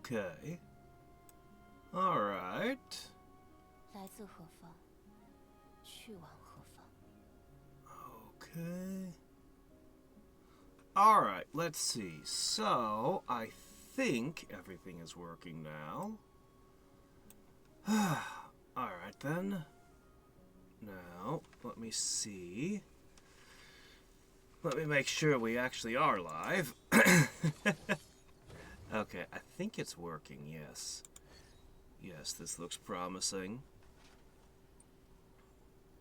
Okay. Alright. 来自何方，去往何方？ Okay. Alright, let's see. So, I think everything is working now. Alright then. Now, let me see. Let me make sure we actually are live. Okay, I think it's working, yes. Yes, this looks promising.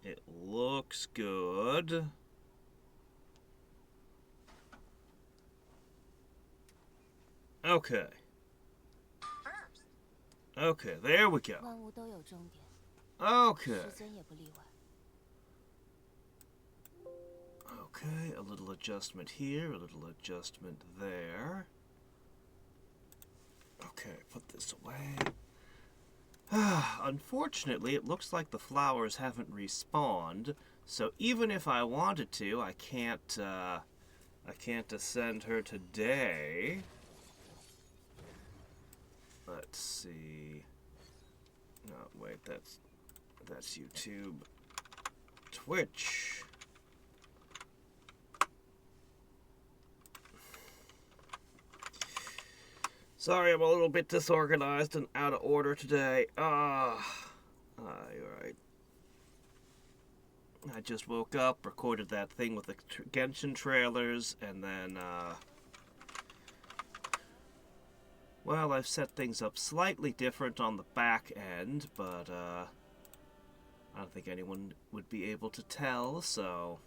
It looks good. Okay. Okay, there we go. 万物都有终点， Okay. 时间也不例外。 Okay, a little adjustment here, a little adjustment there. Okay, put this away. Unfortunately, it looks like the flowers haven't respawned, so even if I wanted to, I can't ascend her today. Let's see. No, wait, that's YouTube. Twitch. Sorry, I'm a little bit disorganized and out of order today. You're right. I just woke up, recorded that thing with the Genshin trailers, and then, well, I've set things up slightly different on the back end, but, I don't think anyone would be able to tell, so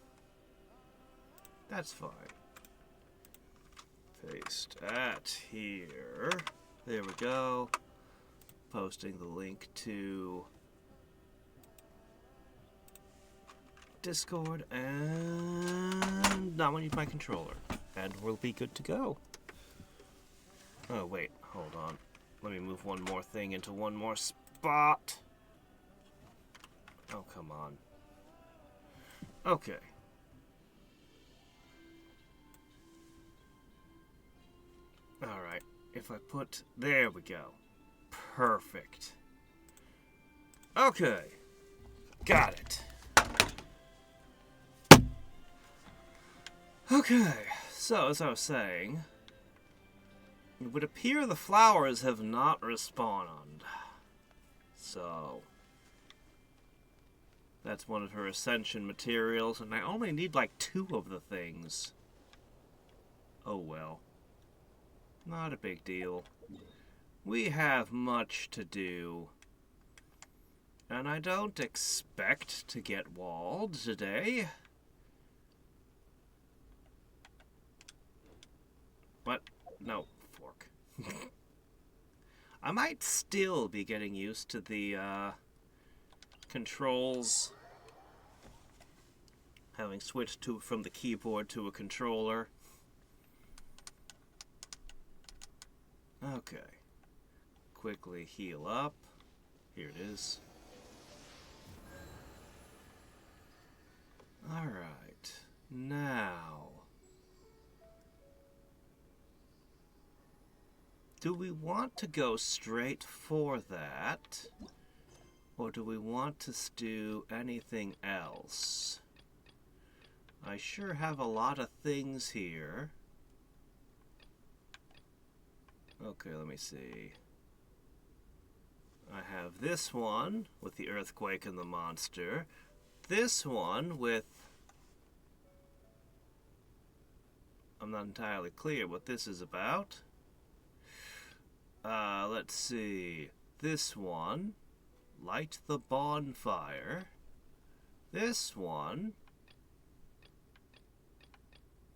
that's fine. Paste at here. There we go. Posting the link to Discord, and now I need my controller, and we'll be good to go. Oh wait, hold on. Let me move one more thing into one more spot. Oh, come on. Okay. Alright, if I put... There we go. Perfect. Okay. Got it. Okay, so as I was saying, it would appear the flowers have not respawned. So, that's one of her ascension materials, and I only need like 2 of the things. Oh well. Not a big deal. We have much to do. And I don't expect to get walled today. But, no, fork. I might still be getting used to the, controls. Having switched from the keyboard to a controller. Okay. Quickly heal up. Here it is. Alright. Now, do we want to go straight for that? Or do we want to do anything else? I sure have a lot of things here. Okay, let me see. I have this one with the earthquake and the monster. This one with... I'm not entirely clear what this is about. Let's see. This one, light the bonfire. This one,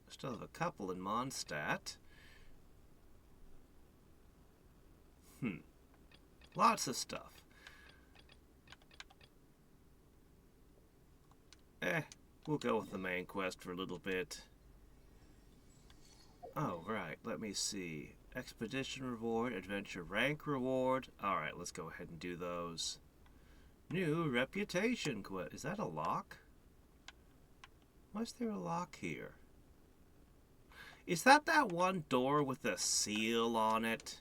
I still have a couple in Mondstadt. Lots of stuff. We'll go with the main quest for a little bit. Oh, right, let me see. Expedition reward, adventure rank reward. Alright, let's go ahead and do those. New reputation quest. Is that a lock? Why is there a lock here? Is that one door with a seal on it?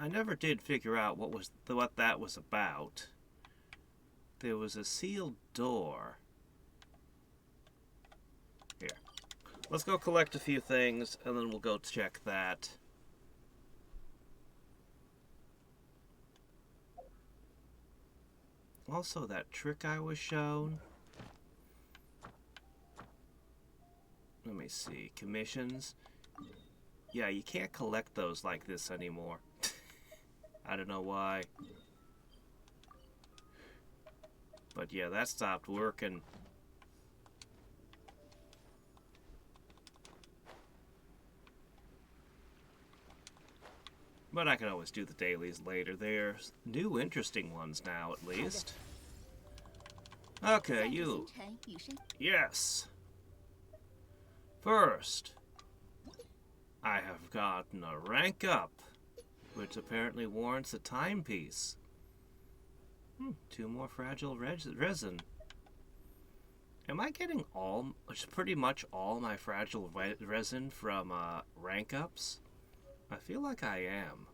I never did figure out what that was about. There was a sealed door. Here. Let's go collect a few things, and then we'll go check that. Also, that trick I was shown. Let me see. Commissions. Yeah, you can't collect those like this anymore. I don't know why. But yeah, that stopped working. But I can always do the dailies later. There's new interesting ones now, at least. Okay, you. Yes. First, I have gotten a rank up, which apparently warrants a timepiece. 2 more fragile resin. Am I getting pretty much all my fragile resin from rank ups? I feel like I am.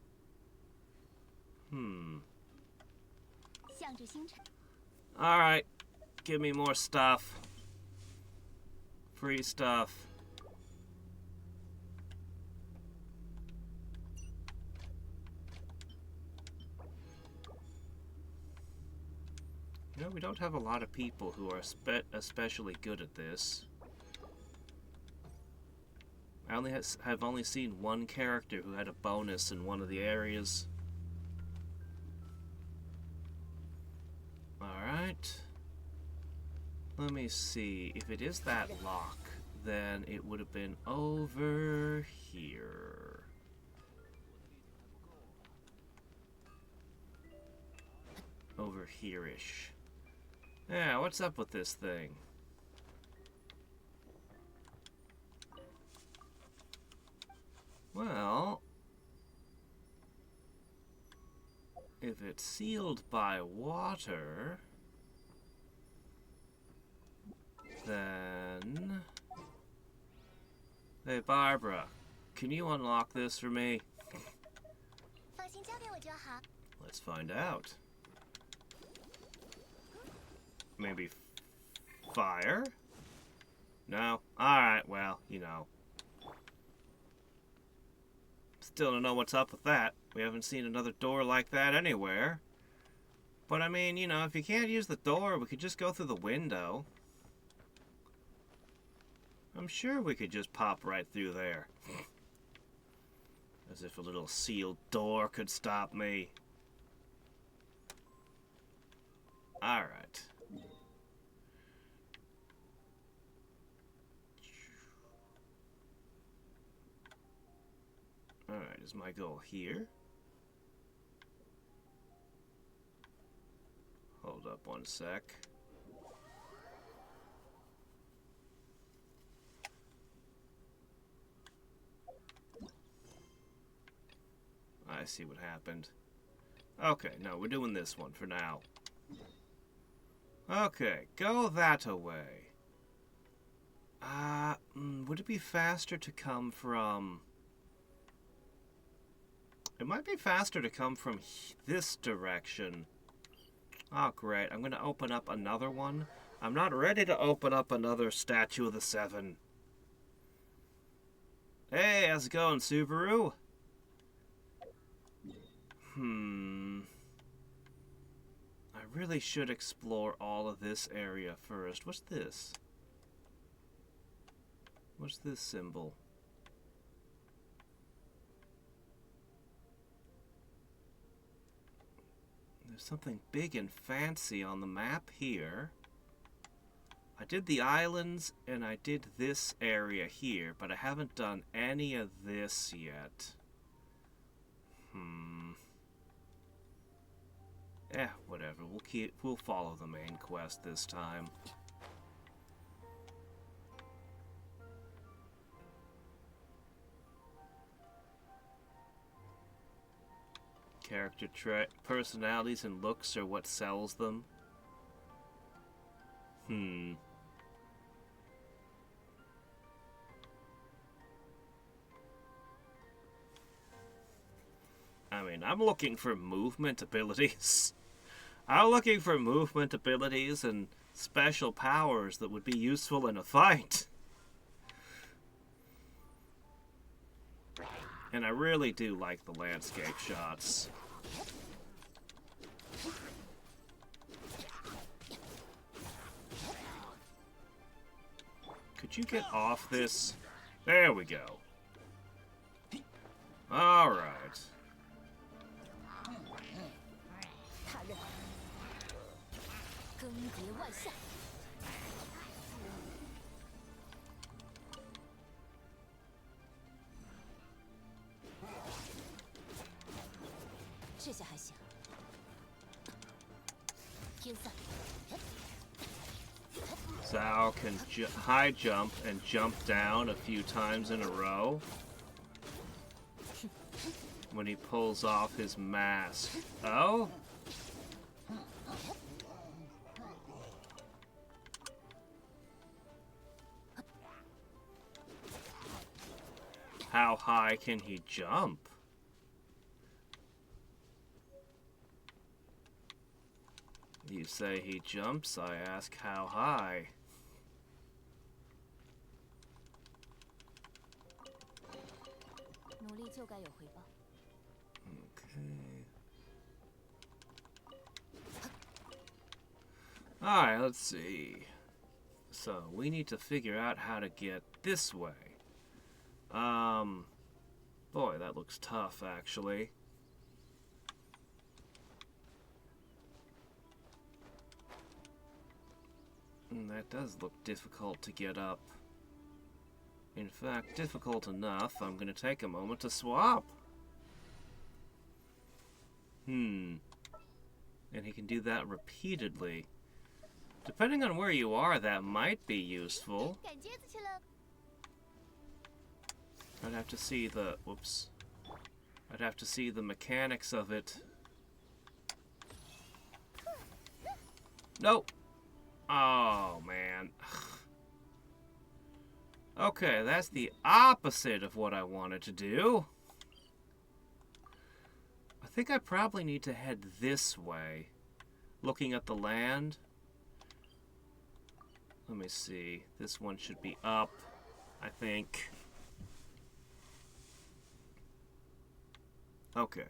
Alright, give me more stuff. Free stuff. You know, we don't have a lot of people who are especially good at this. I have only seen one character who had a bonus in one of the areas. Alright. Let me see. If it is that lock, then it would have been over here. Over here-ish. Yeah, what's up with this thing? Well, if it's sealed by water, then... Hey, Barbara, can you unlock this for me? Let's find out. Maybe fire? No? Alright, well, you know. Still don't know what's up with that. We haven't seen another door like that anywhere. But I mean, you know, if you can't use the door, we could just go through the window. I'm sure we could just pop right through there. As if a little sealed door could stop me. Alright. Alright, is my goal here? Hold up one sec. I see what happened. Okay, no, we're doing this one for now. Okay, go that away. Would it be faster to come from... It might be faster to come from this direction. Oh, great. I'm going to open up another one. I'm not ready to open up another Statue of the Seven. Hey, how's it going, Subaru? I really should explore all of this area first. What's this? What's this symbol? There's something big and fancy on the map here. I did the islands and I did this area here, but I haven't done any of this yet. Whatever. We'll follow the main quest this time. Character personalities and looks are what sells them. I mean, mean, I'm looking for movement abilities. I'm looking for movement abilities and special powers that would be useful in a fight. And I really do like the landscape shots. Could you get off this? There we go. Alright. 他人更迭万象，这下还行。天散， Zhao can high jump and jump down a few times in a row when he pulls off his mask. Oh? How high can he jump? You say he jumps, I ask how high. Okay. Alright, let's see. So, we need to figure out how to get this way. Boy, that looks tough, actually. That does look difficult to get up. In fact, difficult enough, I'm going to take a moment to swap. And he can do that repeatedly. Depending on where you are, that might be useful. 赶撅子去了。 I'd have to see the... Whoops. I'd have to see the mechanics of it. Nope. Oh, man. Okay, that's the opposite of what I wanted to do. I think I probably need to head this way. Looking at the land. Let me see. This one should be up, I think. Okay.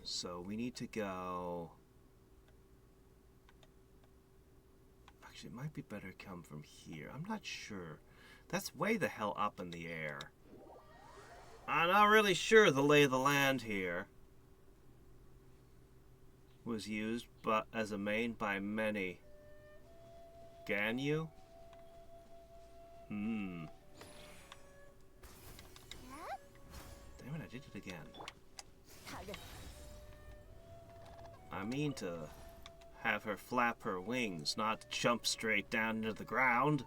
So we need to go... Actually, it might be better to come from here. I'm not sure. That's way the hell up in the air. I'm not really sure the lay of the land here was used but as a main by many. Ganyu? Damn it, I did it again. 他人 I mean to have her flap her wings, not jump straight down into the ground.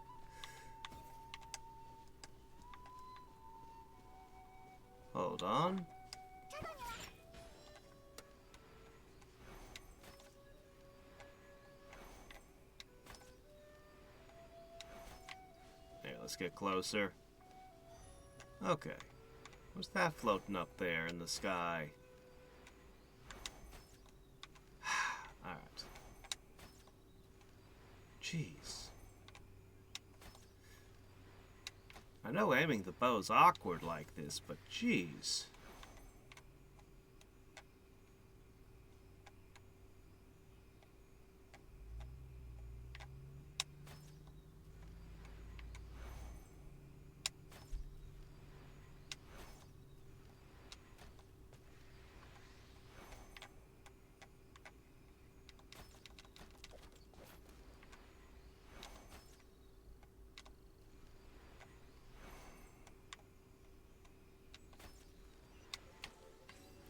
Hold on. There, let's get closer. Okay. What's that floating up there in the sky? Alright. Jeez. I know aiming the bow's awkward like this, but jeez.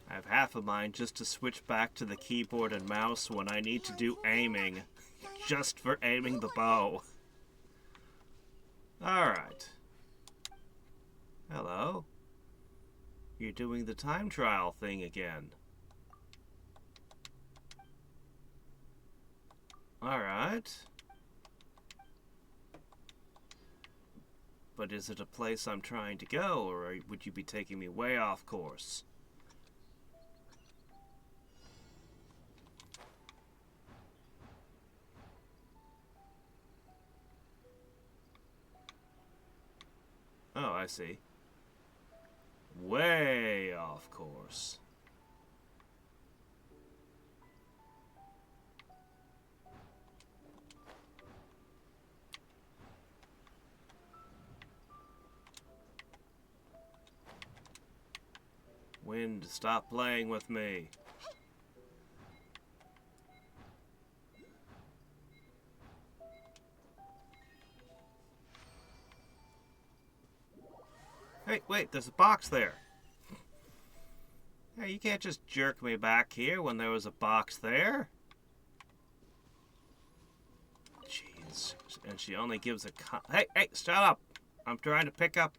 I have half a mind just to switch back to the keyboard and mouse when I need to do aiming. Just for aiming the bow. Alright. Hello. You're doing the time trial thing again. Alright. But is it a place I'm trying to go, or would you be taking me way off course? Oh, I see. Way off course. Wind, stop playing with me. Hey, wait, there's a box there. Hey, you can't just jerk me back here when there was a box there. Jeez. And she only gives a Hey, shut up! I'm trying to pick up.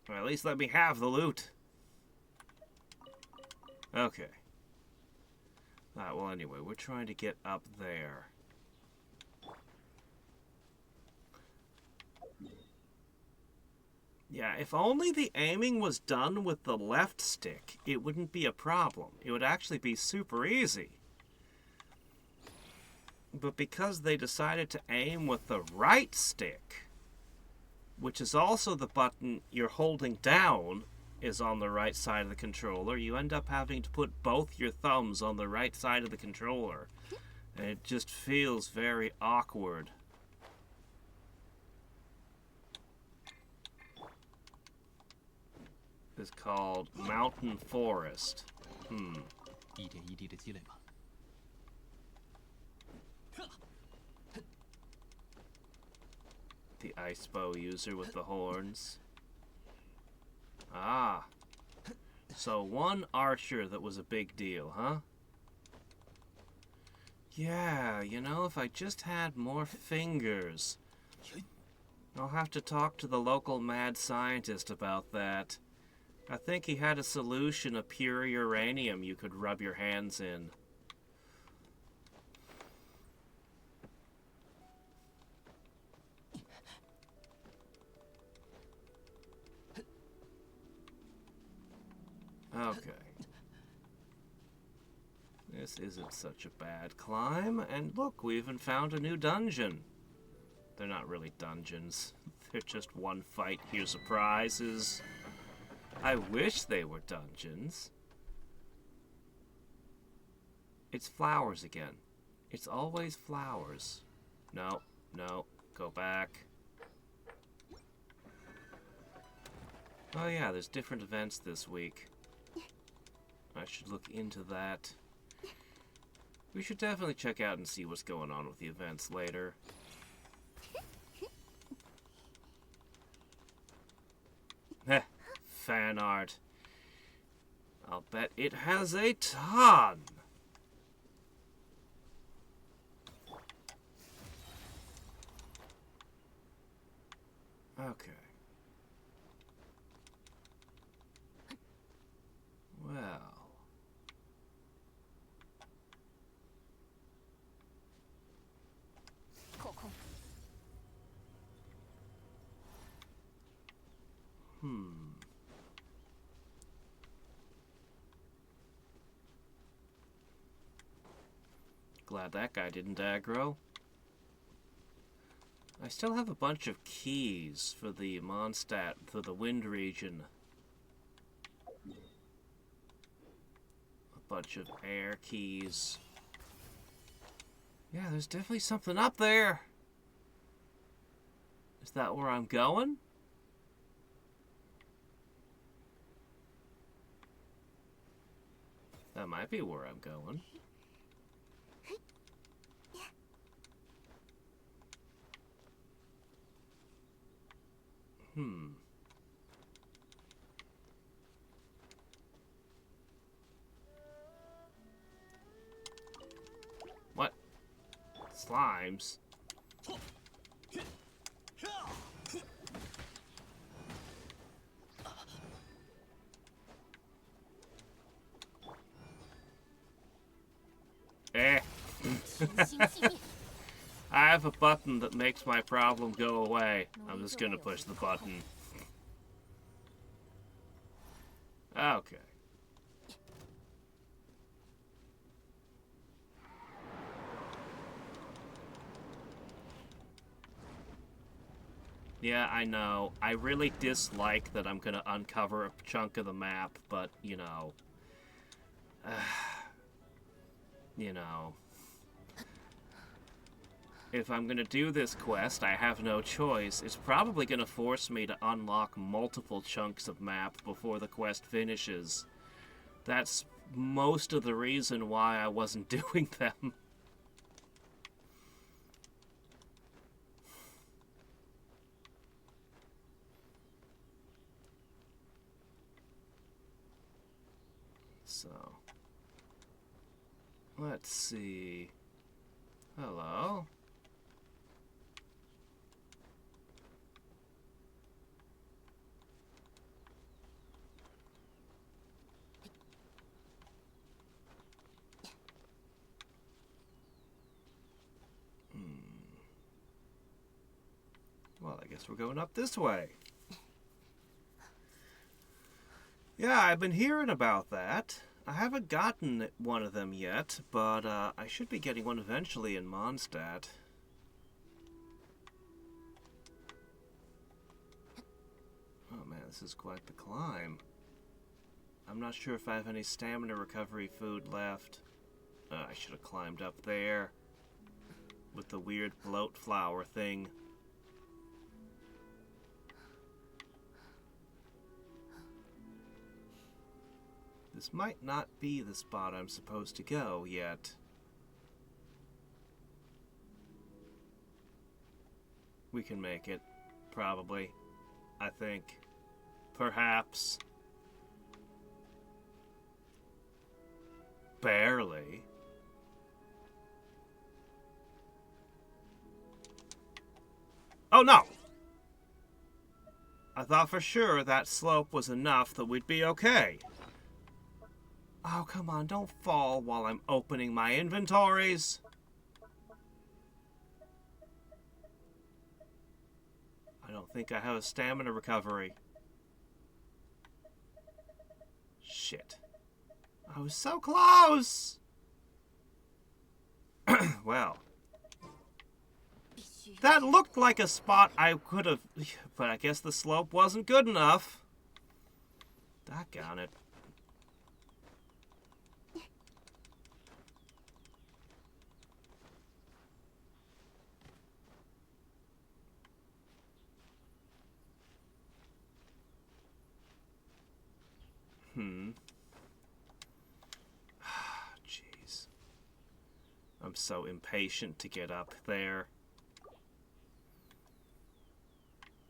Or at least let me have the loot. Okay. Alright, well anyway, we're trying to get up there. Yeah, if only the aiming was done with the left stick, it wouldn't be a problem. It would actually be super easy. But because they decided to aim with the right stick, which is also the button you're holding down is on the right side of the controller, you end up having to put both your thumbs on the right side of the controller. And it just feels very awkward. Is called Mountain Forest. 一点一滴的积累吧。 The ice bow user with the horns. Ah. So one archer that was a big deal, huh? Yeah, you know, if I just had more fingers. I'll have to talk to the local mad scientist about that. I think he had a solution of pure uranium you could rub your hands in. Okay. This isn't such a bad climb, and look, we even found a new dungeon. They're not really dungeons. They're just one fight, here's a prizes. I wish they were dungeons. It's flowers again. It's always flowers. No, no, go back. Oh yeah, there's different events this week. I should look into that. We should definitely check out and see what's going on with the events later. Heh, fan art. I'll bet it has a ton. Okay. Well. Glad that guy didn't aggro. I still have a bunch of keys for the Mondstadt, for the Wind region. A bunch of air keys. Yeah, there's definitely something up there. Is that where I'm going? That might be where I'm going. What? Slimes? Eh. I have a button that makes my problem go away. I'm just gonna push the button. Okay. Yeah, I know. I really dislike that I'm gonna uncover a chunk of the map, but, you know... you know... If I'm gonna do this quest, I have no choice. It's probably gonna force me to unlock multiple chunks of map before the quest finishes. That's most of the reason why I wasn't doing them. So... let's see... hello? Well, I guess we're going up this way. Yeah, I've been hearing about that. I haven't gotten one of them yet, but I should be getting one eventually in Mondstadt. Oh man, this is quite the climb. I'm not sure if I have any stamina recovery food left. I should have climbed up there with the weird bloat flower thing. This might not be the spot I'm supposed to go yet. We can make it. Probably. I think. Perhaps. Barely. Oh no! I thought for sure that slope was enough that we'd be okay. Oh, come on, don't fall while I'm opening my inventories. I don't think I have a stamina recovery. Shit. I was so close! Well. That looked like a spot I could have... but I guess the slope wasn't good enough. Doggone it. Jeez. I'm so impatient to get up there.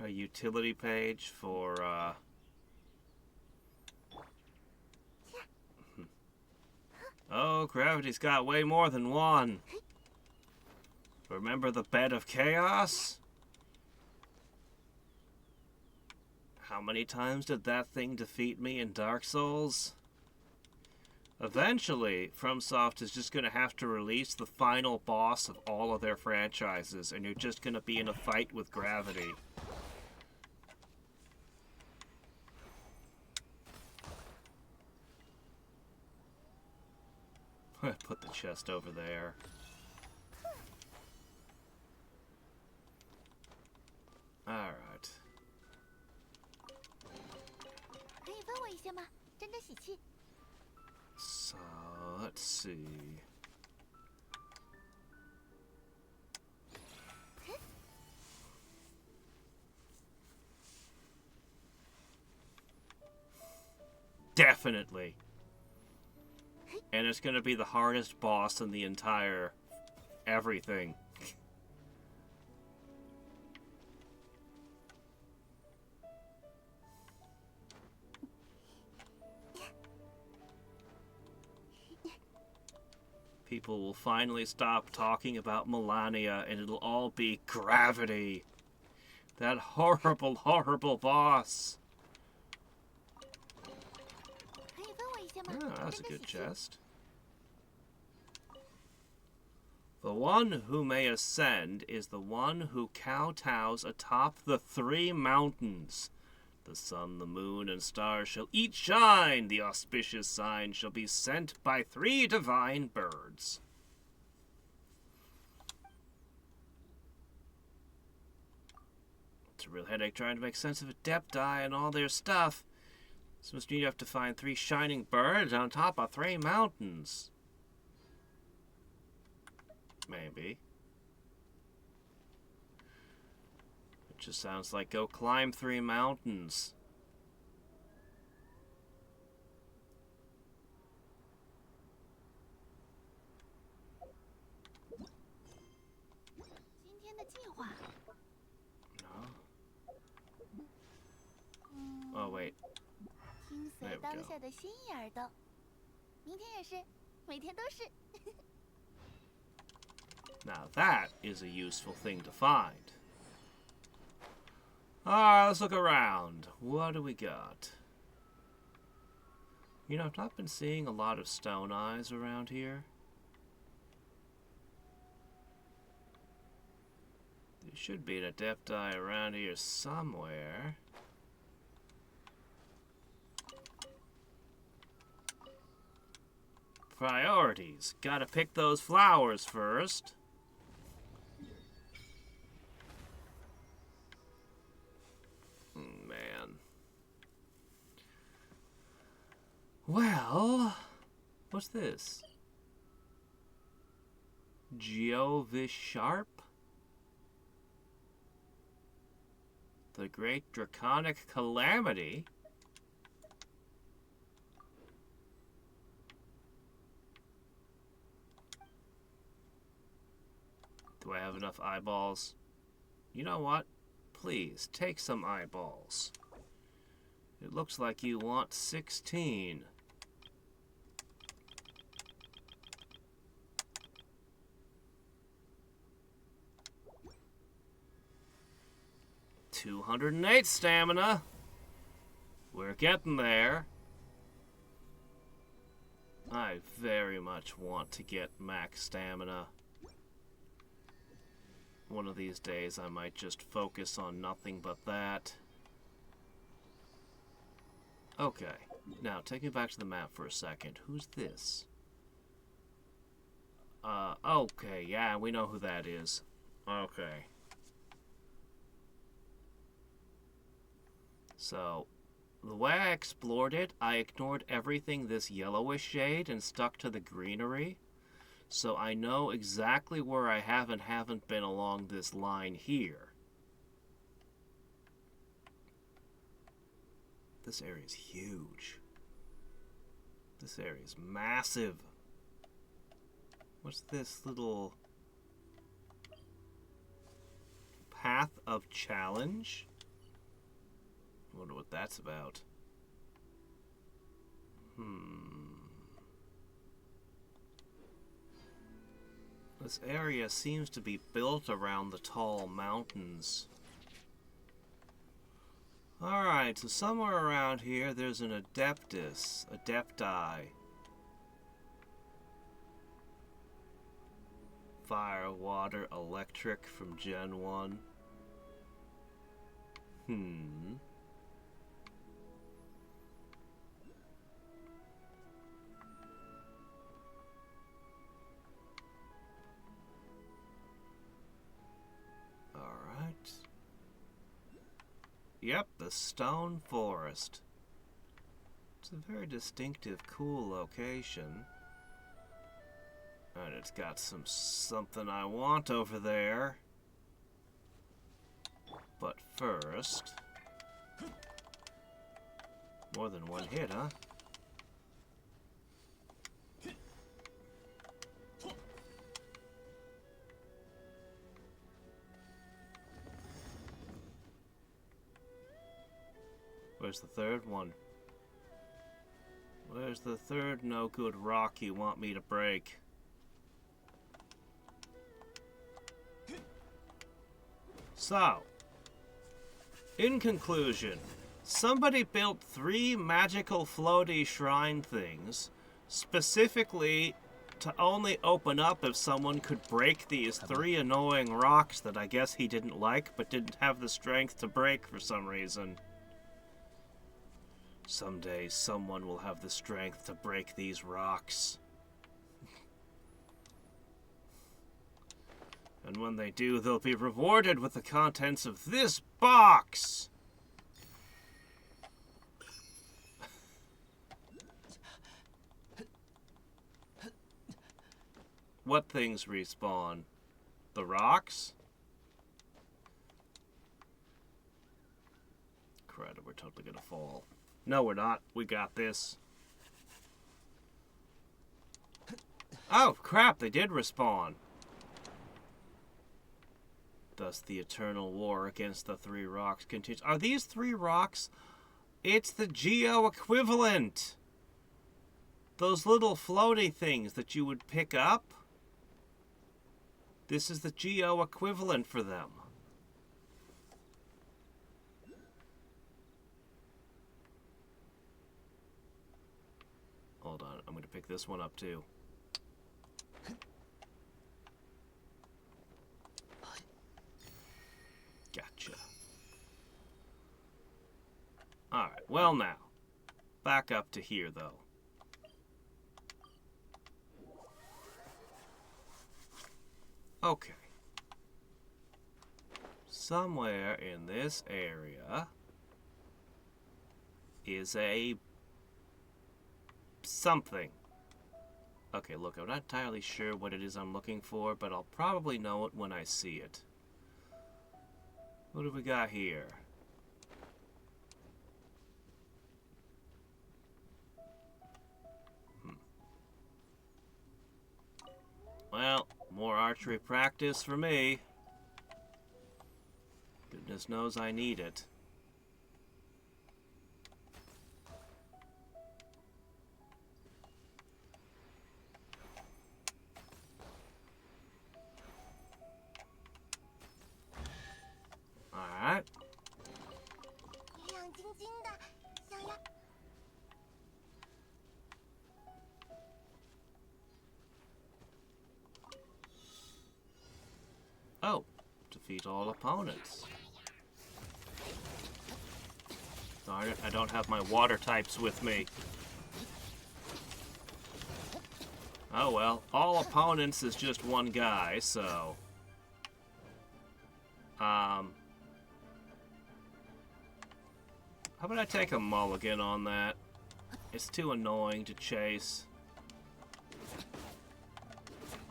A utility page for, Oh, gravity's got way more than one. Remember the bed of chaos? How many times did that thing defeat me in Dark Souls? Eventually, FromSoft is just going to have to release the final boss of all of their franchises, and you're just going to be in a fight with gravity. Put the chest over there. Alright. So, let's see. Definitely. And it's going to be the hardest boss in the entire everything. People will finally stop talking about Melania and it'll all be gravity. That horrible, horrible boss. Oh, that was a good chest. The one who may ascend is the one who kowtows atop the 3 mountains. The sun, the moon, and stars shall each shine. The auspicious sign shall be sent by 3 divine birds. It's a real headache trying to make sense of Adepti and all their stuff. This must mean you have to find 3 shining birds on top of 3 mountains. Maybe. It just sounds like go climb 3 mountains. Oh, wait. 听随当下的心眼儿的，明天也是，每天都是。Now that is a useful thing to find. Alright, let's look around. What do we got? You know, I've not been seeing a lot of stone eyes around here. There should be an Adepti around here somewhere. Priorities. Gotta pick those flowers first. Man. Well, what's this? Geovisharp? The Great Draconic Calamity? Do I have enough eyeballs? You know what? Please, take some eyeballs. It looks like you want 16. $208 stamina. We're getting there. I very much want to get max stamina. One of these days I might just focus on nothing but that. Okay, now take me back to the map for a second. Who's this? Okay, yeah, we know who that is. Okay. So, the way I explored it, I ignored everything this yellowish shade and stuck to the greenery. So I know exactly where I have and haven't been along this line here. This area is huge. This area is massive. What's this little path of challenge? I wonder what that's about. This area seems to be built around the tall mountains. Alright, so somewhere around here there's an Adepti. Fire, water, electric from Gen 1. Yep, the Stone Forest. It's a very distinctive, cool location. And it's got something I want over there. But first... More than one hit, huh? Where's the third one? Where's the third no good rock you want me to break? So, in conclusion, somebody built 3 magical floaty shrine things specifically to only open up if someone could break these 3 annoying rocks that I guess he didn't like but didn't have the strength to break for some reason. Someday someone will have the strength to break these rocks. And when they do, they'll be rewarded with the contents of this box! What things respawn? The rocks? Crud, we're totally gonna fall. No, we're not. We got this. Oh, crap, they did respawn. Thus the eternal war against the three rocks continues. Are these three rocks? It's the Geo equivalent. Those little floaty things that you would pick up. This is the Geo equivalent for them. Hold on, I'm going to pick this one up too. Gotcha. Alright, well now. Back up to here though. Okay. Somewhere in this area is a something. Okay, look, I'm not entirely sure what it is I'm looking for, but I'll probably know it when I see it. What do we got here? Well, more archery practice for me. Goodness knows I need it. Alright. Oh, defeat all opponents. Darn it, I don't have my water types with me. Oh well, all opponents is just one guy, so... How about I take a mulligan on that? It's too annoying to chase.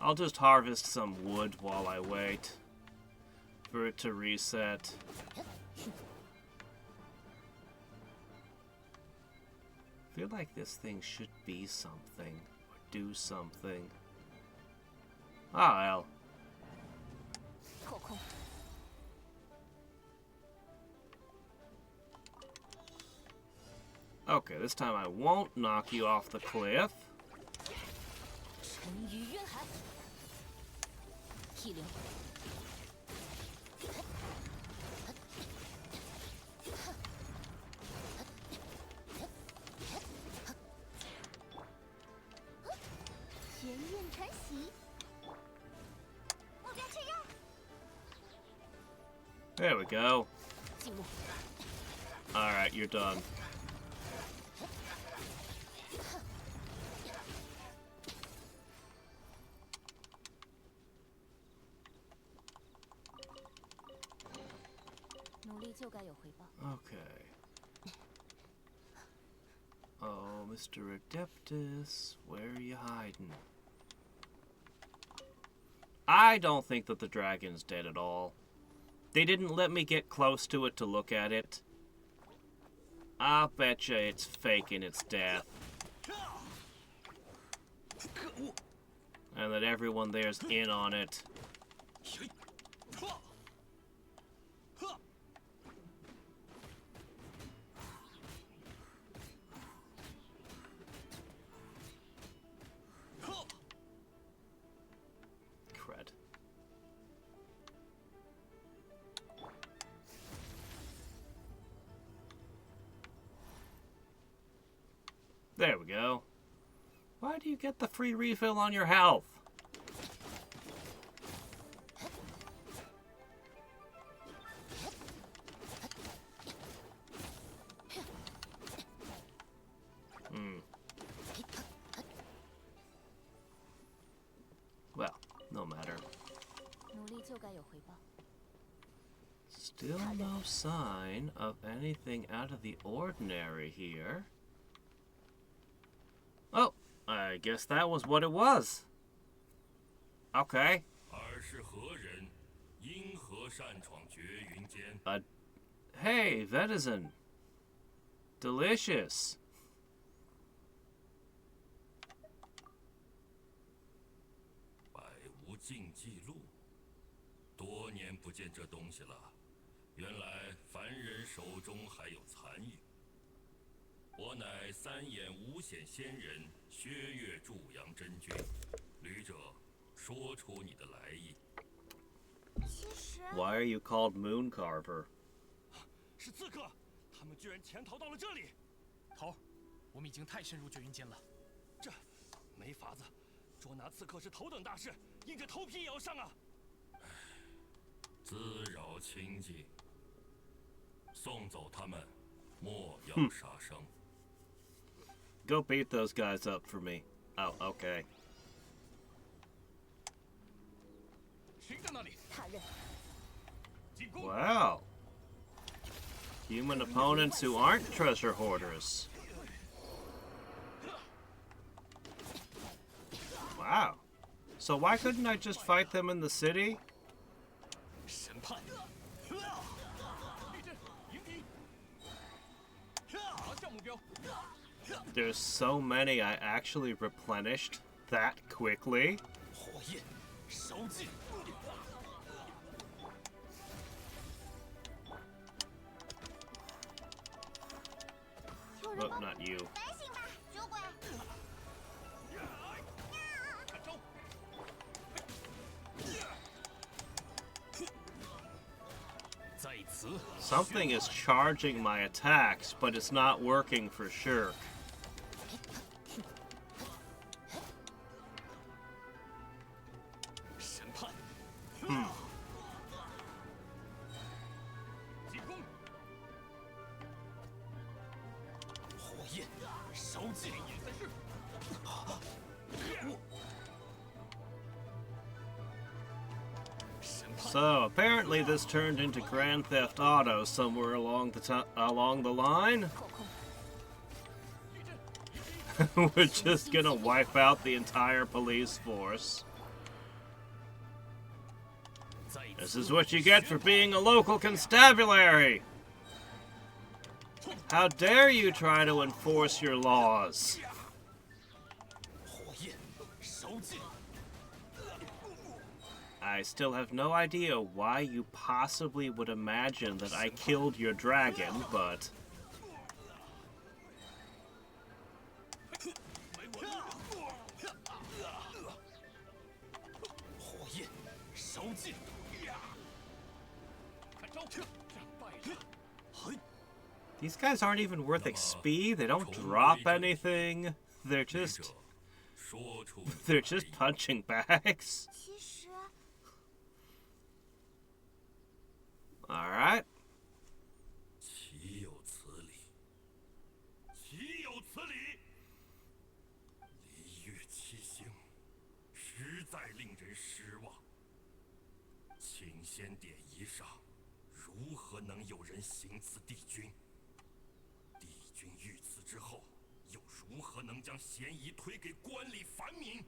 I'll just harvest some wood while I wait for it to reset. I feel like this thing should be something, or do something. Ah, well. Okay, this time I won't knock you off the cliff. There we go. Alright, you're done. Okay. Oh, Mr. Adeptus, where are you hiding? I don't think that the dragon's dead at all. They didn't let me get close to it to look at it. I'll betcha it's faking its death. And that everyone there's in on it. Crud. There we go. Why do you get the free refill on your health? Well, no matter. Still no sign of anything out of the ordinary here. Oh, I guess that was what it was. Okay. Hey, venison. Delicious. 百无禁忌录，多年不见这东西了。原来凡人手中还有残影。我乃三眼无显仙人，薛岳祝阳真君。旅者，说出你的来意。其实 Why are you called Moon Carver? 是刺客，他们居然潜逃到了这里。头，我们已经太深入绝云间了。这没法子，捉拿刺客是头等大事，硬着头皮也要上啊！滋扰清静，送走他们，莫要杀生。Go beat those guys up for me. Oh, okay. 谁在那里？他认。进攻！ Wow. Human opponents who aren't treasure hoarders. Wow. So why couldn't I just fight them in the city? 审判！立正，迎敌！朝向目标！ There's so many I actually replenished that quickly. 火焰，烧尽！ Oh, not you. 反省吧，酒鬼！看招！ 在此， Something is charging my attacks, but it's not working for sure. 审判！进攻！火焰，烧尽！也在是。 So apparently this turned into Grand Theft Auto somewhere along the line. We're just gonna wipe out the entire police force. This is what you get for being a local constabulary. How dare you try to enforce your laws? 火焰，烧尽！ I still have no idea why you possibly would imagine that I killed your dragon, but... 火焰，烧尽！看招！战败了！ These guys aren't even worth XP, they don't drop anything, they're just punching bags. 其实 Alright. 岂有此理！岂有此理！离月七星，实在令人失望。清仙殿以上，如何能有人行刺帝君？帝君遇刺之后，又如何能将嫌疑推给官吏凡民？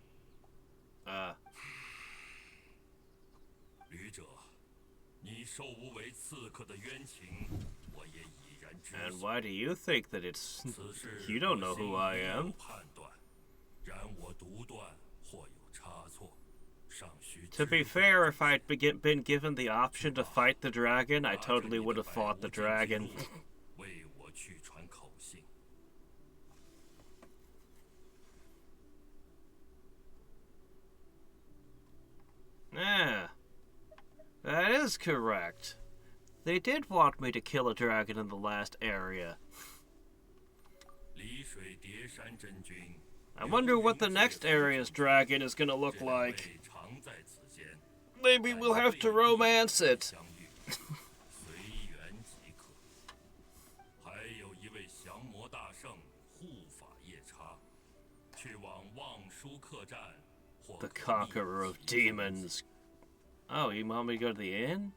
旅者。 你受无为刺客的冤情，我也已然知晓。 And why do you think that it's... 此事 You don't know who I 我心已 am. 有判断，然我独断或有差错，尚需 To be fair, if I'd been given the option to fight the dragon, I totally would have fought the dragon. 为我去传口信。 Yeah. That is correct. They did want me to kill a dragon in the last area. 离水叠山真君 I wonder what the next area's dragon is gonna look like. 常在此间， Maybe we'll have to romance it. 相遇，随缘即可。还有一位降魔大圣护法夜叉，去往望舒客栈或 The conqueror of demons. Oh, you want me to go to the inn?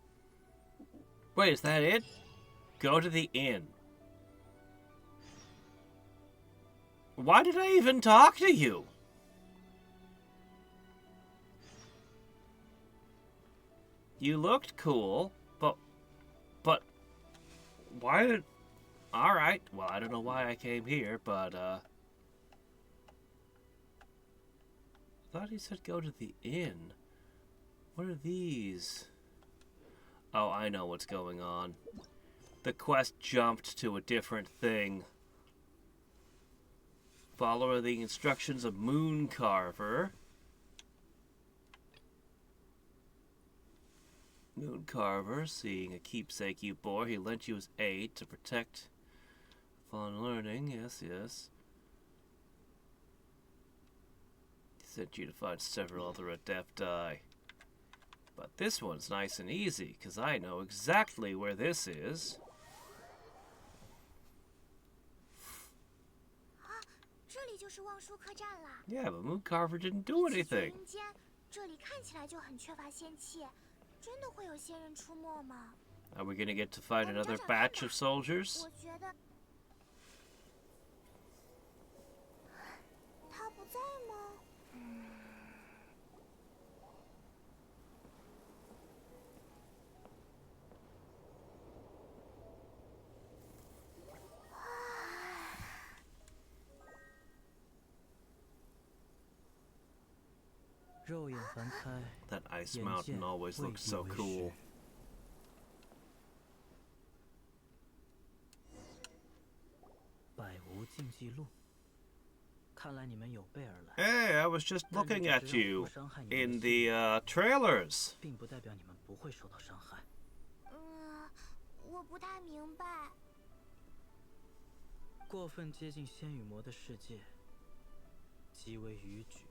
Wait, is that it? Go to the inn. Why did I even talk to you? You looked cool, but why did... Alright, well, I don't know why I came here, but, I thought he said go to the inn. What are these? Oh, I know what's going on. The quest jumped to a different thing. Follow the instructions of Moon Carver. Moon Carver, seeing a keepsake you bore, he lent you his aid to protect upon learning. Yes, yes. He sent you to find several other Adepti. But this one's nice and easy, because I know exactly where this is. Yeah, but Moon Carver didn't do anything. Are we gonna get to fight another batch of soldiers? 肉眼凡胎， That ice 眼 mountain 见 always 未 looks 必 so 为 cool. 实。百无禁忌录，看来你们有备而来。 Hey, I was just 但这 looking 只 at 是让我 you 不伤害你们 in 的心， the trailers. 并不代表你们不会受到伤害。我不太明白。过分接近仙与魔的世界，极为逾矩。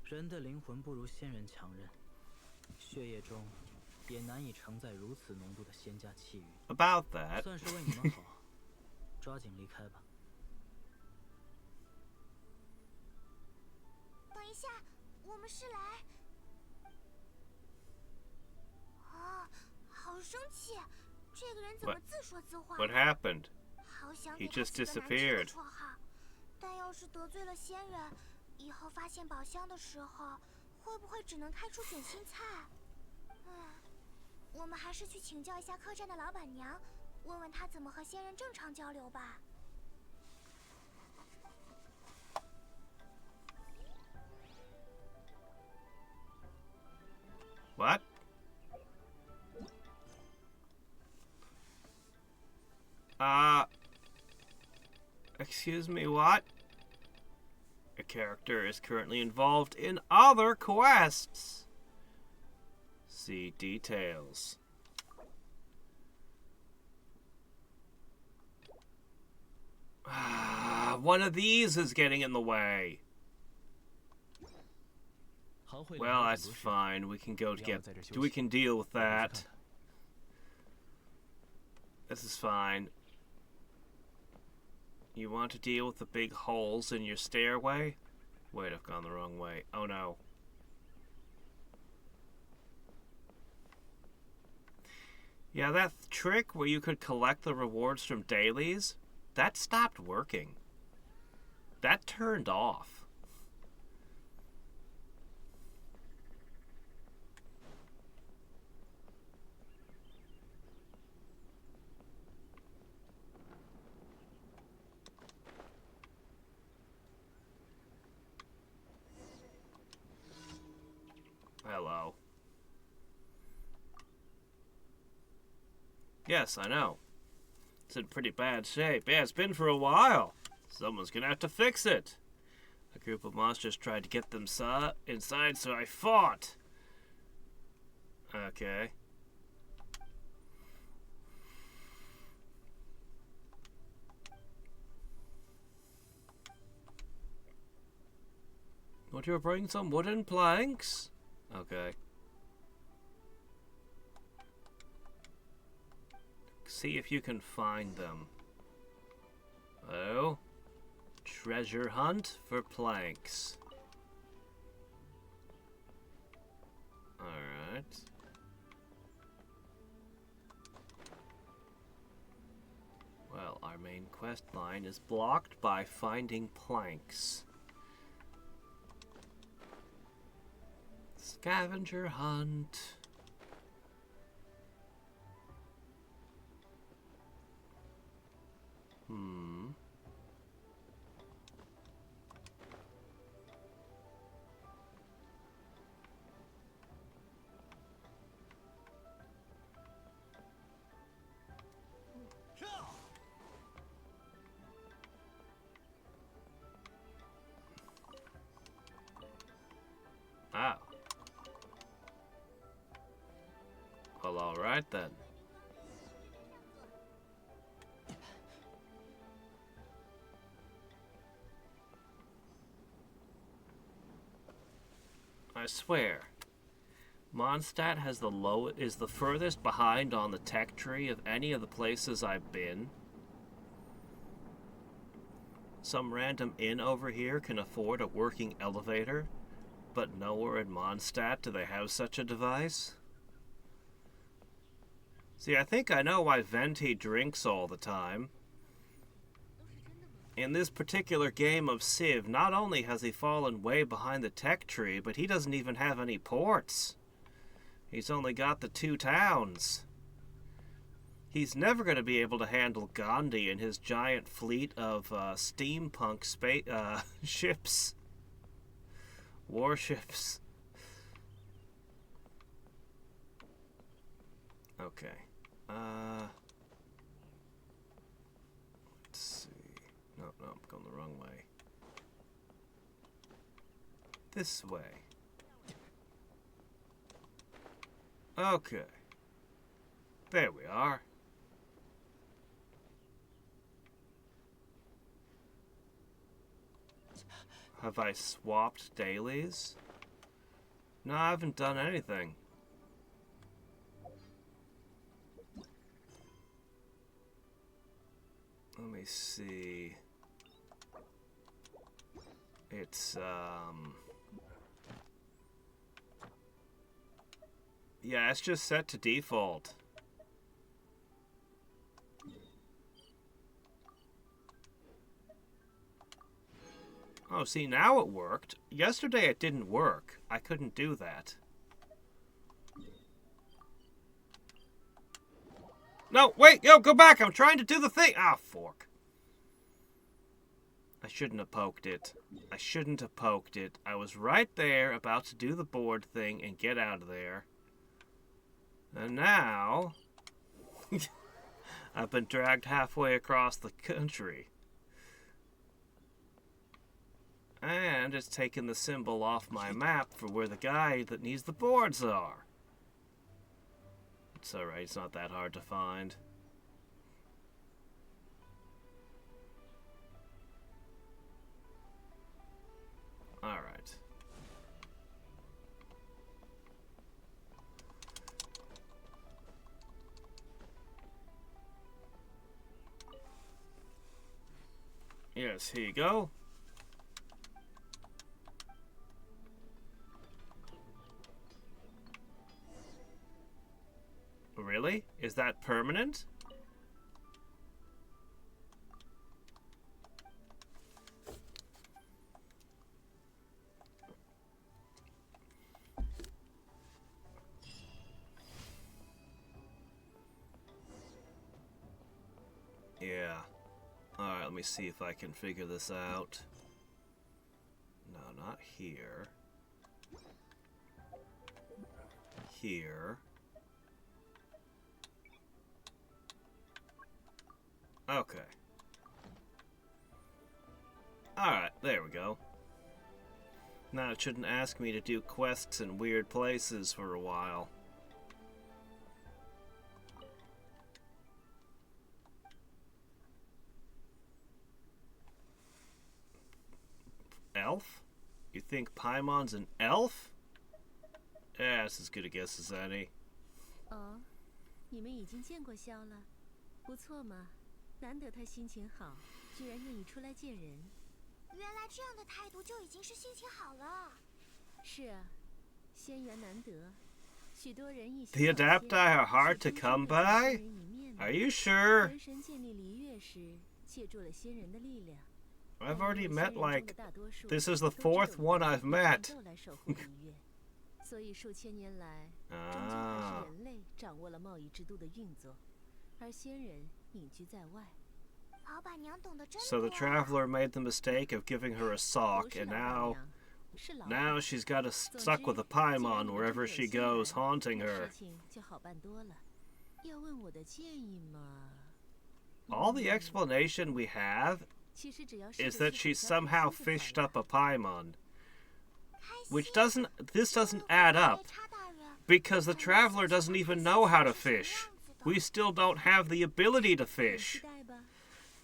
人的灵魂不如仙人强韧，血液中也难以承载如此浓度的仙家气运。 About that. 算是为你们好，抓紧离开吧。等一下，我们是来……啊，好生气！这个人怎么自说自话？ What happened? 好想 He 给他 just 起个难听的 disappeared. 绰号，但要是得罪了仙人，以后发现宝箱的时候，会不会只能开出卷心菜？我们还是去请教一下客栈的老板娘，问问她怎么和仙人正常交流吧。 What? Excuse me, what? A character is currently involved in other quests. See details. One of these is getting in the way. Well, that's fine. We can go to get... We can deal with that. This is fine. You want to deal with the big holes in your stairway? Wait, I've gone the wrong way. Oh no. Yeah, that trick where you could collect the rewards from dailies, that stopped working. That turned off. Hello. Yes, I know. It's in pretty bad shape. Yeah, it's been for a while. Someone's gonna have to fix it. A group of monsters tried to get them inside, so I fought. Okay. Want you to bring some wooden planks? Okay. See if you can find them. Oh. Treasure hunt for planks. Alright. Our main quest line is blocked by finding planks. Scavenger hunt. Ah. Well, alright then. I swear, Mondstadt has is the furthest behind on the tech tree of any of the places I've been. Some random inn over here can afford a working elevator, but nowhere in Mondstadt do they have such a device. See, I think I know why Venti drinks all the time. In this particular game of Civ, not only has he fallen way behind the tech tree, but he doesn't even have any ports. He's only got the 2 towns. He's never going to be able to handle Gandhi and his giant fleet of steampunk ships. Warships. Okay. Let's see. No, I'm going the wrong way. This way. Okay. There we are. Have I swapped dailies? No, I haven't done anything. Let me see. It's, yeah, it's just set to default. Oh, see, now it worked. Yesterday it didn't work. I couldn't do that. No, wait, yo, go back. I'm trying to do the thing. Ah, fork. I shouldn't have poked it. I shouldn't have poked it. I was right there about to do the board thing and get out of there. And now I've been dragged halfway across the country. And it's taken the symbol off my map for where the guy that needs the boards are. It's alright, it's not that hard to find. Alright. Yes, here you go. Really? Is that permanent? Yeah. Alright, let me see if I can figure this out. No, not here. Here. Okay. Alright, there we go. Now it shouldn't ask me to do quests in weird places for a while. Elf? You think Paimon's an elf? Yeah, that's as good a guess as any. 哦，你们已经见过萧了，不错嘛，难得他心情好，居然愿意出来见人。原来这样的态度就已经是心情好了。是啊，仙缘难得， The Adapti are hard to come by? Are you sure? I've already met, like, this is the 4th one I've met. 所以数千年来，终究还是人类掌握了贸易制度的运作，而仙人隐居在外。老板娘懂得真多。 So the traveler made the mistake of giving her a sock, and now she's got stuck with a paimon wherever she goes, haunting her. 事情就好办多了。要问我的建议嘛， All the explanation we have 其实只要 is that she's somehow fished up a paimon, which this doesn't add up, because the traveler doesn't even know how to fish. We still don't have the ability to fish. 期待吧。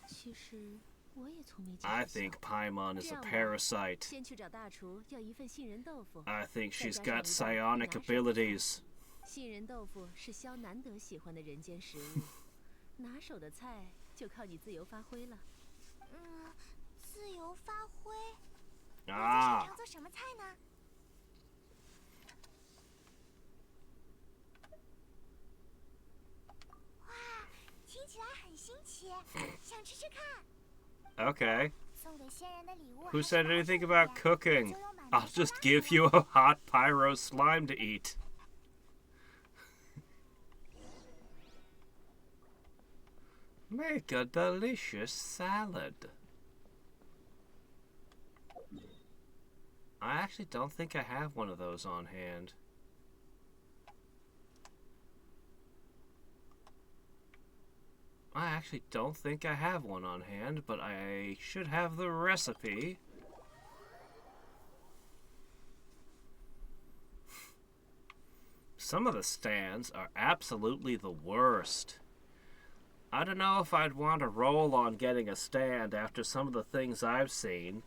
其实我也从没见过。 I think paimon is a parasite. 先去找大厨要一份杏仁豆腐。 I think she's got psionic abilities. 杏仁豆腐是萧难得喜欢的人间食物，拿手的菜就靠你自由发挥了。自由发挥。我最擅 Ah, 长做什么菜呢？哇，听起来很新奇，想吃吃看。 okay. 送给仙人的礼物。 Who said anything about cooking? I'll just give you a hot pyro slime to eat. Make a delicious salad. I actually don't think I have one of those on hand. I actually don't think I have one on hand, but I should have the recipe. Some of the stands are absolutely the worst. I don't know if I'd want to roll on getting a stand after some of the things I've seen.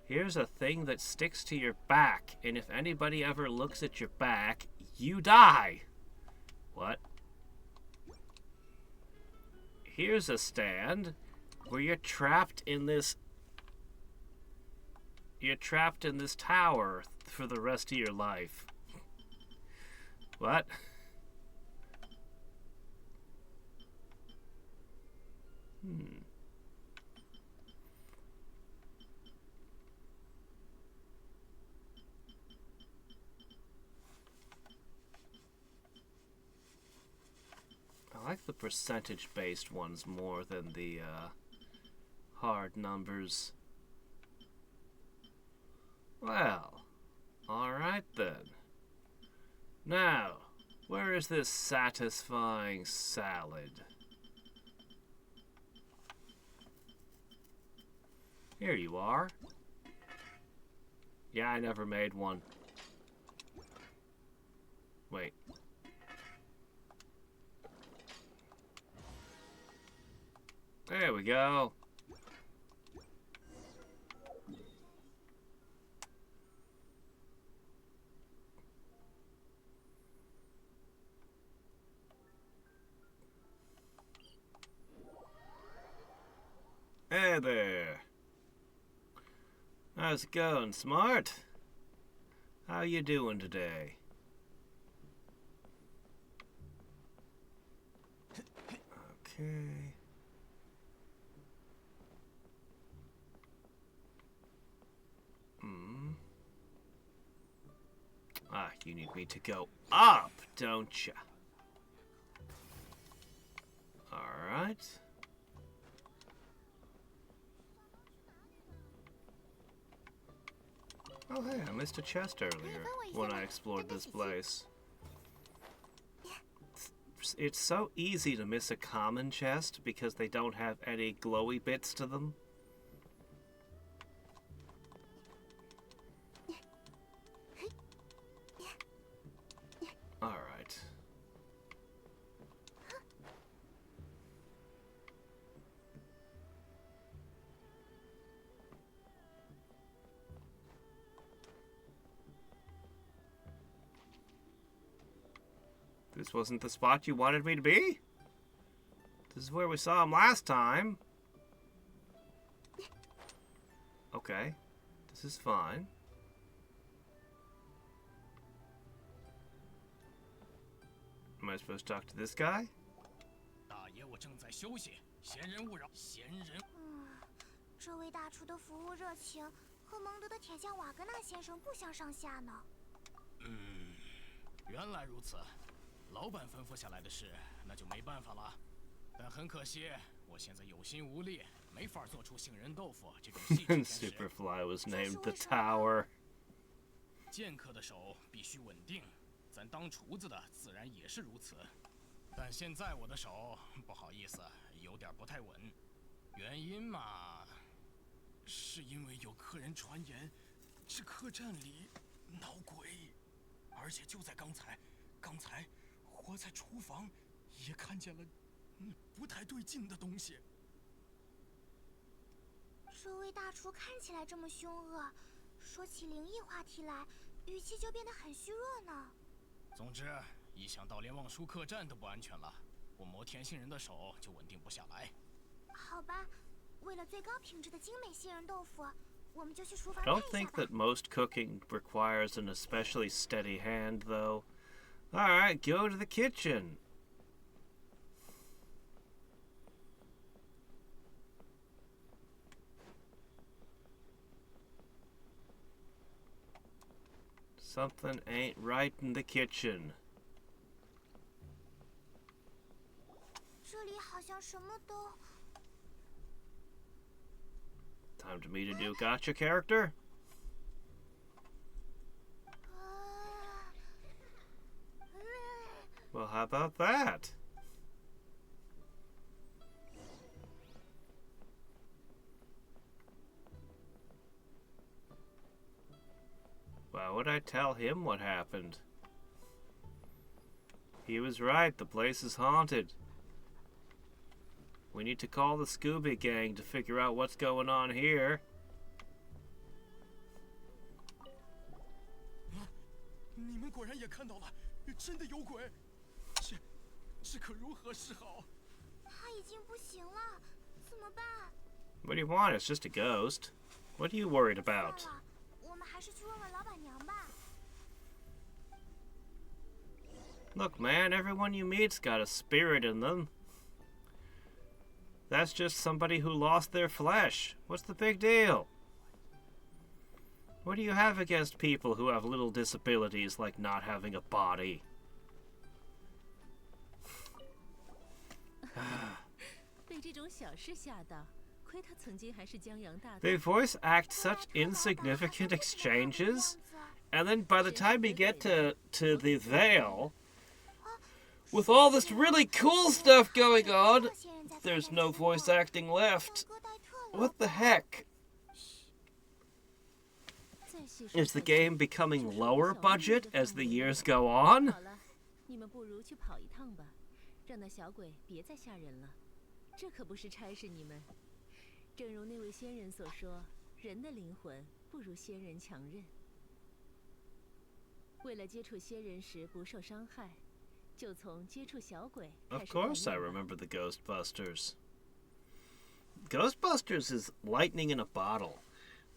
Here's a thing that sticks to your back, and if anybody ever looks at your back, you die. What? Here's a stand where you're trapped in this tower for the rest of your life. What? I like the percentage-based ones more than the hard numbers. Well, alright then. Now, where is this satisfying salad? Here you are. Yeah, I never made one. Wait. There we go. Hey there. How's it going, Smart? How you doing today? Okay. Ah, you need me to go up, don't ya? Alright. Oh hey, I missed a chest earlier when I explored this place. It's so easy to miss a common chest because they don't have any glowy bits to them. Alright. This wasn't the spot you wanted me to be? This is where we saw him last time. Okay. This is fine. Am I supposed to talk to this guy? 大爷，我正在休息，闲人勿扰。闲人，这位大厨的服务热情和蒙德的铁匠瓦格纳先生不相上下呢。原来如此。老板吩咐下来的事，那就没办法了。但很可惜，我现在有心无力，没法做出杏仁豆腐这种细致甜食。Superfly was named the Tower. 剑客的手必须稳定，咱当厨子的自然也是如此。但现在我的手，不好意思，有点不太稳。原因嘛，是因为有客人传言，这客栈里闹鬼，而且就在刚才，我在厨房也看见了，不太对劲的东西。这位大厨看起来这么凶恶，说起灵异话题来，语气就变得很虚弱呢。总之，一想到连望舒客栈都不安全了，我磨甜杏仁的手就稳定不下来。好吧，为了最高品质的精美杏仁豆腐，我们就去厨房 I 看 don't 一下 think 吧。 that most cooking requires an especially steady hand, though. Alright, go to the kitchen. Something ain't right in the kitchen. 这里好像什么都…… Time to meet a new gotcha character? Well, how about that? Why would I tell him what happened? He was right, the place is haunted. We need to call the Scooby Gang to figure out what's going on here. 你们果然也看到了，真的有鬼，这可如何是好？他已经不行了，怎么办？ What do you want? It's just a ghost. What are you worried about? 算了，我们还是去问问老板娘吧。 Look, man, everyone you meet's got a spirit in them. That's just somebody who lost their flesh. What's the big deal? What do you have against people who have little disabilities like not having a body? They voice act such insignificant exchanges, and then by the time you get to the Veil, with all this really cool stuff going on, there's no voice acting left. What the heck? Is the game becoming lower budget as the years go on? 你们不如去跑一趟吧，让那小鬼别再吓人了。这可不是差事你们。正如那位仙人所说，人的灵魂不如仙人强韧。为了接触仙人时不受伤害，就从接触小鬼开 Of 始锻炼吧。 course I remember the Ghostbusters. Ghostbusters is lightning in a bottle.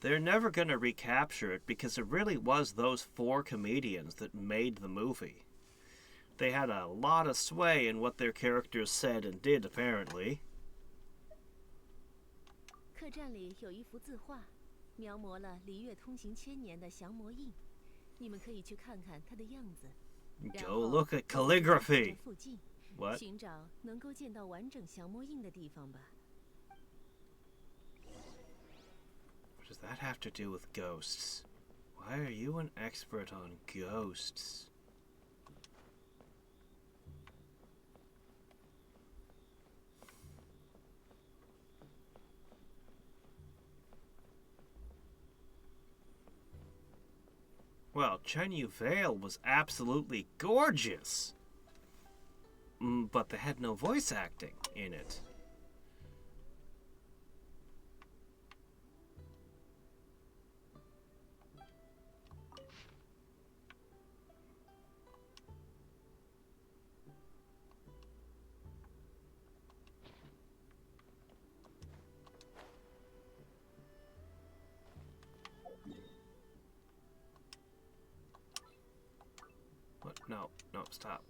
They're never going to recapture it because it really was those 4 comedians that made the movie. They had a lot of sway in what their characters said and did, apparently. 客栈里有一幅字画，描摹了离月通行千年的降魔印，你们可以去看看它的样子。 Go look at calligraphy. 附近 What? 寻找能够见到完整降魔印的地方吧。 What does that have to do with ghosts? Why are you an expert on ghosts? Well, Chenyu Vale was absolutely gorgeous. But they had no voice acting in it. What? No, stop.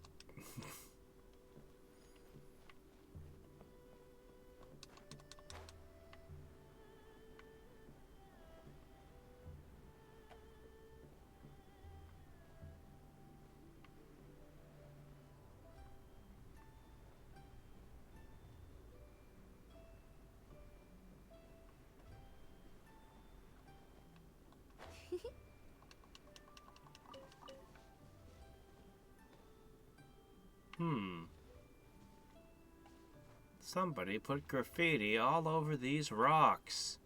Somebody put graffiti all over these rocks.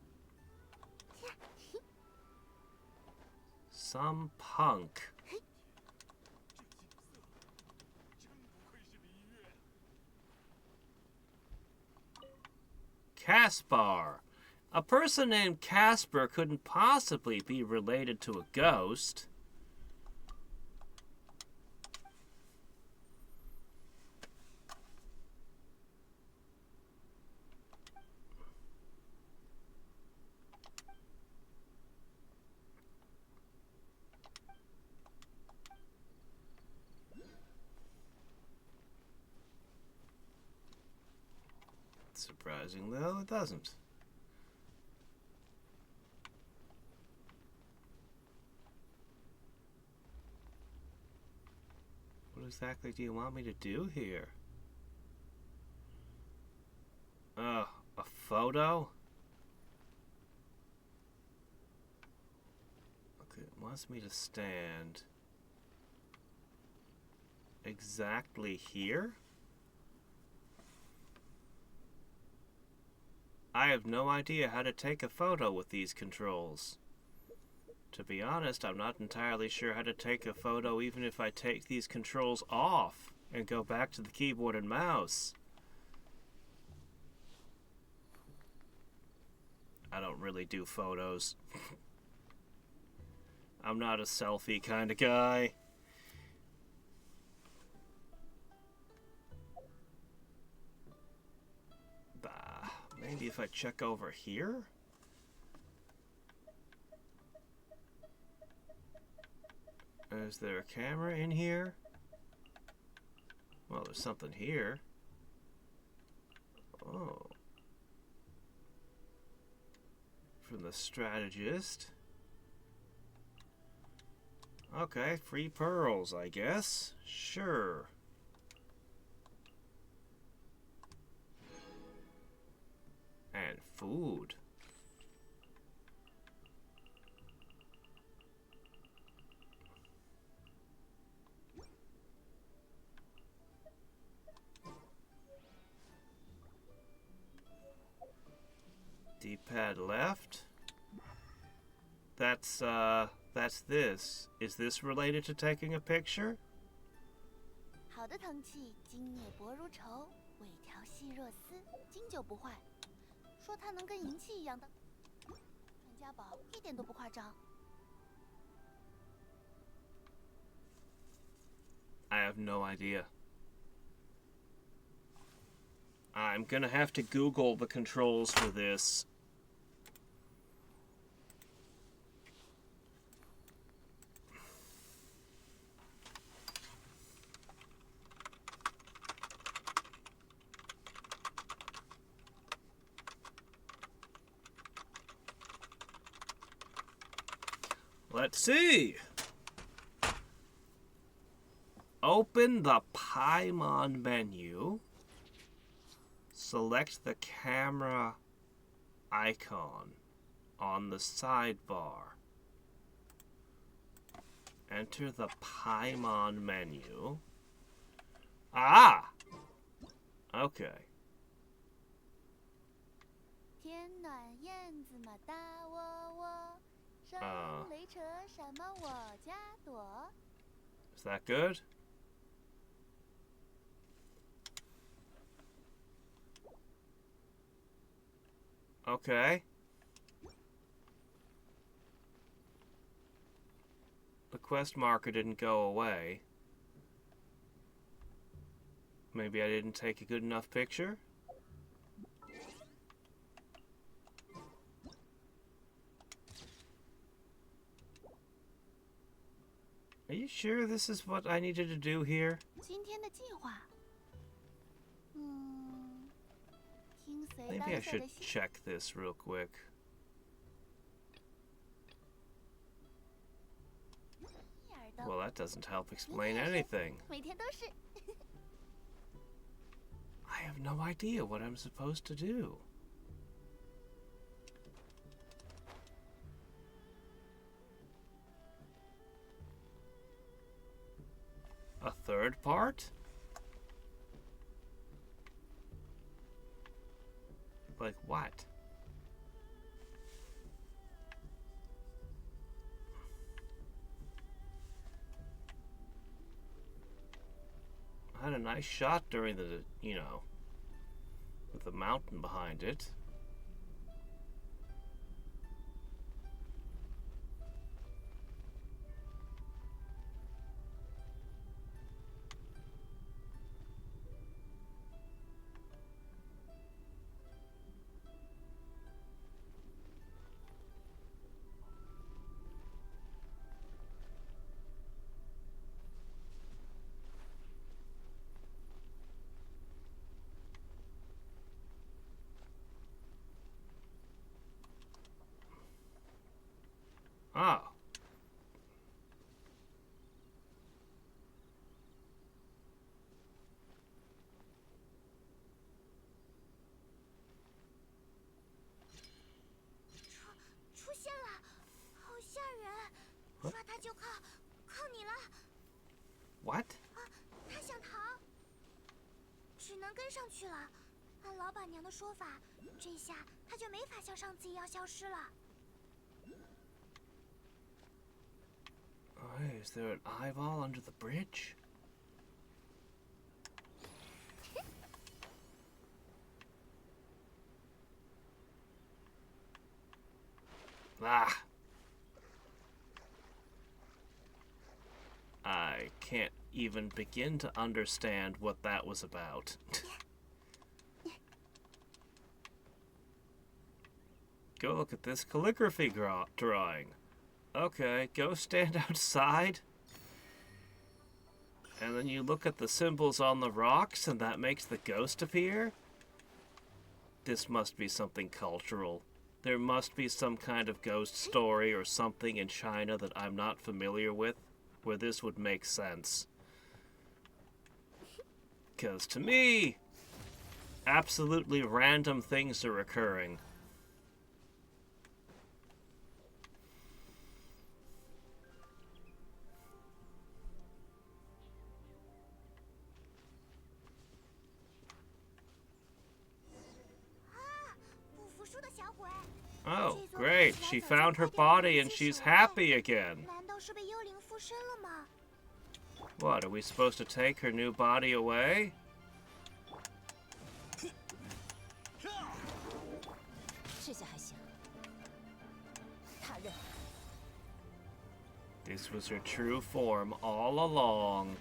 Some punk. Caspar. A person named Casper couldn't possibly be related to a ghost. Surprising, though, it doesn't. What exactly do you want me to do here? A photo? Okay, it wants me to stand exactly here? I have no idea how to take a photo with these controls. To be honest, I'm not entirely sure how to take a photo even if I take these controls off and go back to the keyboard and mouse. I don't really do photos. I'm not a selfie kind of guy. Maybe if I check over here? Is there a camera in here? Well, there's something here. Oh. From the strategist. Okay, free pearls, I guess. Sure. And food. D-pad left. That's this. Is this related to taking a picture? 好的藤器，经镍薄如绸，尾条细若丝，经久不坏。说它能跟银器一样的传家宝，一点都不夸张。I have no idea. I'm gonna have to Google the controls for this. Let's see. Open the Paimon menu. Select the camera icon on the sidebar. Enter the Paimon menu. Ah! Okay. 天暖燕子嘛大窝窝，声雷扯什么我家躲。Is that good? Okay. The quest marker didn't go away. Maybe I didn't take a good enough picture? Are you sure this is what I needed to do here? 今天的计划，听随 Maybe 当 I 下的 should 心。 check this real quick. 一耳的 Well, that doesn't help explain anything. 每天都是。 I have no idea what I'm supposed to do. A third part? Like what? I had a nice shot during the, with the mountain behind it. Ah.出现了，好吓人！抓他就靠你了。What? 他想逃，只能跟上去了。按老板娘的说法，这下他就没法像上次一样消失了。Oh, is there an eyeball under the bridge? Ah. I can't even begin to understand what that was about. Go look at this calligraphy drawing. Okay, go stand outside. And then you look at the symbols on the rocks and that makes the ghost appear? This must be something cultural. There must be some kind of ghost story or something in China that I'm not familiar with, where this would make sense. 'Cause to me, absolutely random things are occurring. Oh, great. She found her body and she's happy again. 难道是被幽灵附身了吗？ What, are we supposed to take her new body away? 这下还行。他认。 This was her true form all along.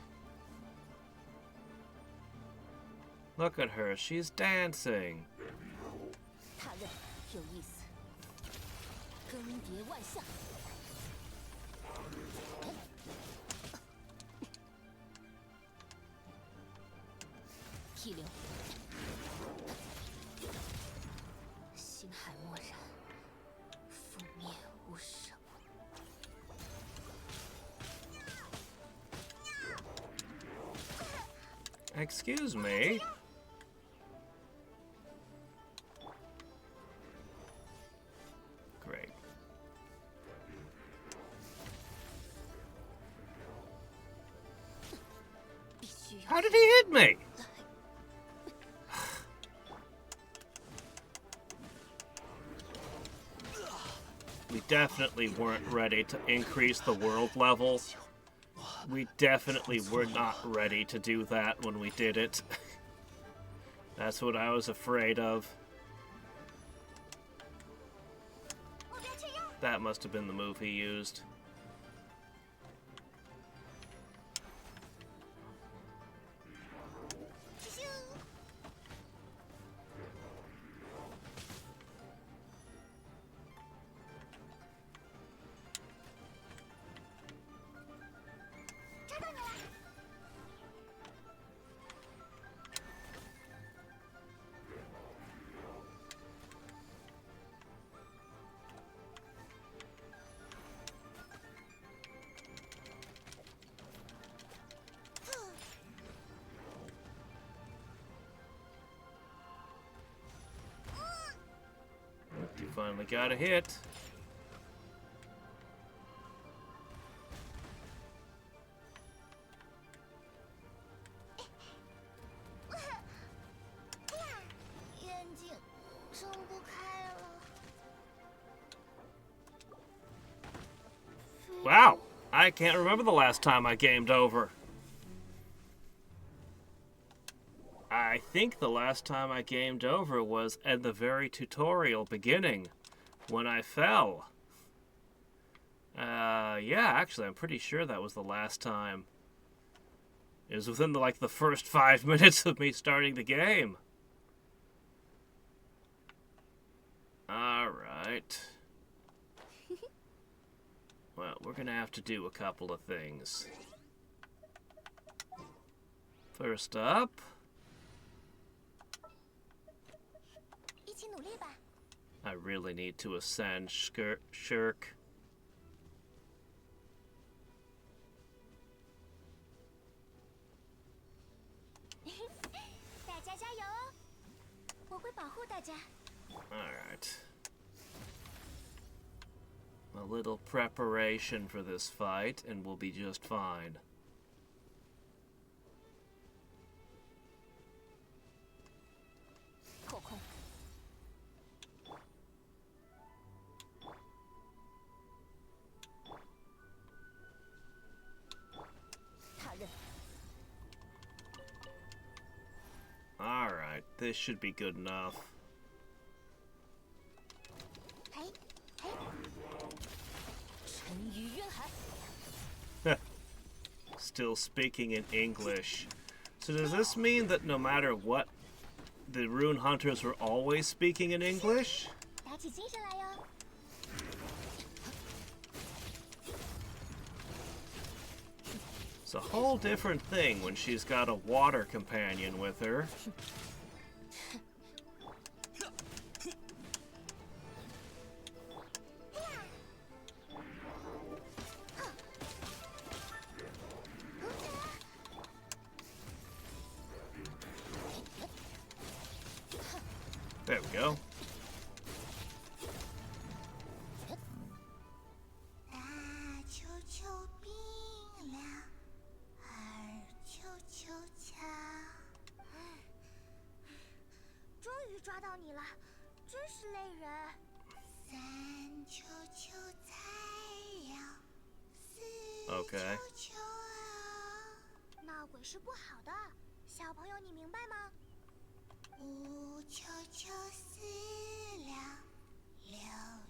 Look at her, she's dancing. 他认有意思。更迭万象。激流。心海漠然，覆灭无声。 Excuse me? Great. How did he hit me? We definitely weren't ready to increase the world level. We definitely were not ready to do that when we did it. That's what I was afraid of. That must have been the move he used. You finally got a hit. 生不开了。 Wow, I can't remember the last time I gamed over. I think the last time I gamed over was at the very tutorial beginning, when I fell. Yeah, actually, I'm pretty sure that was the last time. It was within the first 5 minutes of me starting the game. Alright. Well, we're gonna have to do a couple of things. First up, 一起努力吧。 I really need to ascend Shirk. 大家加油哦！我会保护大家。 Alright. A little preparation for this fight, and we'll be just fine. 破空。他人。 Alright, this should be good enough. 嘿，嘿。沉鱼渊海。 Still speaking in English. So does this mean that no matter what, the Rune Hunters were always speaking in English? 打起精神来哟！ It's a whole different thing when she's got a water companion with her. There we go. 大球球冰凉，二球球强。终于抓到你了，真是累人。三球球菜肴，四 Okay. 球球啊。闹鬼是不好的，小朋友你明白吗？五球球饲料。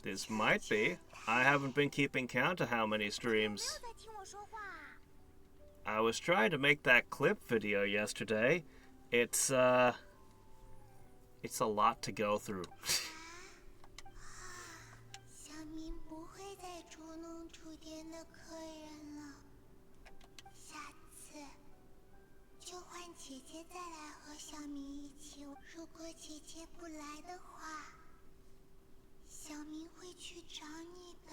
This might be. I haven't been keeping count of how many streams. 没有在听我说话。 I was trying to make that clip video yesterday. It's a lot to go through. 小明不会再捉弄厨店的客人了，下次就换姐姐再来和小明一起。如果姐姐不来的话，小明会去找你的。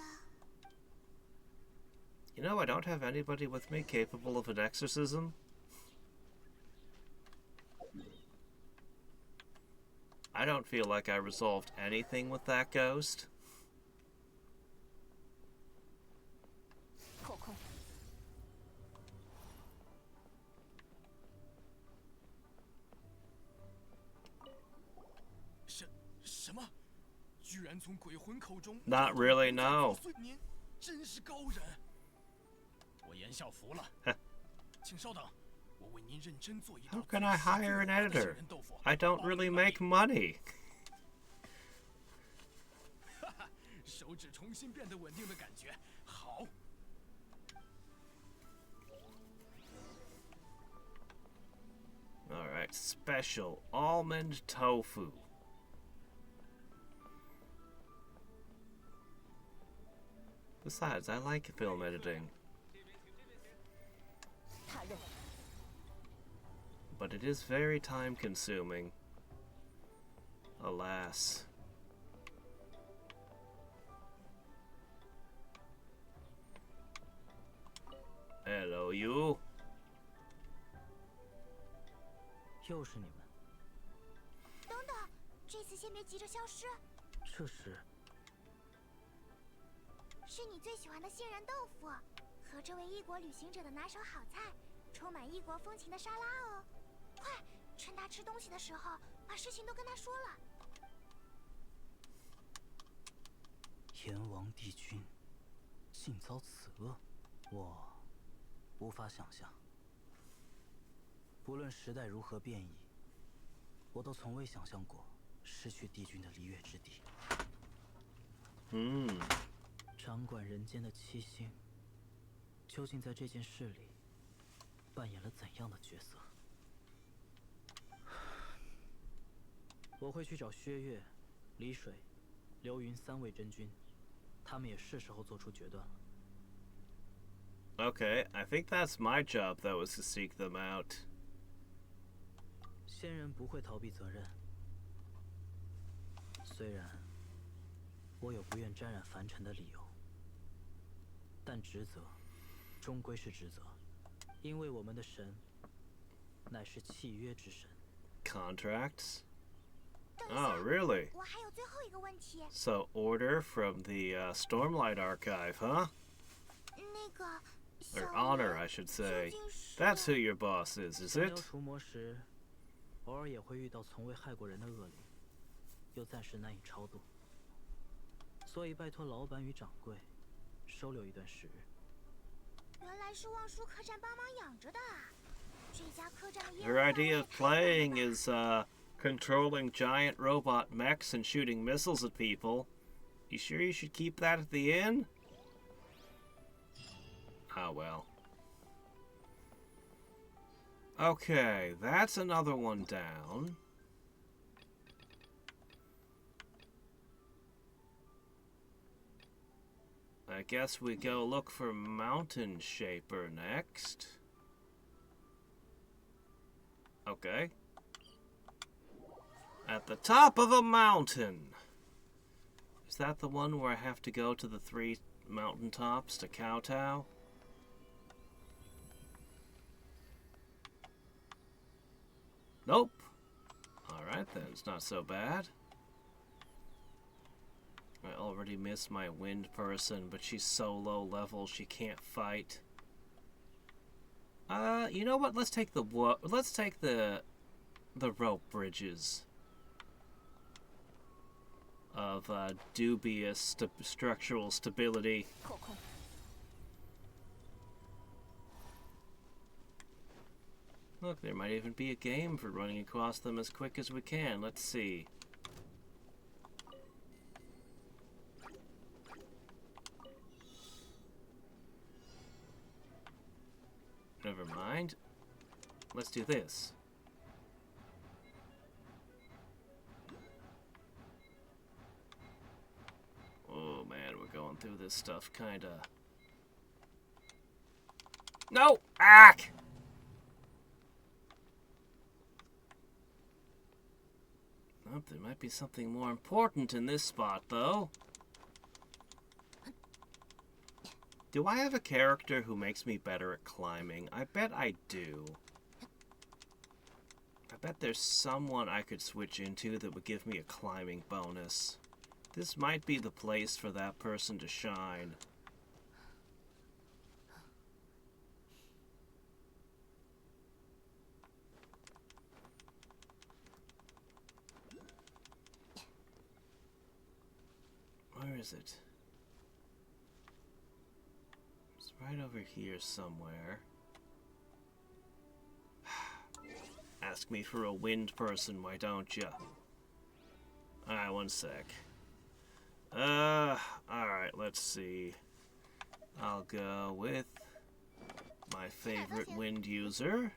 You know, I don't have anybody with me capable of an exorcism. I don't feel like I resolved anything with that ghost. 破空。 什么？居然从鬼魂口中 Not really, no. 您真是高人。我言笑服了。请稍等，我为您认真做一道 How can I hire an editor? I don't really make money. 手指重新变得稳定的感觉，好。 Alright, special almond tofu. Besides, I like film editing. 他人。 But it is very time consuming. Alas. Hello, you. 又是你们。等等，这次先别急着消失。这是是你最喜欢的杏仁豆腐，和这位异国旅行者的拿手好菜，充满异国风情的沙拉哦。快，趁他吃东西的时候，把事情都跟他说了。炎王帝君竟遭此厄，我无法想象。不论时代如何变异，我都从未想象过失去帝君的离月之地。掌管人间的七星，究竟在这件事里扮演了怎样的角色？我会去找薛岳、李水、流云3位真君，他们也是时候做出决断了。Okay, I think that's my job, though, is to seek them out. 仙人不会逃避责任，虽然我有不愿沾染凡尘的理由，但职责终归是职责，因为我们的神乃是契约之神。Contracts? 等一下 Oh, really? 我还有最后一个问题。 So, order from the Stormlight Archive, huh? 那个 Or 小 honor, 人 I should say. 究竟是 That's who your boss is 降妖 it? 除魔时，偶尔也会遇到从未害过人的恶灵，又暂时难以超度，所以拜托老板与掌柜收留一段时日。原来是望舒客栈帮忙养着的啊！这家客栈的业务 Her 范围 idea 也 of 太广了 playing 吧 is controlling giant robot mechs and shooting missiles at people. You sure you should keep that at the inn? Oh well. Okay, that's another one down. I guess we go look for Mountain Shaper next. Okay. At the top of a mountain. Is that the one where I have to go to the 3 mountaintops to kowtow? Nope. Alright then, it's not so bad. I already missed my wind person, but she's so low level she can't fight. You know what? Let's take the rope bridges of dubious structural stability. 可控。 Look, there might even be a game for running across them as quick as we can. Let's see. Never mind. Let's do this. Oh man, we're going through this stuff kinda. No! Ack! Oh, there might be something more important in this spot, though. Do I have a character who makes me better at climbing? I bet I do. I bet there's someone I could switch into that would give me a climbing bonus. This might be the place for that person to shine. Where is it? It's right over here somewhere. Ask me for a wind person, why don't you? Alright, one sec. Alright, let's see. I'll go with my favorite wind user.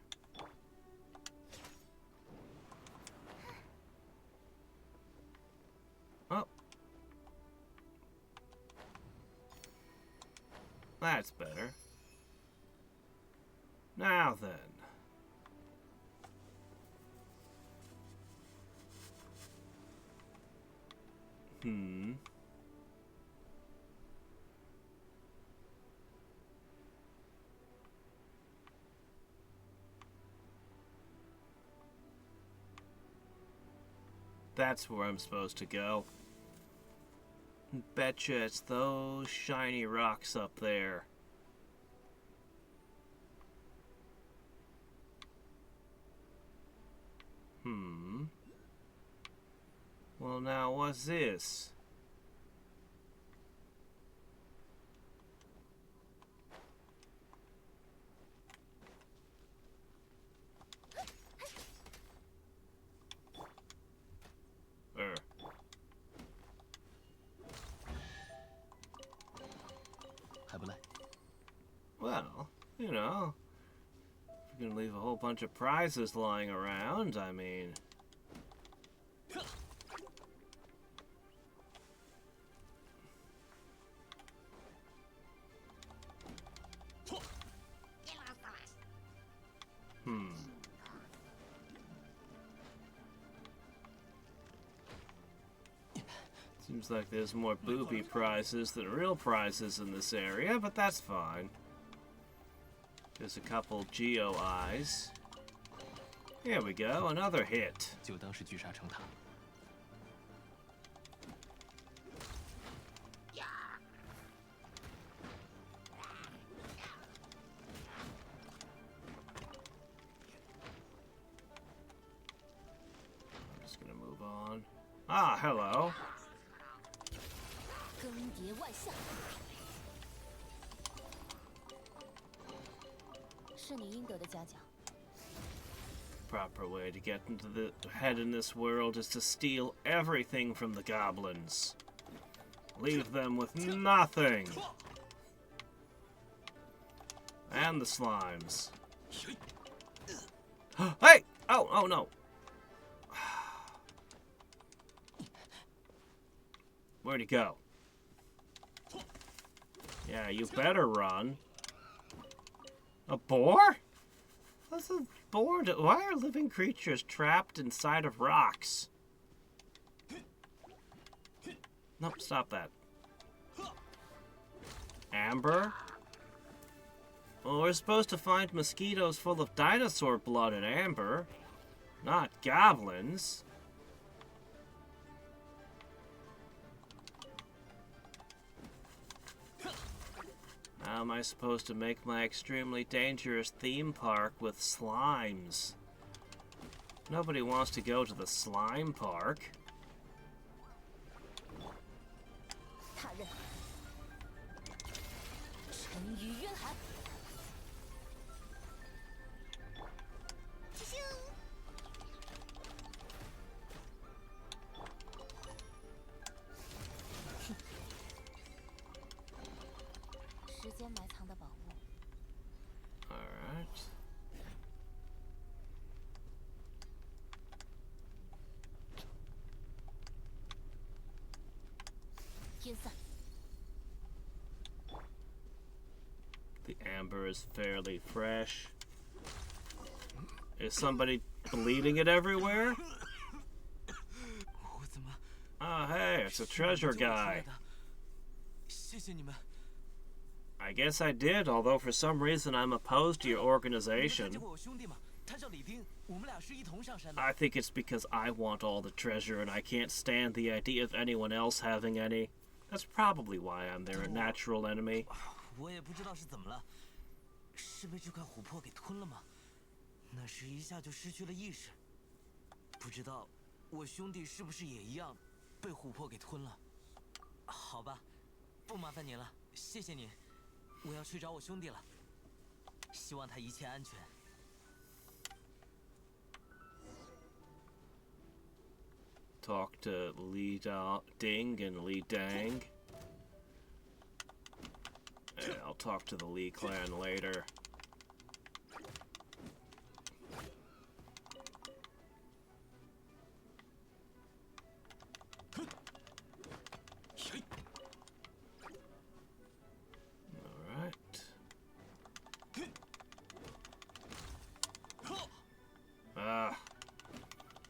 Oh. That's better. Now then. That's where I'm supposed to go. Betcha it's those shiny rocks up there. Well, now, what's this? You know, if you're gonna leave a whole bunch of prizes lying around, I mean... Seems like there's more booby prizes than real prizes in this area, but that's fine. There's a couple Geo Eyes. Here we go, another hit. 就当是聚沙成塔。 Just gonna move on. Ah, hello. 更迭万象，是你应得的嘉奖。 Proper way to get into the head in this world is to steal everything from the goblins. Leave them with nothing. And the slimes. Hey! Oh no. Where'd he go? Yeah, you better run. A boar? What's a boar? Why are living creatures trapped inside of rocks? Nope, stop that. Amber? Well, we're supposed to find mosquitoes full of dinosaur blood in amber, not goblins. How am I supposed to make my extremely dangerous theme park with slimes? Nobody wants to go to the slime park. 他人，沉鱼渊海。咻咻，时间埋藏的宝物。 Alright. 天散， The amber is fairly fresh. Is somebody bleeding it everywhere? 我怎么 Oh, hey, it's a treasure guy. 谢谢你们。 I guess I did, although for some reason I'm opposed to your 你们看 organization. 见过我兄弟吗？他叫李丁，我们俩是一同上山的。 I think it's because I want all the treasure and I can't stand the idea of anyone else having any. That's probably why I'm their natural enemy. 我也不知道是怎么了，是被这块琥珀给吞了吗？那时一下就失去了意识。不知道我兄弟是不是也一样被琥珀给吞了？好吧，不麻烦您了，谢谢您。我要去找我兄弟了，希望他一切安全。 Talk to Li Ding and Li Dang. Yeah, I'll talk to the Li clan later. Alright.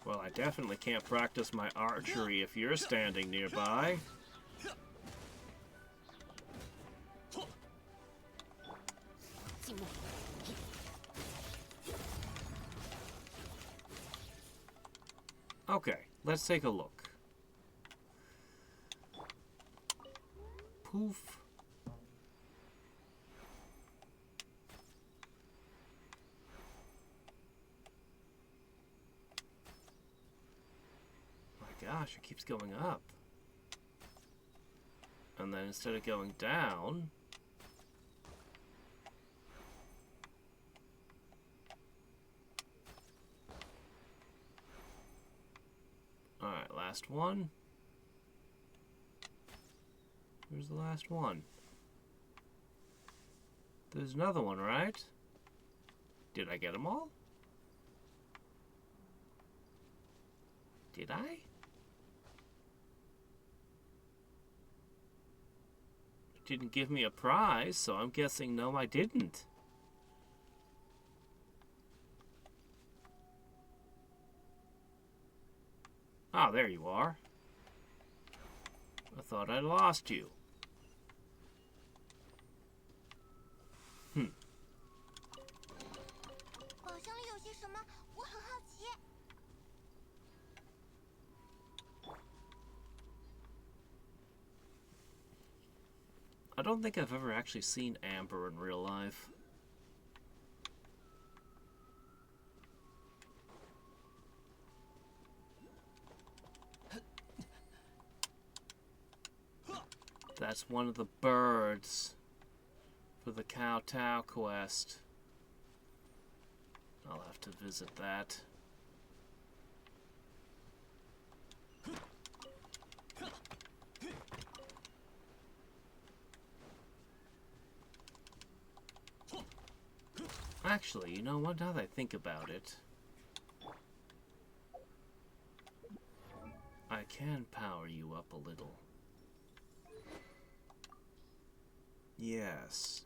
Well, I definitely can't practice my archery if you're standing nearby. 静默。 Okay, let's take a look. Poof. My gosh, it keeps going up. And then instead of going down... Alright, last one. Where's the last one? There's another one, right? Did I get them all? Did I? It didn't give me a prize, so I'm guessing no, I didn't. Ah, there you are. I thought I lost you. Hmm. 宝箱里有些什么？我很好奇。 I don't think I've ever actually seen Amber in real life. That's one of the birds for the Kowtow quest. I'll have to visit that. Actually, you know what? Now that I think about it, I can power you up a little. Yes,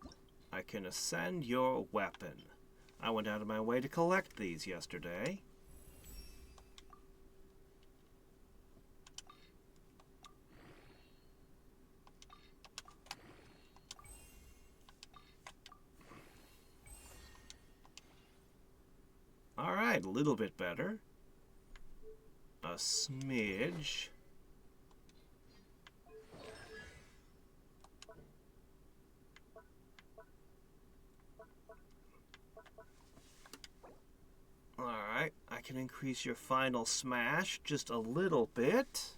I can ascend your weapon. I went out of my way to collect these yesterday. Alright, a little bit better. A smidge. Alright, I can increase your final smash just a little bit.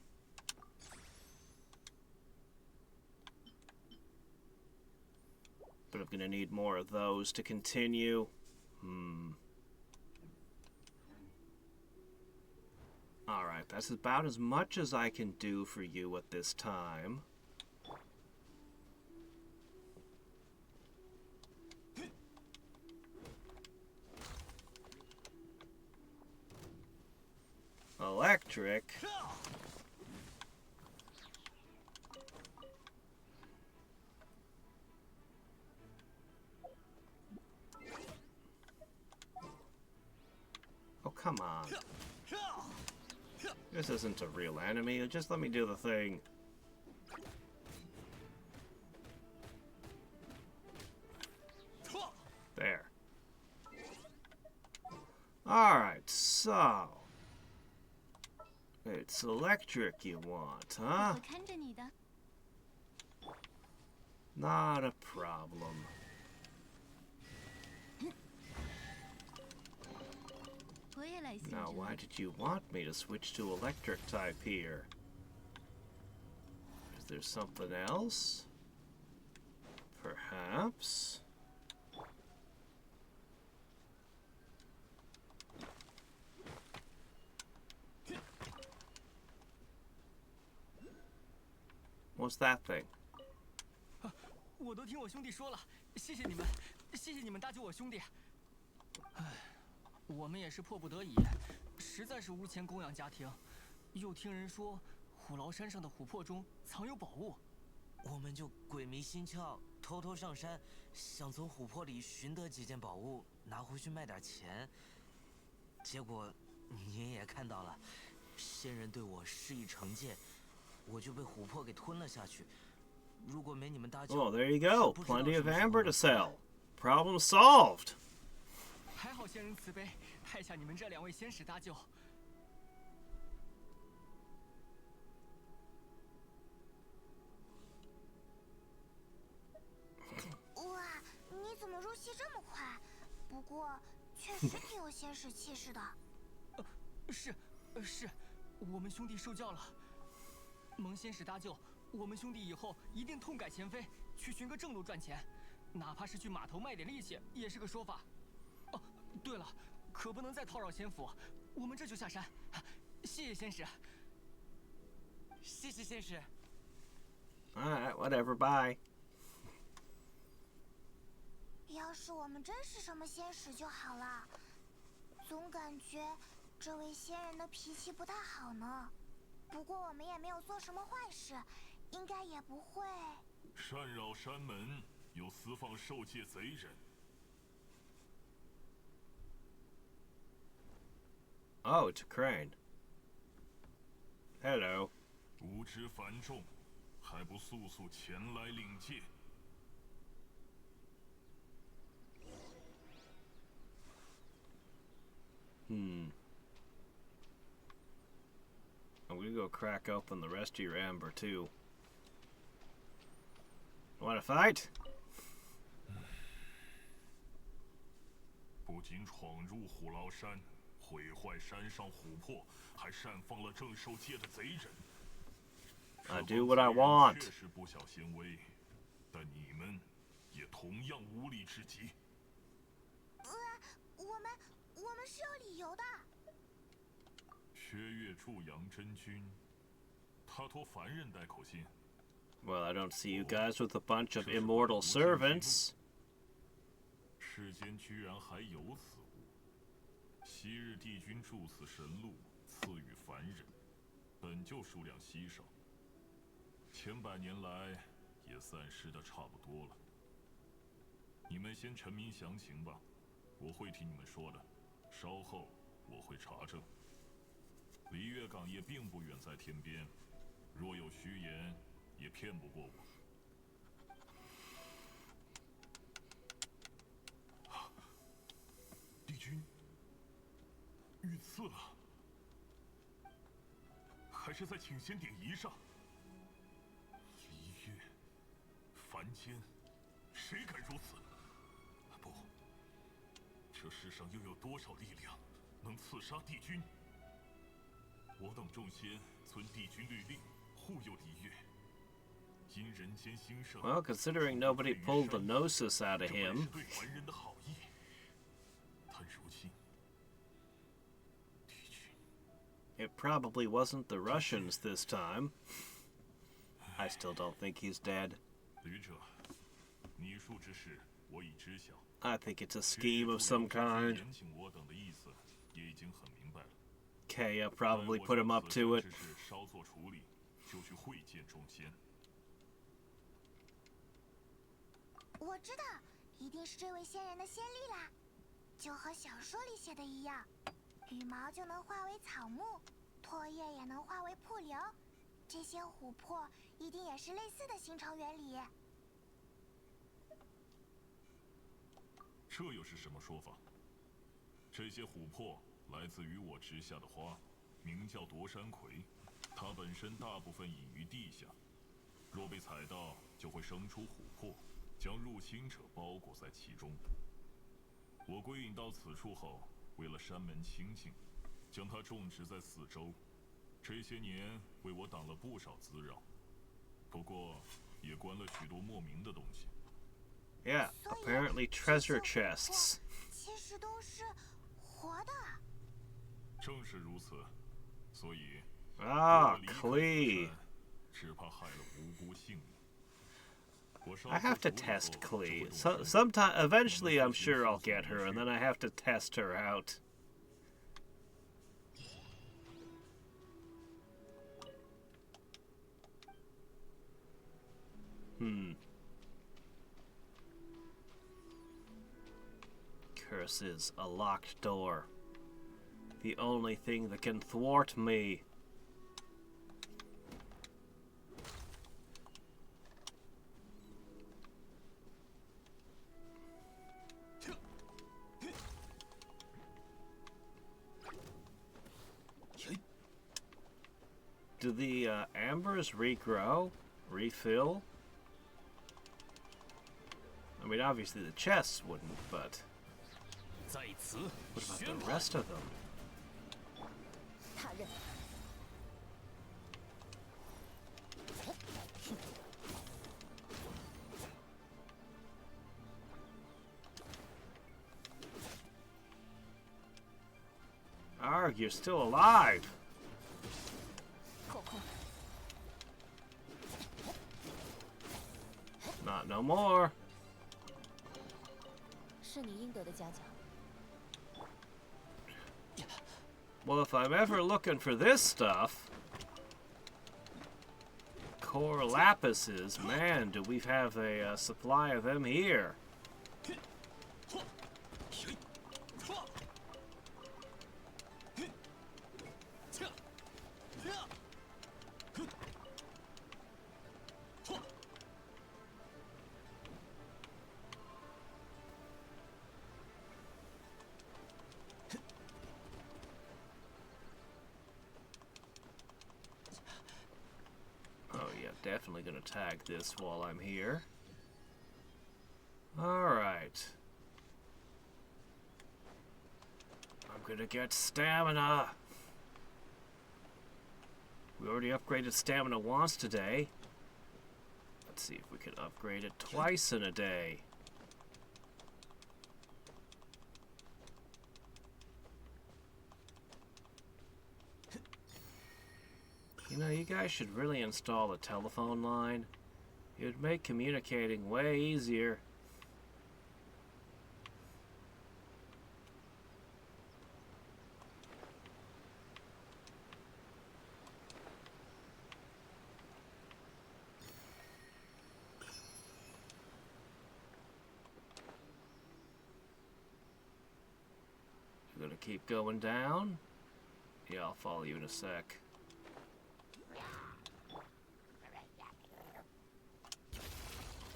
But I'm gonna need more of those to continue. Alright, that's about as much as I can do for you at this time. Electric. Oh, come on. This isn't a real enemy. Just let me do the thing. There. Alright, so... it's electric you want, huh? 我看着你的。 Not a problem. Now, why did you want me to switch to electric type here? Is there something else? Perhaps? What's that thing? 我都听我兄弟说了，谢谢你们，谢谢你们搭救我兄弟。唉，我们也是迫不得已，实在是无钱供养家庭，又听人说虎牢山上的琥珀中藏有宝物，我们就鬼迷心窍，偷偷上山，想从琥珀里寻得几件宝物，拿回去卖点钱。结果您也看到了，仙人对我施以惩戒，我就被琥珀给吞了下去。 Oh, there you go. Plenty of amber to sell. Problem solved. 还好仙人慈悲，派下你们这2位仙使搭救。哇，你怎么入戏这么快？不过确实挺有仙使气势的。是，我们兄弟受教了。蒙仙使搭救。 我们兄弟以后一定痛改前非，去寻个正路赚钱，哪怕是去码头卖点力气，也是个说法。哦，对了，可不能再叨扰仙府，我们这就下山。谢谢仙使。谢谢仙使。Alright, whatever, bye. 要是我们真是什么仙使就好了。总感觉这位仙人的脾气不太好呢。不过我们也没有做什么坏事，应该也不会。擅扰山门，又私放受戒贼人。Oh, it's a crane. Hello. 无知繁重，还不速速前来领戒I'm gonna go crack open the rest of your amber too. Wanna fight? 不仅闯入虎牢山，毁坏山上琥珀，还擅放了正受戒的贼人。 I do what I want. 确实不小心威，但你们也同样无理至极。我们是有理由的。薛岳助杨真君，他托凡人带口信。Well, I don't see you guys with a bunch of immortal servants. 世间居然还有此物！昔日帝君铸此神鹿，赐予凡人，本就数量稀少。 千百年来，也散失的差不多了。你们先陈明详情吧，我会替你们说的。稍后我会查证。离月港也并不远在天边，若有虚言，也骗不过我。帝君遇刺了，还是在请仙鼎仪上。 凡间，谁敢如此？不，这世上又有多少力量能刺杀帝君？我等众仙遵帝君律令，护佑离月。因人间兴盛。Well, considering nobody pulled the gnosis out of him. 对凡人的好意，但如今，帝君。 It probably wasn't the Russians this time. I still don't think he's dead. 旅者，拟术之事我已知晓。 I think it's a scheme of some kind. 严请我等的意思也已经很明白了。 Kaya probably put him up to it. 稍作处理，就去会见众仙。我知道，一定是这位仙人的先例啦，就和小说里写的一样，羽毛就能化为草木，唾液也能化为瀑流，这些琥珀一定也是类似的形成原理。这又是什么说法？这些琥珀来自于我植下的花，名叫夺山葵，它本身大部分隐于地下，若被采到，就会生出琥珀，将入侵者包裹在其中。我归隐到此处后，为了山门清净，将它种植在四周，这些年为我挡了不少滋扰，不过也关了许多莫名的东西。 Yeah, apparently treasure chests. 其实都是活的。正是如此，所以 Ah, Klee. 只怕害了无辜性命。 I have to test Klee. Sometime, eventually, I'm sure I'll get her, and then I have to test her out. Curses, a locked door. The only thing that can thwart me. Do the ambers regrow? Refill? I mean, obviously the chests wouldn't, but... 在此 What about 宣 the 判。 rest of them? 他认。 Arg, you're still alive! 后空。 Not no more. 是你应得的嘉奖。 Well, if I'm ever looking for this stuff, core lapises, man, do we have a supply of them here? Oh yeah, definitely gonna tag this while I'm here. Alright. I'm gonna get stamina. We already upgraded stamina once today. Let's see if we can upgrade it twice in a day. You know, you guys should really install a telephone line. It would make communicating way easier. You're gonna keep going down? Yeah, I'll follow you in a sec.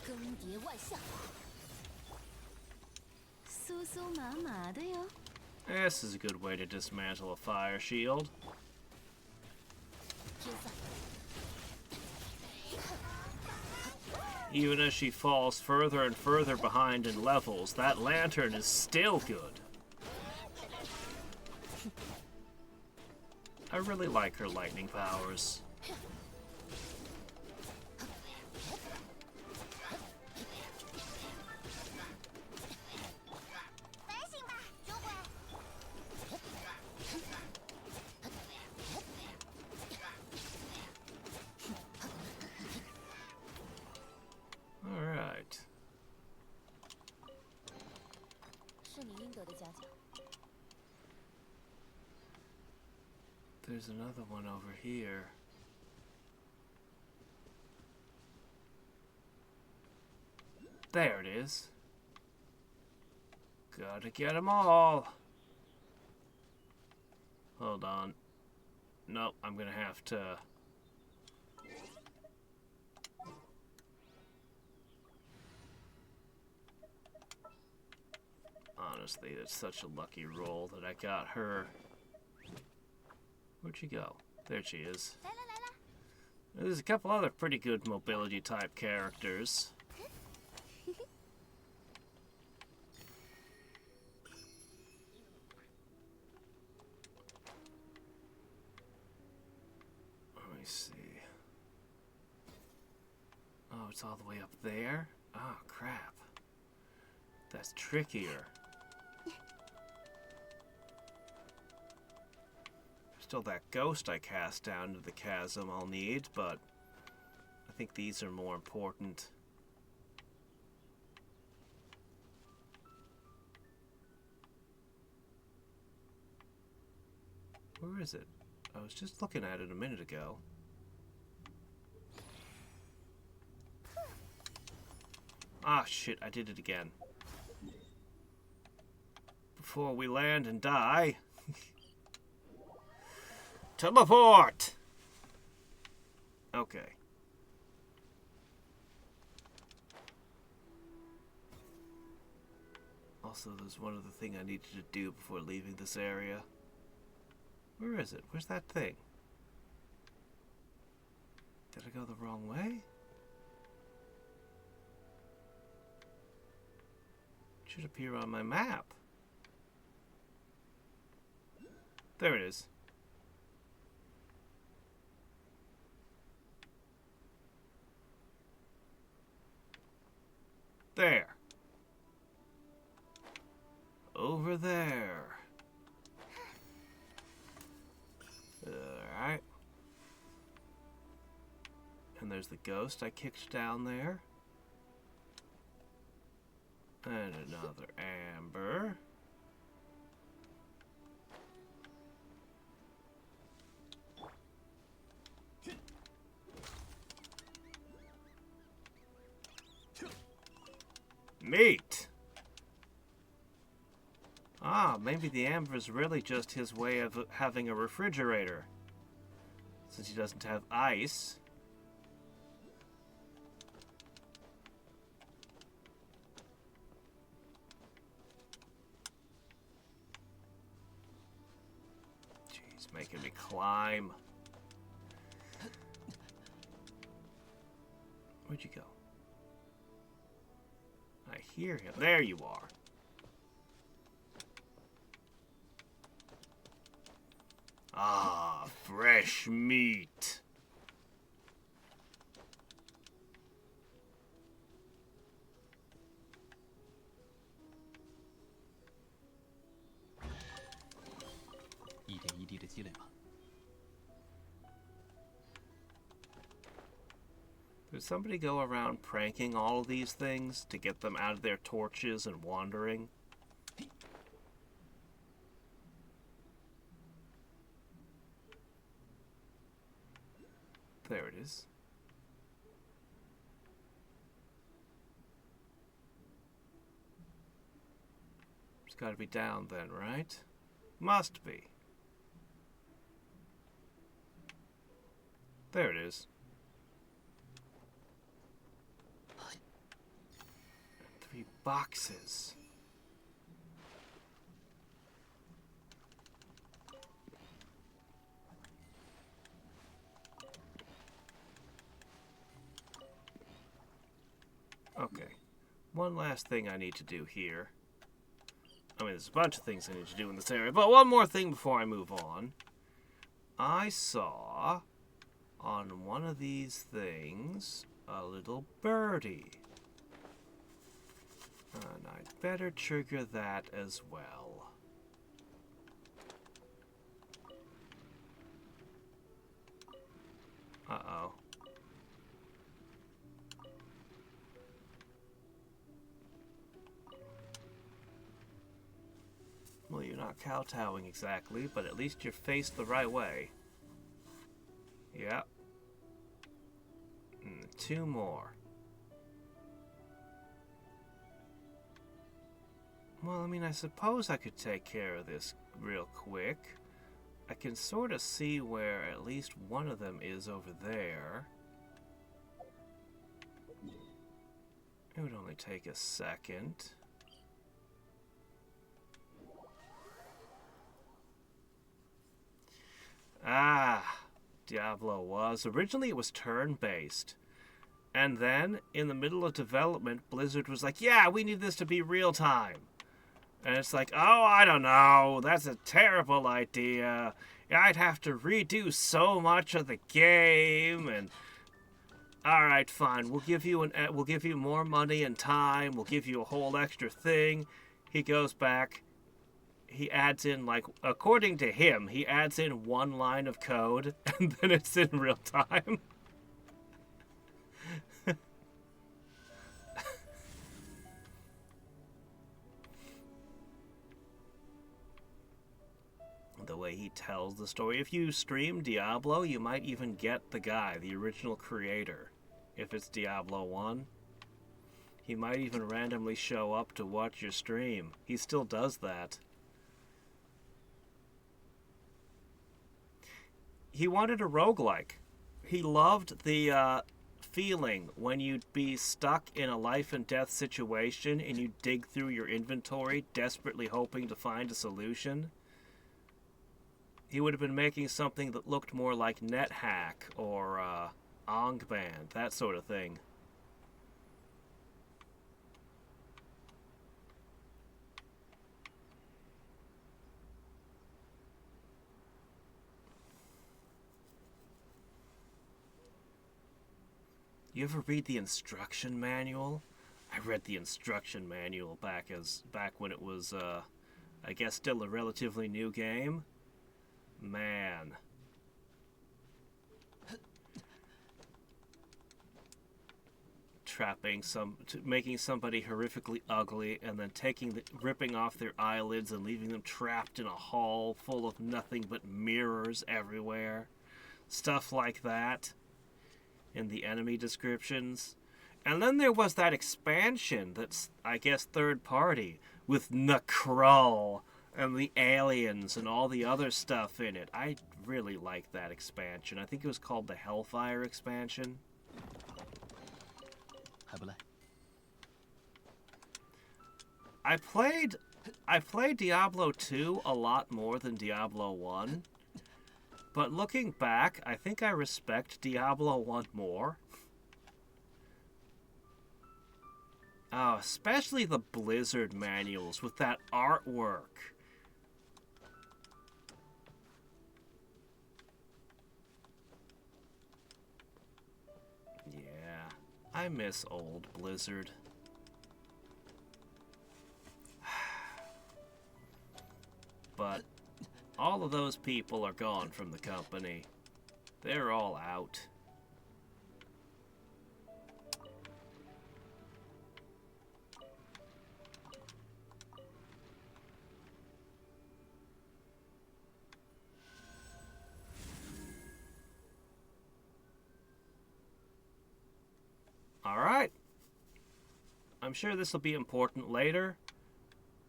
更迭万象，酥酥麻麻的哟。 This is a good way to dismantle a fire shield. 天散， Even as she falls further and further behind in levels, that lantern is still good. I really like her lightning powers. 反省吧，酒鬼！ All right. 是你应得的嘉奖。 There's another one over here. There it is. Gotta get them all. Hold on. Nope, I'm gonna have to... Honestly, it's such a lucky roll that I got her. Where'd she go? There she is. 来了来了， There's a couple other pretty good mobility type characters. Let me see. Oh, it's all the way up there? Oh, crap. That's trickier. Still that ghost I cast down into the chasm I'll need, but I think these are more important. Where is it? I was just looking at it a minute ago. Ah, shit, I did it again. Before we land and die. Teleport! Okay. Also, there's one other thing I needed to do before leaving this area. Where is it? Where's that thing? Did I go the wrong way? It should appear on my map. There it is. There. Over there. Alright. And there's the ghost I kicked down there. And another amber. Meat! Ah, maybe the amber is really just his way of having a refrigerator. Since he doesn't have ice. Jeez, making me climb. Where'd you go? I hear him. There you are. Ah, fresh meat. Did somebody go around pranking all of these things to get them out of their torches and wandering? There it is. It's got to be down then, right? Must be. There it is. 3 boxes. Okay. One last thing I need to do here. I mean, there's a bunch of things I need to do in this area, but one more thing before I move on. I saw on one of these things a little birdie. And I'd better trigger that as well. Uh-oh. Well, you're not kowtowing exactly, but at least you're faced the right way. Yep. And 2 more. Well, I mean, I suppose I could take care of this real quick. I can sort of see where at least one of them is over there. It would only take a second. Ah, Diablo was. Originally it was turn-based. And then, in the middle of development, Blizzard was like, yeah, we need this to be real-time. And it's like, oh, I don't know, that's a terrible idea. I'd have to redo so much of the game, and... Alright, fine, we'll give you more money and time, we'll give you a whole extra thing. He goes back, he adds in, like, according to him, he adds in 1 line of code, and then it's in real time. The way he tells the story. If you stream Diablo, you might even get the guy, the original creator. If it's Diablo 1. He might even randomly show up to watch your stream. He still does that. He wanted a roguelike. He loved the feeling when you'd be stuck in a life and death situation and you'd dig through your inventory, desperately hoping to find a solution. He would have been making something that looked more like NetHack or Ongband, that sort of thing. You ever read the instruction manual? I read the instruction manual back when it was, I guess, still a relatively new game. Man. making somebody horrifically ugly, and then ripping off their eyelids and leaving them trapped in a hall full of nothing but mirrors everywhere. Stuff like that in the enemy descriptions. And then there was that expansion that's, I guess, third party, with Nakrull and the aliens and all the other stuff in it. I really liked that expansion. I think it was called the Hellfire expansion. 还不赖。 I played Diablo 2 a lot more than Diablo 1. But looking back, I think I respect Diablo 1 more. Oh, especially the Blizzard manuals with that artwork. Yeah, I miss old Blizzard. But all of those people are gone from the company. They're all out. Alright. I'm sure this will be important later.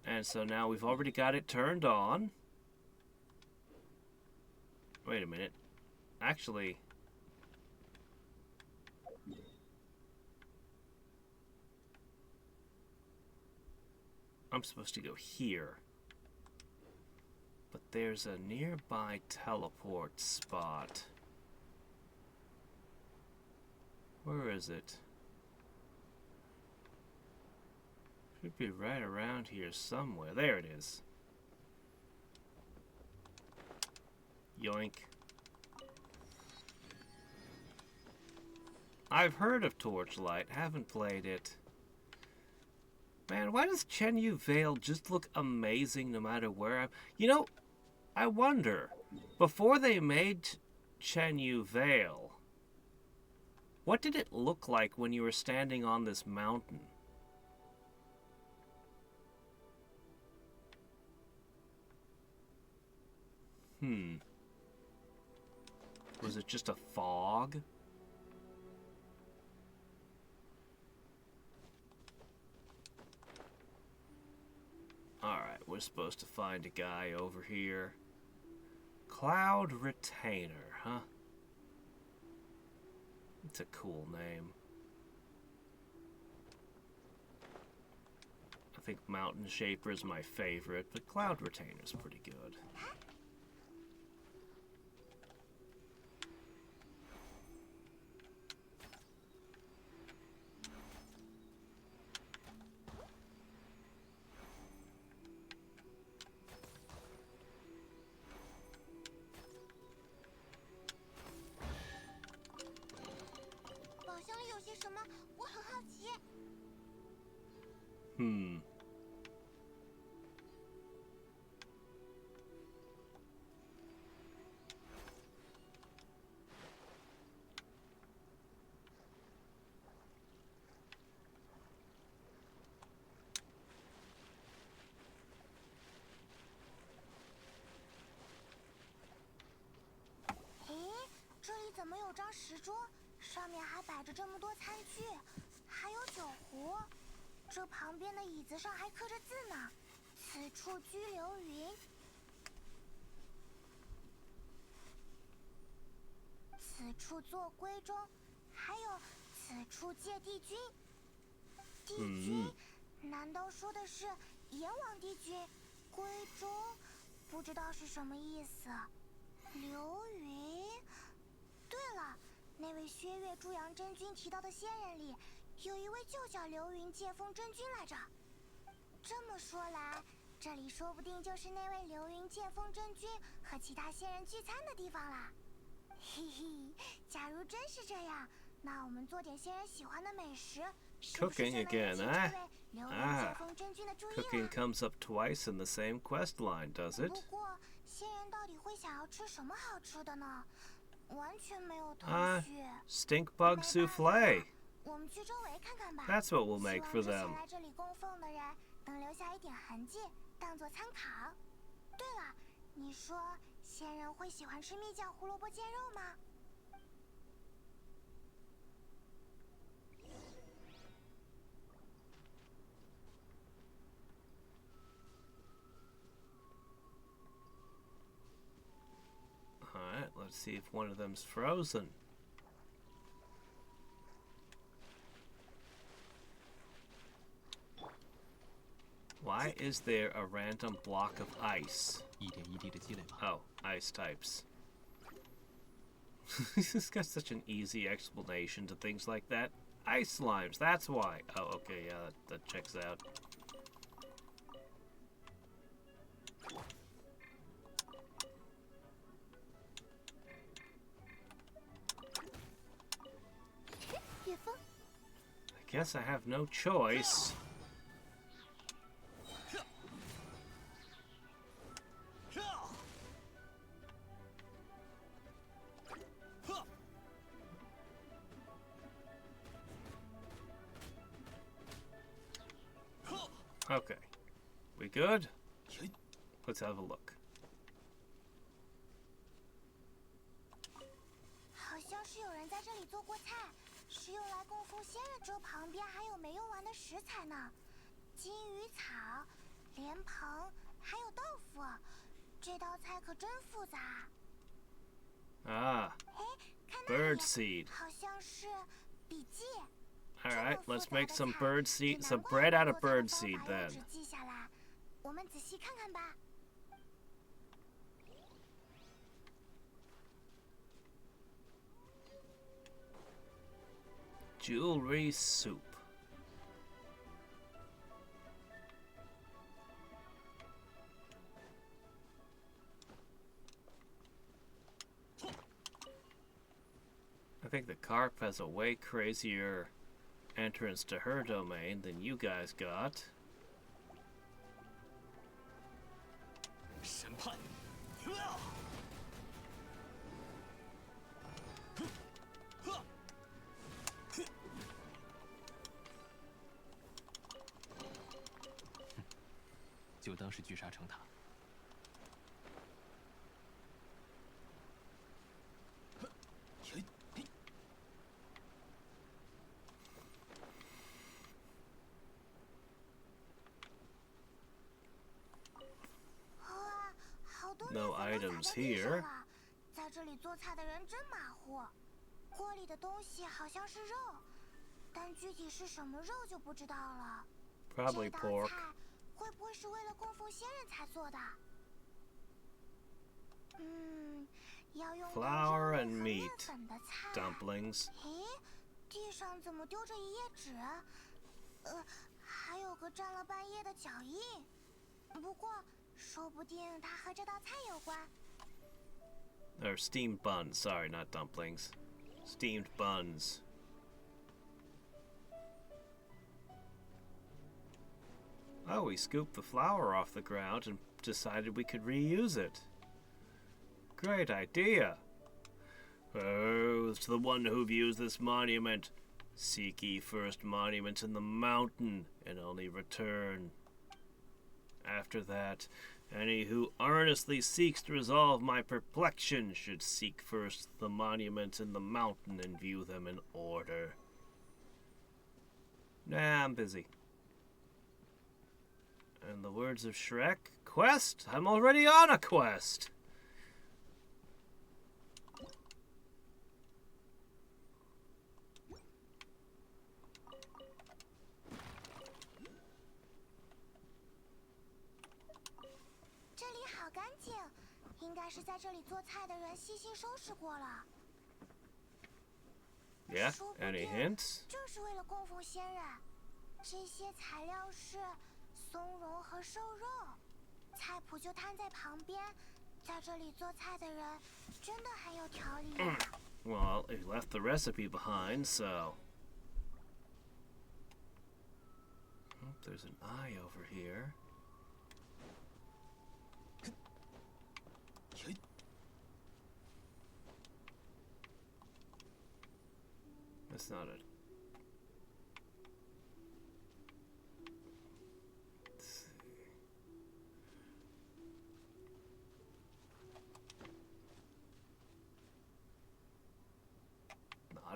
And so now we've already got it turned on. Wait a minute. Actually... I'm supposed to go here. But there's a nearby teleport spot. Where is it? Should be right around here somewhere. There it is. Yoink. I've heard of Torchlight, haven't played it. Man, why does Chenyu Vale just look amazing no matter where I'm... You know, I wonder, before they made Chenyu Vale, what did it look like when you were standing on this mountain? Was it just a fog? Alright, we're supposed to find a guy over here. Cloud Retainer, huh? It's a cool name. I think Mountain Shaper is my favorite, but Cloud Retainer's pretty good.怎么有张石桌，上面还摆着这么多餐具，还有酒壶。这旁边的椅子上还刻着字呢，此处居流云。此处坐归中，还有此处借帝君。帝君，难道说的是阎王帝君？归中，不知道是什么意思。流云。 对了，那位薛岳诸阳真君提到的仙人里，有一位就叫流云借风真君来着。这么说来，这里说不定就是那位流云借风真君和其他仙人聚餐的地方啦。嘿嘿，假如真是这样，那我们做点仙人喜欢的美食，是不是就能引起这位流云借风真君的注意了？ Cooking comes up twice in the same quest line, does it? 不过，仙人到底会想要吃什么好吃的呢？ 完全没有头绪。Stink bug souffle. 我们去周围看看看吧。 That's what we'll make for 希望这些 them. 来这里供奉的人能留下一点痕迹，当做参考。对了，你说仙人会喜欢吃蜜酱胡萝卜煎肉吗？ Alright, let's see if one of them's frozen. Why is there a random block of ice? 一点一滴的积累吧。 Oh, ice types. This got such an easy explanation to things like that. Ice slimes, that's why. Oh, okay, yeah, that checks out. I guess I have no choice. Okay. We good? Let's have a look. 好像是有人在这里做过菜，是用来供奉仙人粥，旁边还有没用完的食材呢，金鱼草、莲蓬，还有豆腐。这道菜可真复杂。 Ah, 哎，看那里 bird seed. 好像是笔记。 Alright, 这么 let's 复杂 make 的 some 菜 bird 也 seed, 难 some 怪 bread out of 做菜的 bird 方 seed 法要 then. 只记下来，我们仔细看看吧。 Jewelry soup. I think the carp has a way crazier entrance to her domain than you guys got. 审判。就当是聚沙成塔。哇，好多 No 面粉都 items 撒在地上 here. 了。在这里做菜的人真马虎。锅里的东西好像是肉，但具体是什么肉就不知道了。 Probably 这道 pork. 菜会不会是为了供奉仙人才做的？要用到 Flour 肉 and 和面 meat. 粉的菜。 Dumplings. 咦，地上怎么丢着一页纸？还有个站了半夜的脚印。不过，说不定它和这道菜有关。 Or steamed buns. Sorry, not dumplings. Steamed buns. Oh, we scooped the flour off the ground and decided we could reuse it. Great idea. Oh, to the one who views this monument, seek ye first monument in the mountain, and only return. After that, any who earnestly seeks to resolve my perplexion should seek first the monuments in the mountain and view them in order. Nah, I'm busy. In the words of Shrek, quest? I'm already on a quest! “这里好干净，应该是在这里做菜的人细心收拾过了。 Yeah, 说不 any 定 hints? 就是为了供奉仙人。这些材料是松茸和瘦肉，菜谱就摊在旁边。在这里做菜的人真的很有条理啊。 Well, he left the recipe behind, so... Oh, there's an eye over here. That's not it.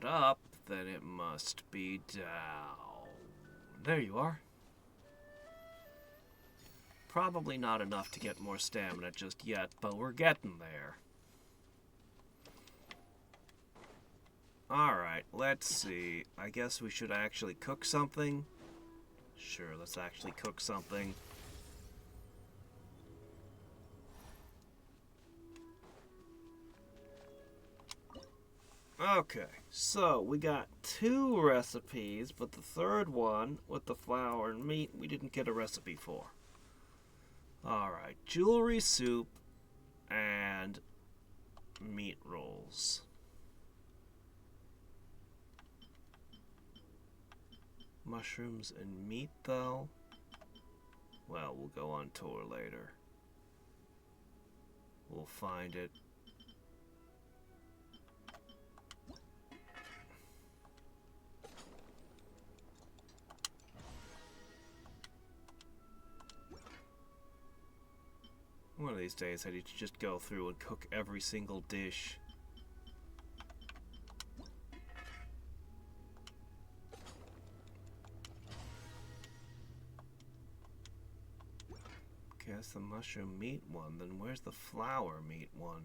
up, then it must be down. There you are. Probably not enough to get more stamina just yet, but we're getting there. Alright, let's see. I guess we should actually cook something. Sure, let's actually cook something. Okay, so we got 2 recipes, but the third one with the flour and meat we didn't get a recipe for. Alright, jewelry soup and meat rolls. Mushrooms and meat, though? Well, we'll go on tour later. We'll find it. One of these days I need to just go through and cook every single dish. Okay, that's the mushroom meat one. Then where's the flour meat one?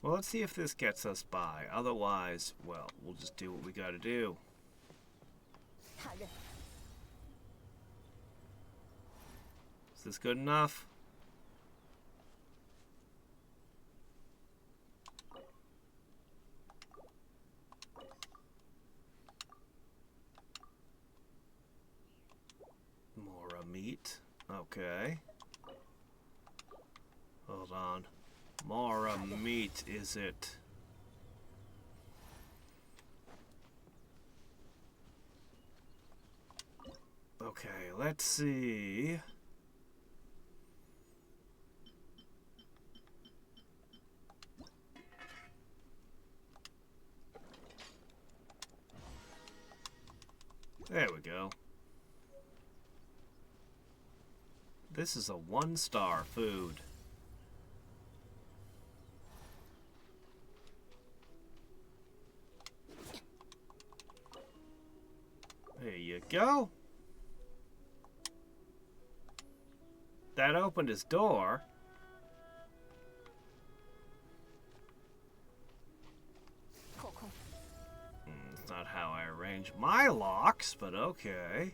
Well, let's see if this gets us by. Otherwise, well, we'll just do what we gotta do. Is this good enough? More meat. Okay. Hold on. More meat, is it? Okay, let's see. There we go. This is a 1-star food. There you go. That opened his door. It's not how I arrange my locks, but okay.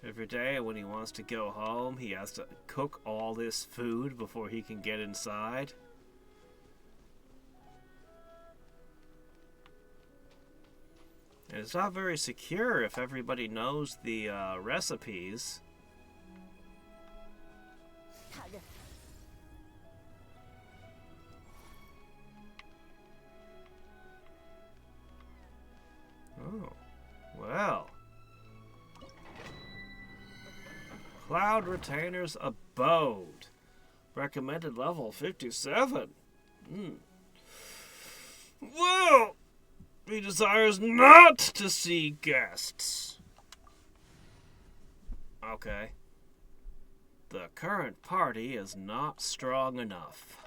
Every day when he wants to go home, he has to cook all this food before he can get inside. And it's not very secure if everybody knows the recipes. Oh, well. Cloud Retainer's Abode. Recommended level 57. Whoa! He desires not to see guests. Okay. The current party is not strong enough.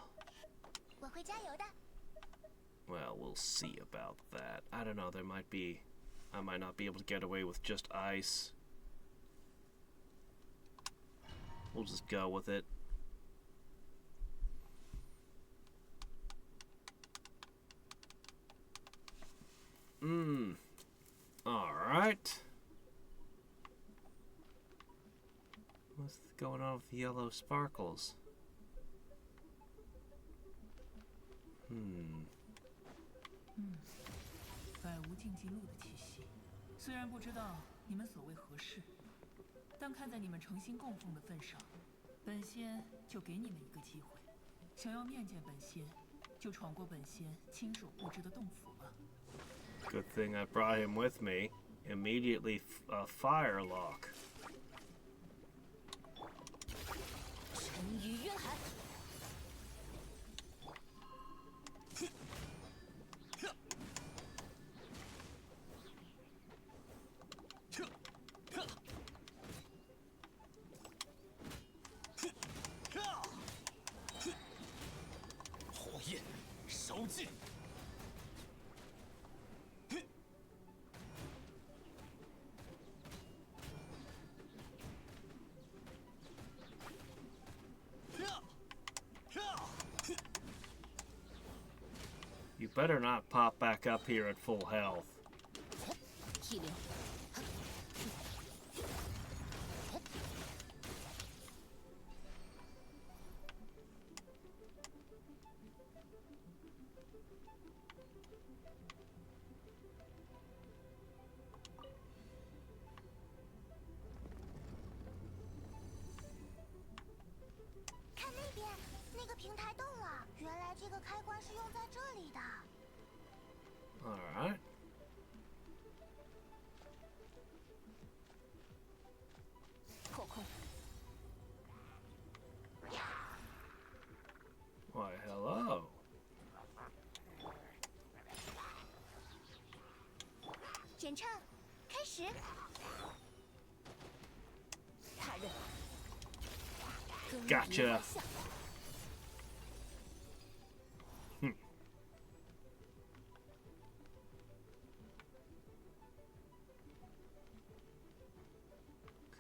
Well, we'll see about that. I don't know, I might not be able to get away with just ice. We'll just go with it. Alright. What's going on with the yellow sparkles? 百无禁忌路的气息，虽然不知道你们所谓何事，但看在你们诚心供奉的份上，本仙就给你们一个机会。想要面见本仙，就闯过本仙亲手布置的洞府吧。 Good thing I brought him with me. Immediately fire lock. 沉鱼渊海。You better not pop back up here at full health. 气灵。 看那边，那个平台动了。原来这个开关是用在这里的。 Alright. Why, hello. 检查，开始。他认。 Gotcha.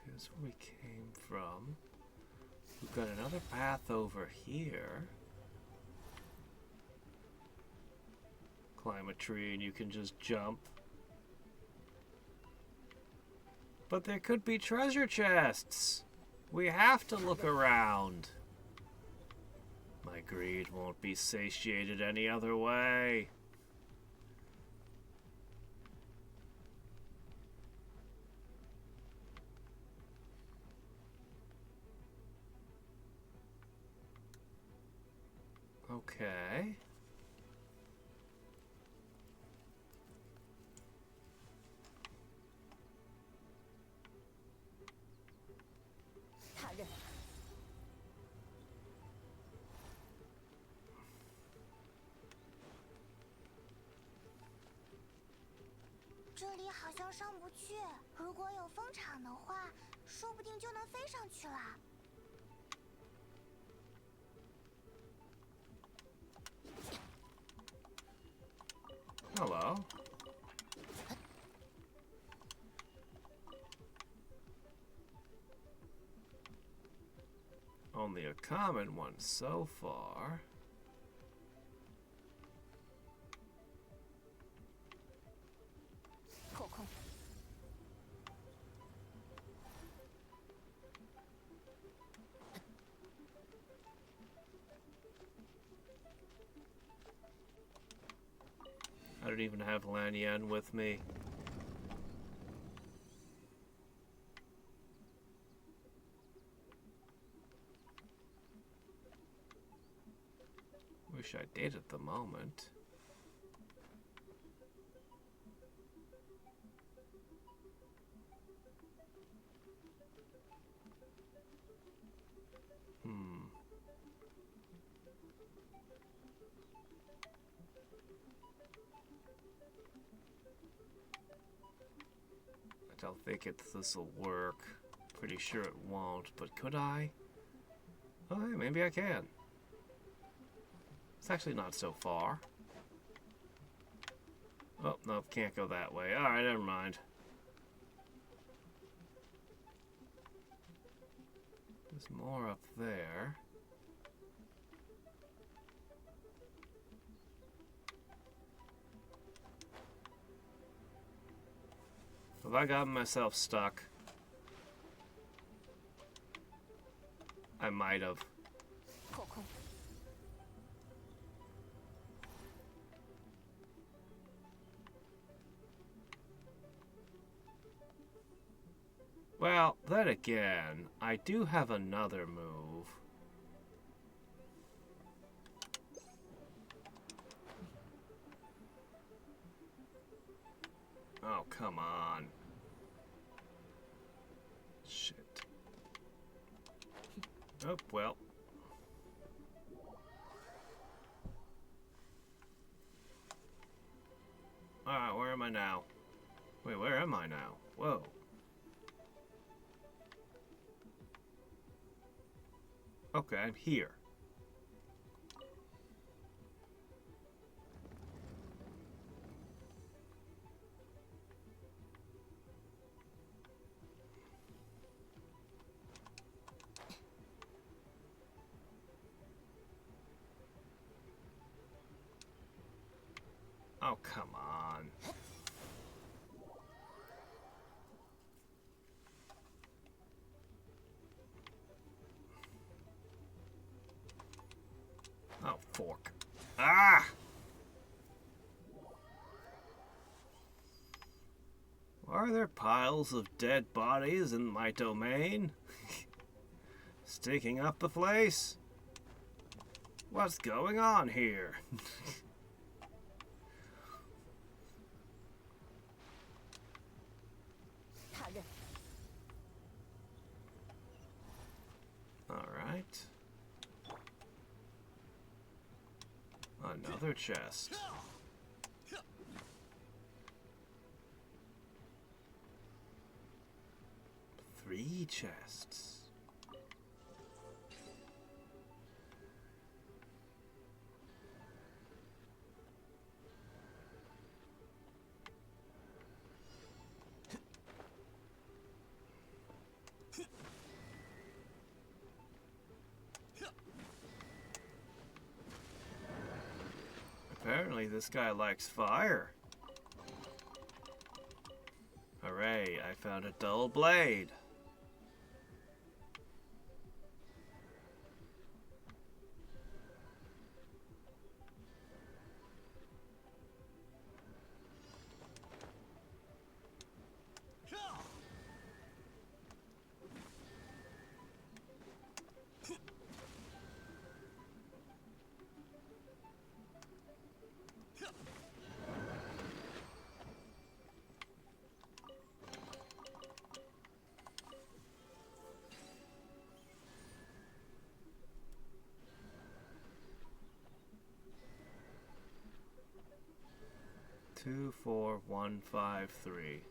That's where we came from. We've got another path over here. Climb a tree and you can just jump. But there could be treasure chests. We have to look around. My greed won't be satiated any other way. Okay. “这里好像上不去，如果有风场的话，说不定就能飞上去了。” Hello. Only a common one so far. I don't even have Lanyan with me. Wish I did at the moment. I don't think this'll work. Pretty sure it won't, but could I? Oh, hey, maybe I can. It's actually not so far. Oh, no, can't go that way. Alright, never mind. There's more up there. Have I gotten myself stuck? I might have. Well, then again, I do have another move. Oh, come on. Shit. Oh, well. Alright, where am I now? Wait, where am I now? Whoa. Okay, I'm here. Oh, come on. Oh, fork. Ah! Are there piles of dead bodies in my domain? Sticking up the place? What's going on here? Alright. Another chest. Three chests. Apparently this guy likes fire. Hooray, I found a dull blade. Two, 4, 1, 5, 3.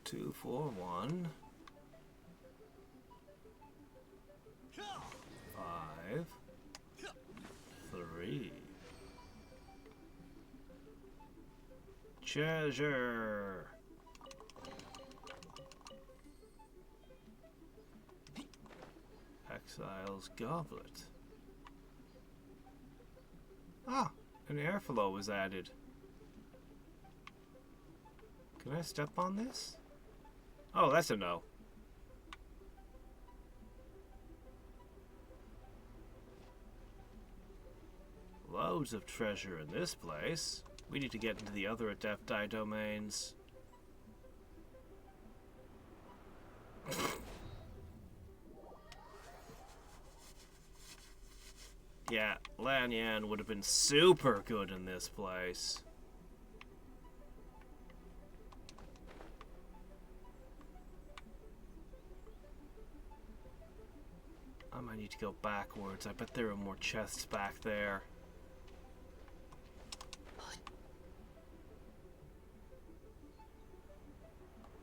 Two, 4, 1. 5, 3. Treasure. Exile's goblet. Ah, an airflow was added. Can I step on this? Oh, that's a no. Loads of treasure in this place. We need to get into the other Adepti domains. Yeah, Lanyan would have been super good in this place. I might need to go backwards. I bet there are more chests back there.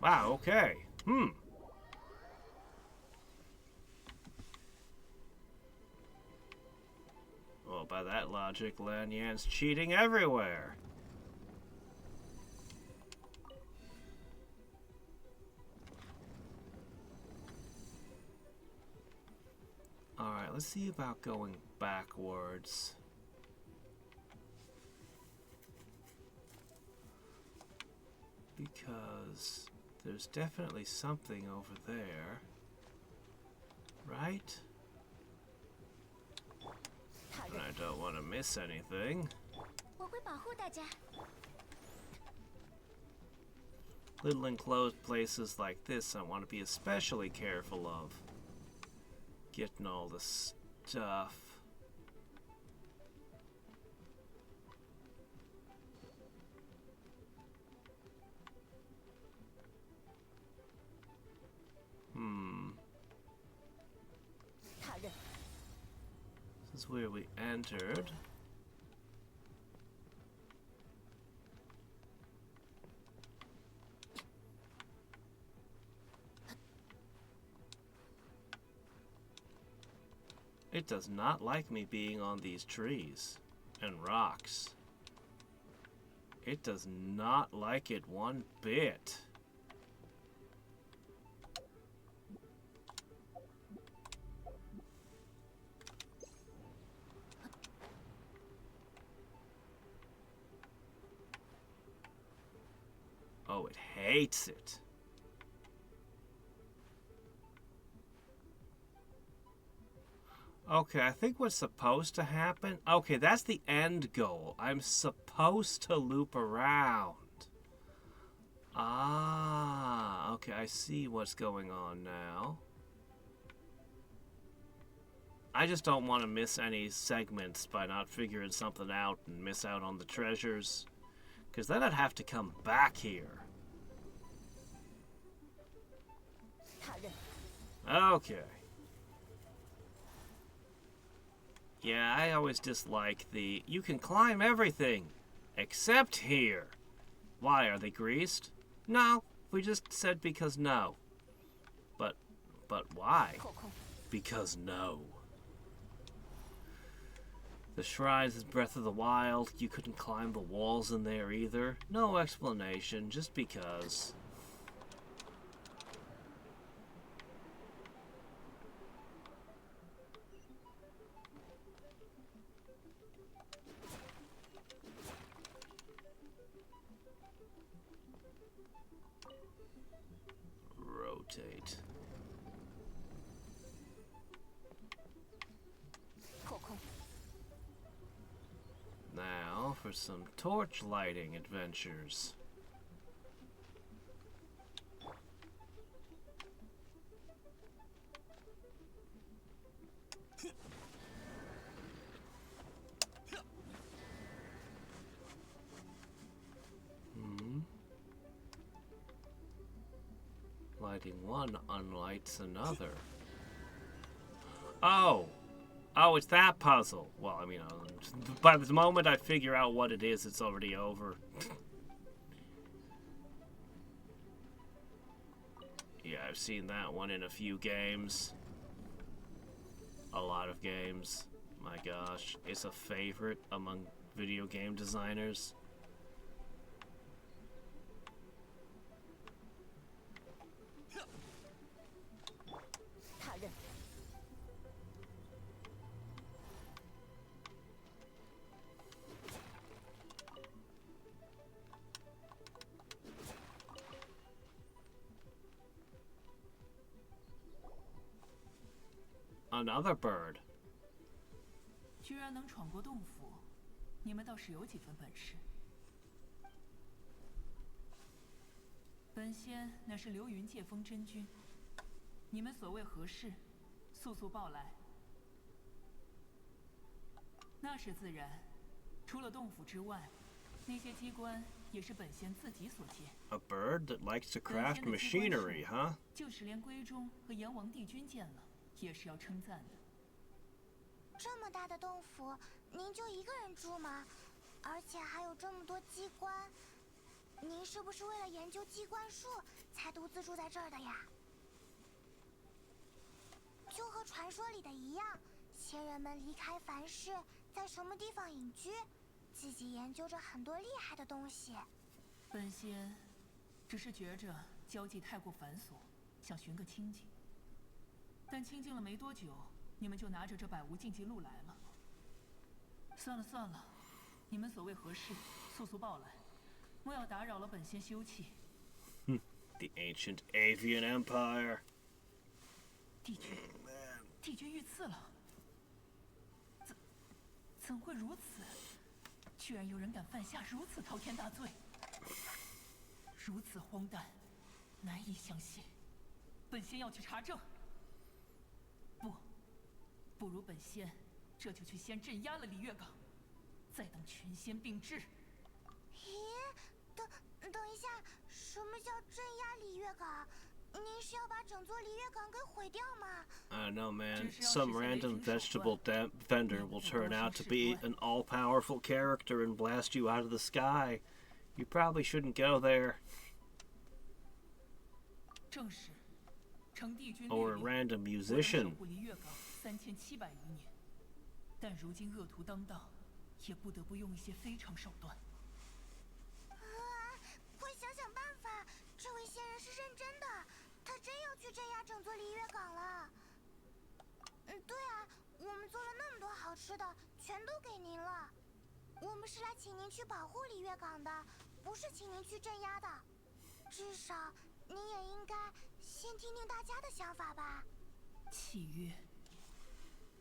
Wow, okay. Well, by that logic, Lanyan's cheating everywhere. Alright, let's see about going backwards. Because there's definitely something over there. Right? And I don't want to miss anything. Little enclosed places like this I want to be especially careful of. Getting all the stuff. This is where we entered. It does not like me being on these trees and rocks. It does not like it one bit. Oh, it hates it. Okay, I think what's supposed to happen... Okay, that's the end goal. I'm supposed to loop around. Ah, okay, I see what's going on now. I just don't want to miss any segments by not figuring something out and miss out on the treasures. Because then I'd have to come back here. Okay. Yeah, I always dislike the... You can climb everything, except here. Why, are they greased? No, we just said because no. But why? Because no. The shrines is Breath of the Wild. You couldn't climb the walls in there either. No explanation, just because. Rotate. Now for some torch lighting adventures. Lighting one unlights another. Oh! Oh, it's that puzzle. Well, I mean, by the moment I figure out what it is, it's already over. Yeah, I've seen that one in a few games. A lot of games. My gosh, it's a favorite among video game designers. Another bird. 居然能闯过洞府，你们倒是有几分本事。本仙乃是流云界风真君，你们所谓何事，速速报来。那是自然，除了洞府之外，那些机关也是本仙自己所建。A bird that likes to craft machinery, huh? 就是连闺中和阎王帝君见了，也是要称赞的。这么大的洞府，您就一个人住吗？而且还有这么多机关，您是不是为了研究机关术才独自住在这儿的呀？就和传说里的一样，仙人们离开凡世，在什么地方隐居，自己研究着很多厉害的东西。本仙只是觉着交际太过繁琐，想寻个清静。但清静了没多久，你们就拿着这百无禁忌录来了。算了算了，你们所谓何事，速速报来，莫要打扰了本仙休憩。The ancient Avian Empire. 帝君遇刺了，怎会如此？居然有人敢犯下如此滔天大罪，如此荒诞，难以相信。本仙要去查证。不如本仙这就去先镇压了璃月港，再等群仙并至。咦，等一下，什么叫镇压璃月港？您是要把整座璃月港给毁掉吗？ I don't know, man. Some random vegetable vendor will turn out to be an all-powerful character and blast you out of the sky. You probably shouldn't go there. 正是，承帝君 Or a random musician. 3700余年，但如今恶徒当道，也不得不用一些非常手段。快想想办法！这位仙人是认真的，他真要去镇压整座璃月港了。对啊，我们做了那么多好吃的，全都给您了。我们是来请您去保护璃月港的，不是请您去镇压的。至少你也应该先听听大家的想法吧。契约，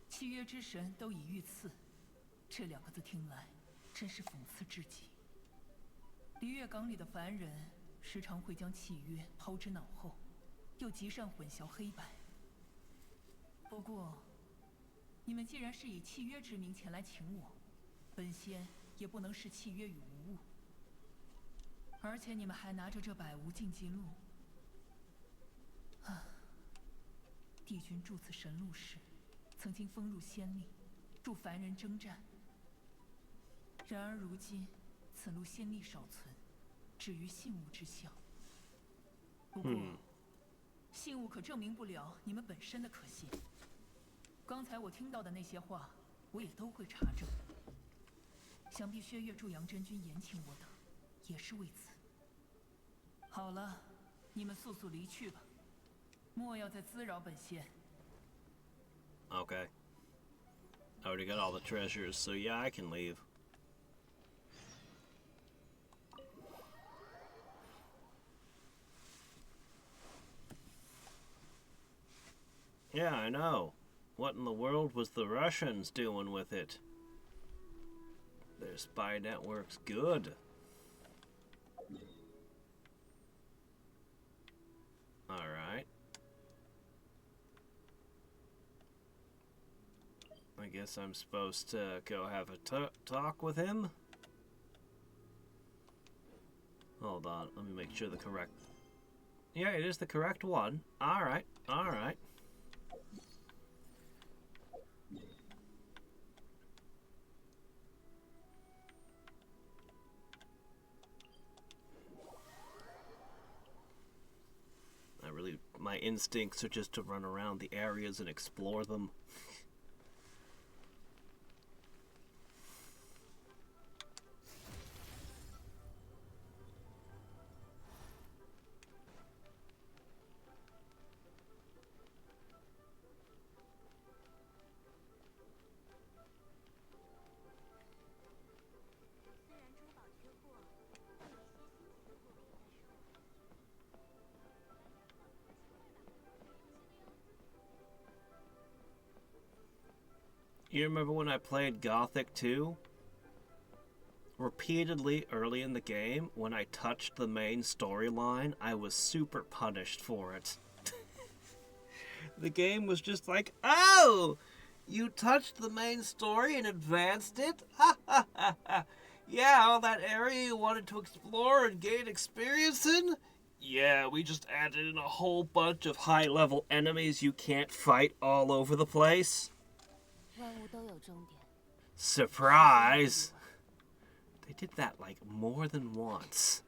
契约之神都已遇刺，这2个字听来真是讽刺至极。离月港里的凡人时常会将契约抛之脑后，又极善混淆黑白。不过，你们既然是以契约之名前来请我，本仙也不能视契约与无物。而且你们还拿着这百无禁忌录。帝君住此神路时，曾经封入仙令，助凡人征战。然而如今，此路仙力少存，止于信物之效。不过，信物可证明不了你们本身的可信。刚才我听到的那些话，我也都会查证。想必薛岳助杨真君延请我等，也是为此。好了，你们速速离去吧，莫要再滋扰本仙。 Okay. I already got all the treasures, so yeah, I can leave. Yeah, I know. What in the world was the Russians doing with it? Their spy network's good. Alright. I guess I'm supposed to go have a talk with him? Hold on, let me make sure the correct... Yeah, it is the correct one. Alright, alright. My instincts are just to run around the areas and explore them. You remember when I played Gothic 2? Repeatedly early in the game, when I touched the main storyline, I was super punished for it. The game was just like, oh! You touched the main story and advanced it? Ha ha ha ha! Yeah, all that area you wanted to explore and gain experience in? Yeah, we just added in a whole bunch of high-level enemies you can't fight all over the place. Surprise! They did that like more than once.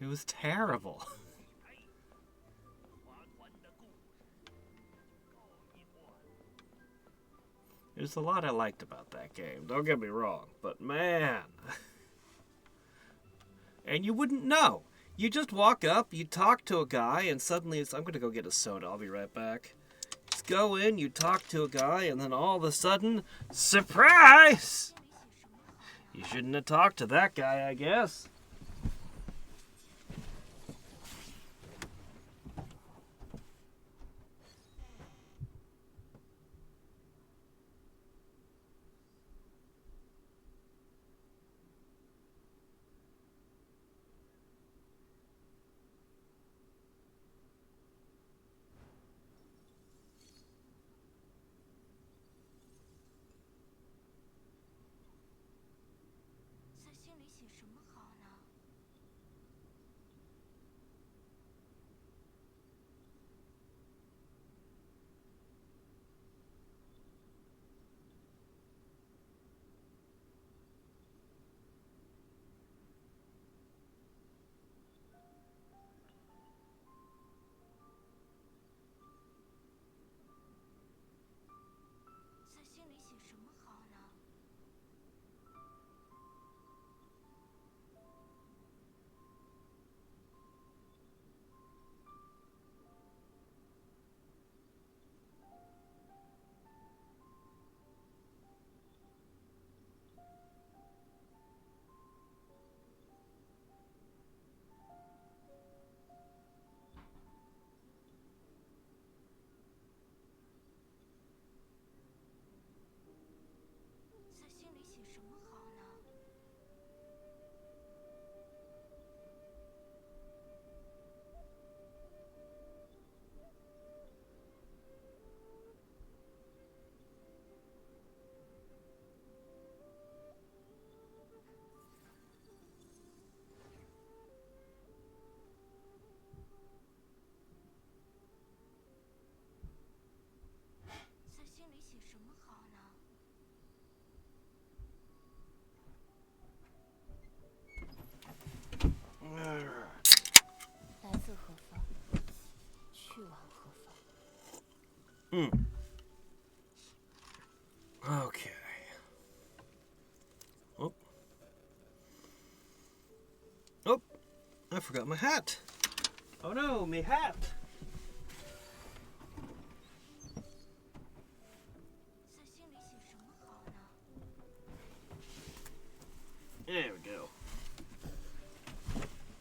It was terrible. There's a lot I liked about that game, don't get me wrong, but man. And you wouldn't know. You just walk up, you talk to a guy, and suddenly it's, I'm gonna go get a soda, I'll be right back. Just go in, you talk to a guy, and then all of a sudden, surprise! You shouldn't have talked to that guy, I guess. Okay. Oh. Oh, I forgot my hat. Oh no, me hat. There we go.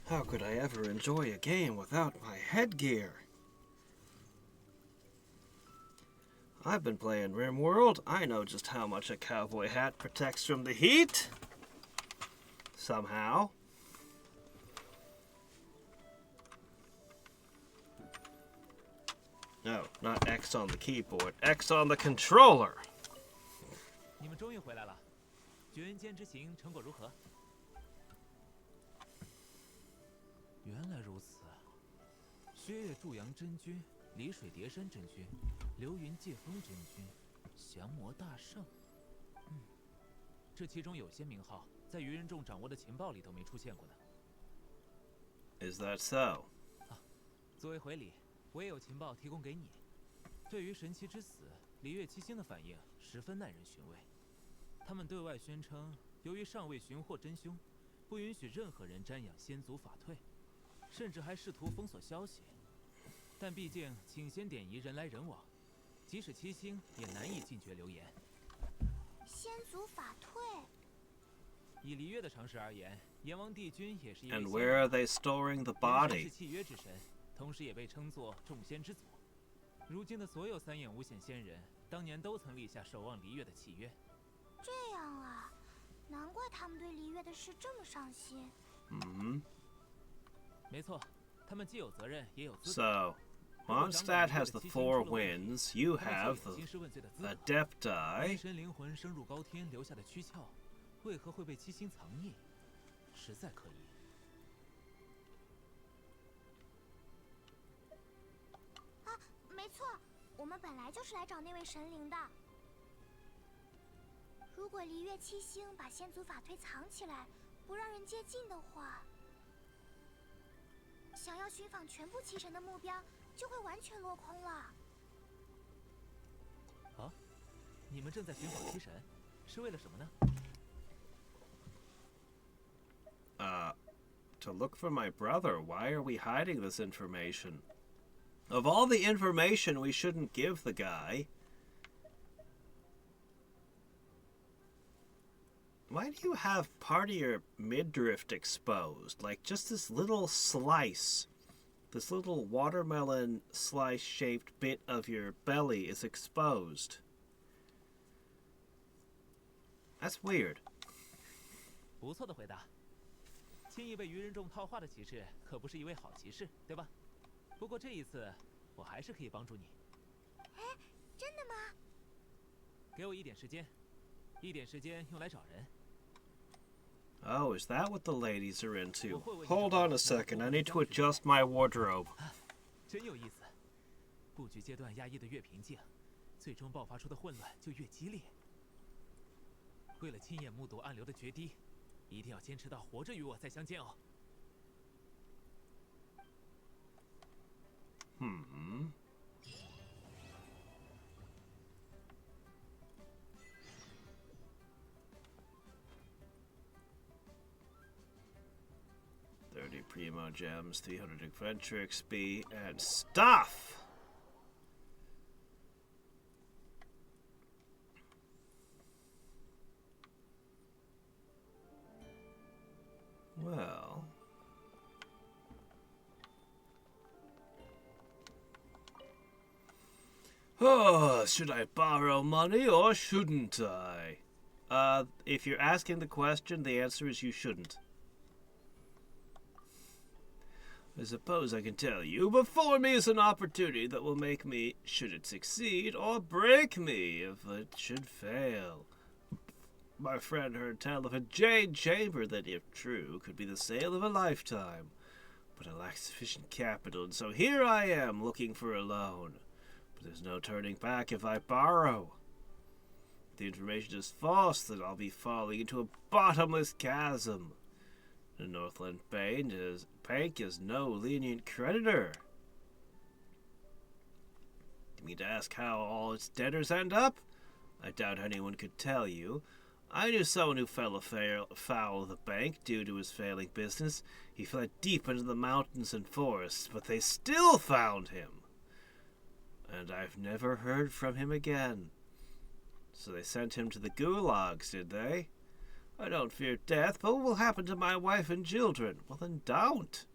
How could I ever enjoy a game without my headgear? I've been playing RimWorld. I know just how much a cowboy hat protects from the heat. Somehow. No, not X on the keyboard. X on the controller. 你们终于回来了，绝恩间之行成果如何？原来如此，薛岳祝阳真君、离水叠山真君、流云借风真君、降魔大圣。这其中有些名号在愚人众掌握的情报里都没出现过呢。Is that so? 作为回礼，我也有情报提供给你。对于神奇之死，离月七星的反应十分耐人寻味。他们对外宣称，由于尚未寻获真凶，不允许任何人瞻仰先祖法退，甚至还试图封锁消息。但毕竟请先点疑，人来人往，即使七星也难以禁绝流言。先祖法退。以离月的常识而言，阎王帝君也是一位 And where are they storing the 是 body? 契约之神，同时也被称作众仙之祖。如今的所有三眼无显仙人，当年都曾立下守望离月的契约。这样啊，难怪他们对离月的事这么上心。没错，他们既有责任，也有资格。 So, Mondstadt has the 4 winds. You have the Adepti. 神灵魂升入高天留下的躯壳，为何会被七星藏匿？实在可疑。啊，没错，我们本来就是来找那位神灵的。如果离月七星把先祖法推藏起来，不让人接近的话，想要寻访全部七神的目标就会完全落空了。啊，你们正在寻访七神，是为了什么呢？ To look for my brother. Why are we hiding this information? Of all the information we shouldn't give the guy, why do you have part of your midriff exposed? Like just this little slice. This little watermelon slice-shaped bit of your belly is exposed. That's weird. 不错的回答。轻易被愚人众套话的骑士，可不是一位好骑士，对吧？不过这一次，我还是可以帮助你。哎，真的吗？给我一点时间，一点时间用来找人。 Oh, is that what the ladies are into? Hold on a second, I need to adjust my wardrobe. 真有意思。布局阶段压抑的越平静，最终爆发出的混乱就越激烈。为了亲眼目睹暗流的决堤，一定要坚持到活着与我再相见哦。30 Primo Gems, 300 Adventure XP, and stuff! Well... Oh, should I borrow money or shouldn't I? If you're asking the question, the answer is you shouldn't. I suppose I can tell you, before me is an opportunity that will make me, should it succeed, or break me if it should fail. My friend heard tell of a jade chamber that, if true, could be the sale of a lifetime. But I lack sufficient capital, and so here I am, looking for a loan. But there's no turning back if I borrow. If the information is false, then I'll be falling into a bottomless chasm. The Northland Bank is no lenient creditor. You mean to ask how all its debtors end up? I doubt anyone could tell you. I knew someone who fell foul of the bank due to his failing business. He fled deep into the mountains and forests, but they still found him. And I've never heard from him again. So they sent him to the gulags, did they? I don't fear death, but what will happen to my wife and children? Well, then don't.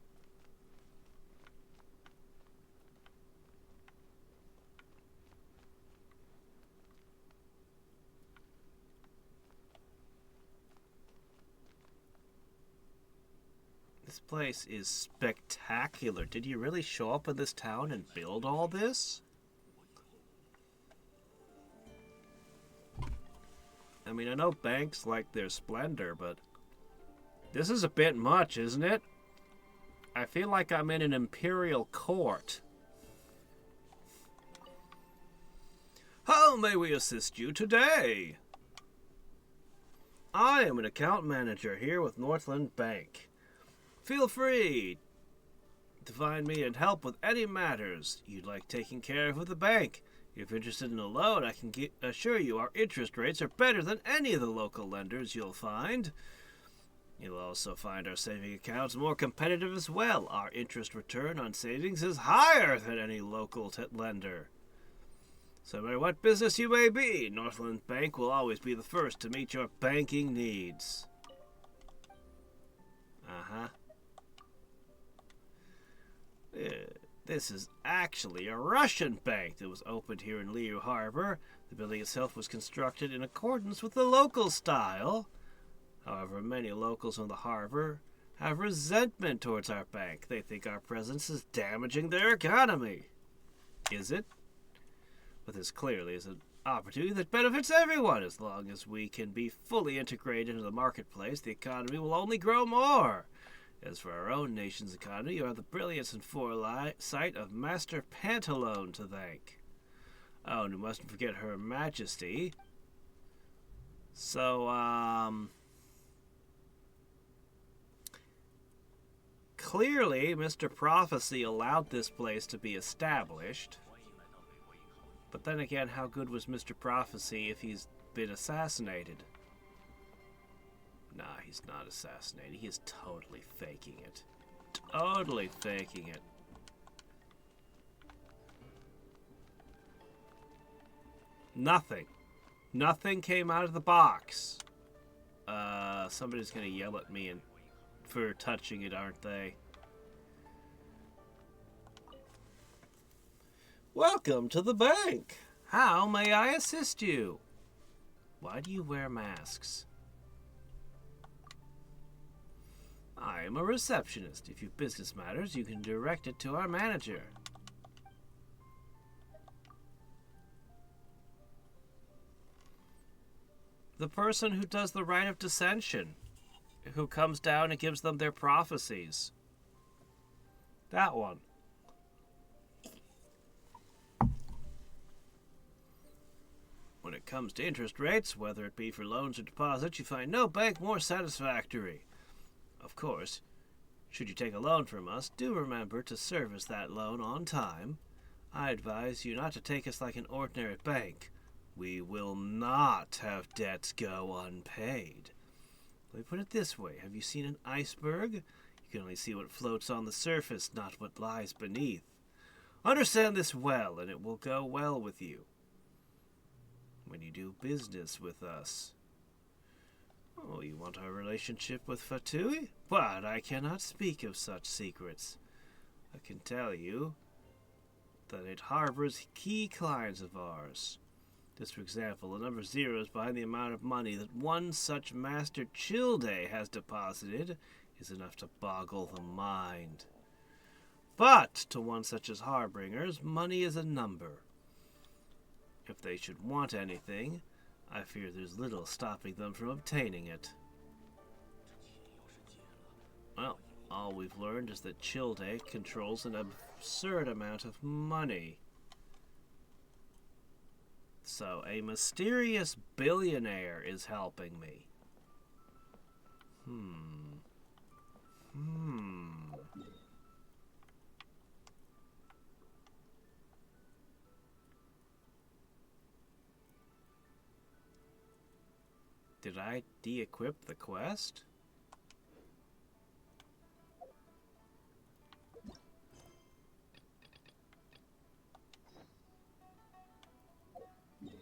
This place is spectacular. Did you really show up in this town and build all this? I mean, I know banks like their splendor, but this is a bit much, isn't it? I feel like I'm in an imperial court. How may we assist you today? I am an account manager here with Northland Bank. Feel free to find me and help with any matters you'd like taken care of with the bank. If you're interested in a loan, I can assure you our interest rates are better than any of the local lenders you'll find. You'll also find our saving accounts more competitive as well. Our interest return on savings is higher than any local lender. So no matter what business you may be, Northland Bank will always be the first to meet your banking needs. Uh-huh. This is actually a Russian bank that was opened here in Liu Harbor. The building itself was constructed in accordance with the local style. However, many locals on the harbor have resentment towards our bank. They think our presence is damaging their economy. Is it? But this clearly is an opportunity that benefits everyone. As long as we can be fully integrated into the marketplace, the economy will only grow more. As for our own nation's economy, you have the brilliance and foresight of Master Pantalone to thank. Oh, and you mustn't forget Her Majesty. So, clearly, Mr. Prophecy allowed this place to be established. But then again, how good was Mr. Prophecy if he's been assassinated? Nah, he's not assassinated. He is totally faking it. Totally faking it. Nothing. Nothing came out of the box. Somebody's gonna yell at me for touching it, aren't they? Welcome to the bank. How may I assist you? Why do you wear masks? I am a receptionist. If you have business matters, you can direct it to our manager. The person who does the rite of dissension, who comes down and gives them their prophecies. That one. When it comes to interest rates, whether it be for loans or deposits, you find no bank more satisfactory. Of course, should you take a loan from us, do remember to service that loan on time. I advise you not to take us like an ordinary bank. We will not have debts go unpaid. Let me put it this way. Have you seen an iceberg? You can only see what floats on the surface, not what lies beneath. Understand this well, and it will go well with you when you do business with us. Oh, you want our relationship with Fatui? But I cannot speak of such secrets. I can tell you that it harbors key clients of ours. Just for example, the number of zeros behind the amount of money that one such Master Childe has deposited is enough to boggle the mind. But to one such as Harbingers, money is a number. If they should want anything, I fear there's little stopping them from obtaining it. Well, all we've learned is that Childe controls an absurd amount of money. So, a mysterious billionaire is helping me. Did I de-equip the quest?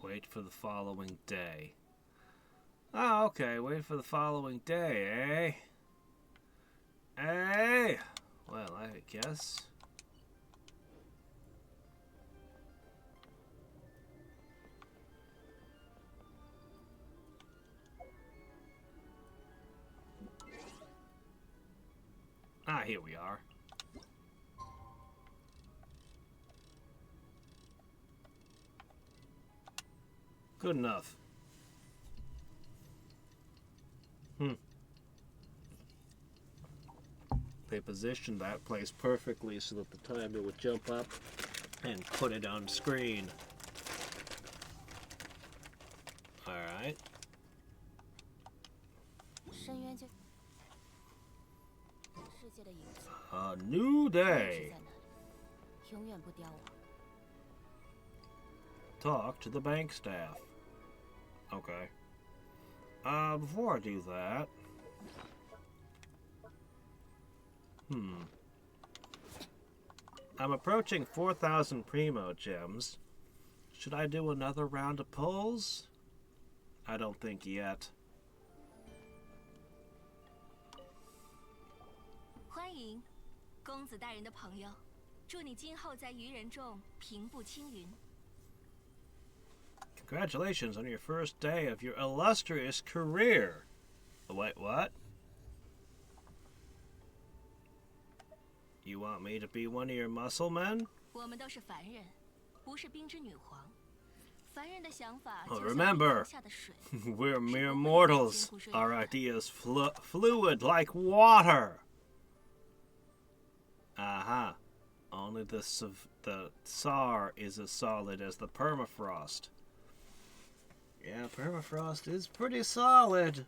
Wait for the following day. Oh, okay. Wait for the following day, eh? Hey! Well, I guess. Ah, here we are. Good enough. They positioned that place perfectly so that the timer would jump up and put it on screen. Alright. 深渊就世界的影子， A new 是 day. 在那里，永远不凋亡。 Talk to the bank staff. Okay. Before I do that... I'm approaching 4,000 Primo Gems. Should I do another round of pulls? I don't think yet. 欢迎，公子大人的朋友，祝你今后在愚人众平步青云。 Congratulations on your first day of your illustrious career. Wait, what? You want me to be one of your muscle men? 我们都是凡人，不是冰之女皇。凡人的想法 Oh, 就像 remember, 下的水， we're mere mortals. Our ideas fluid like water. Aha. Only the Tsar is as solid as the permafrost. Yeah, permafrost is pretty solid.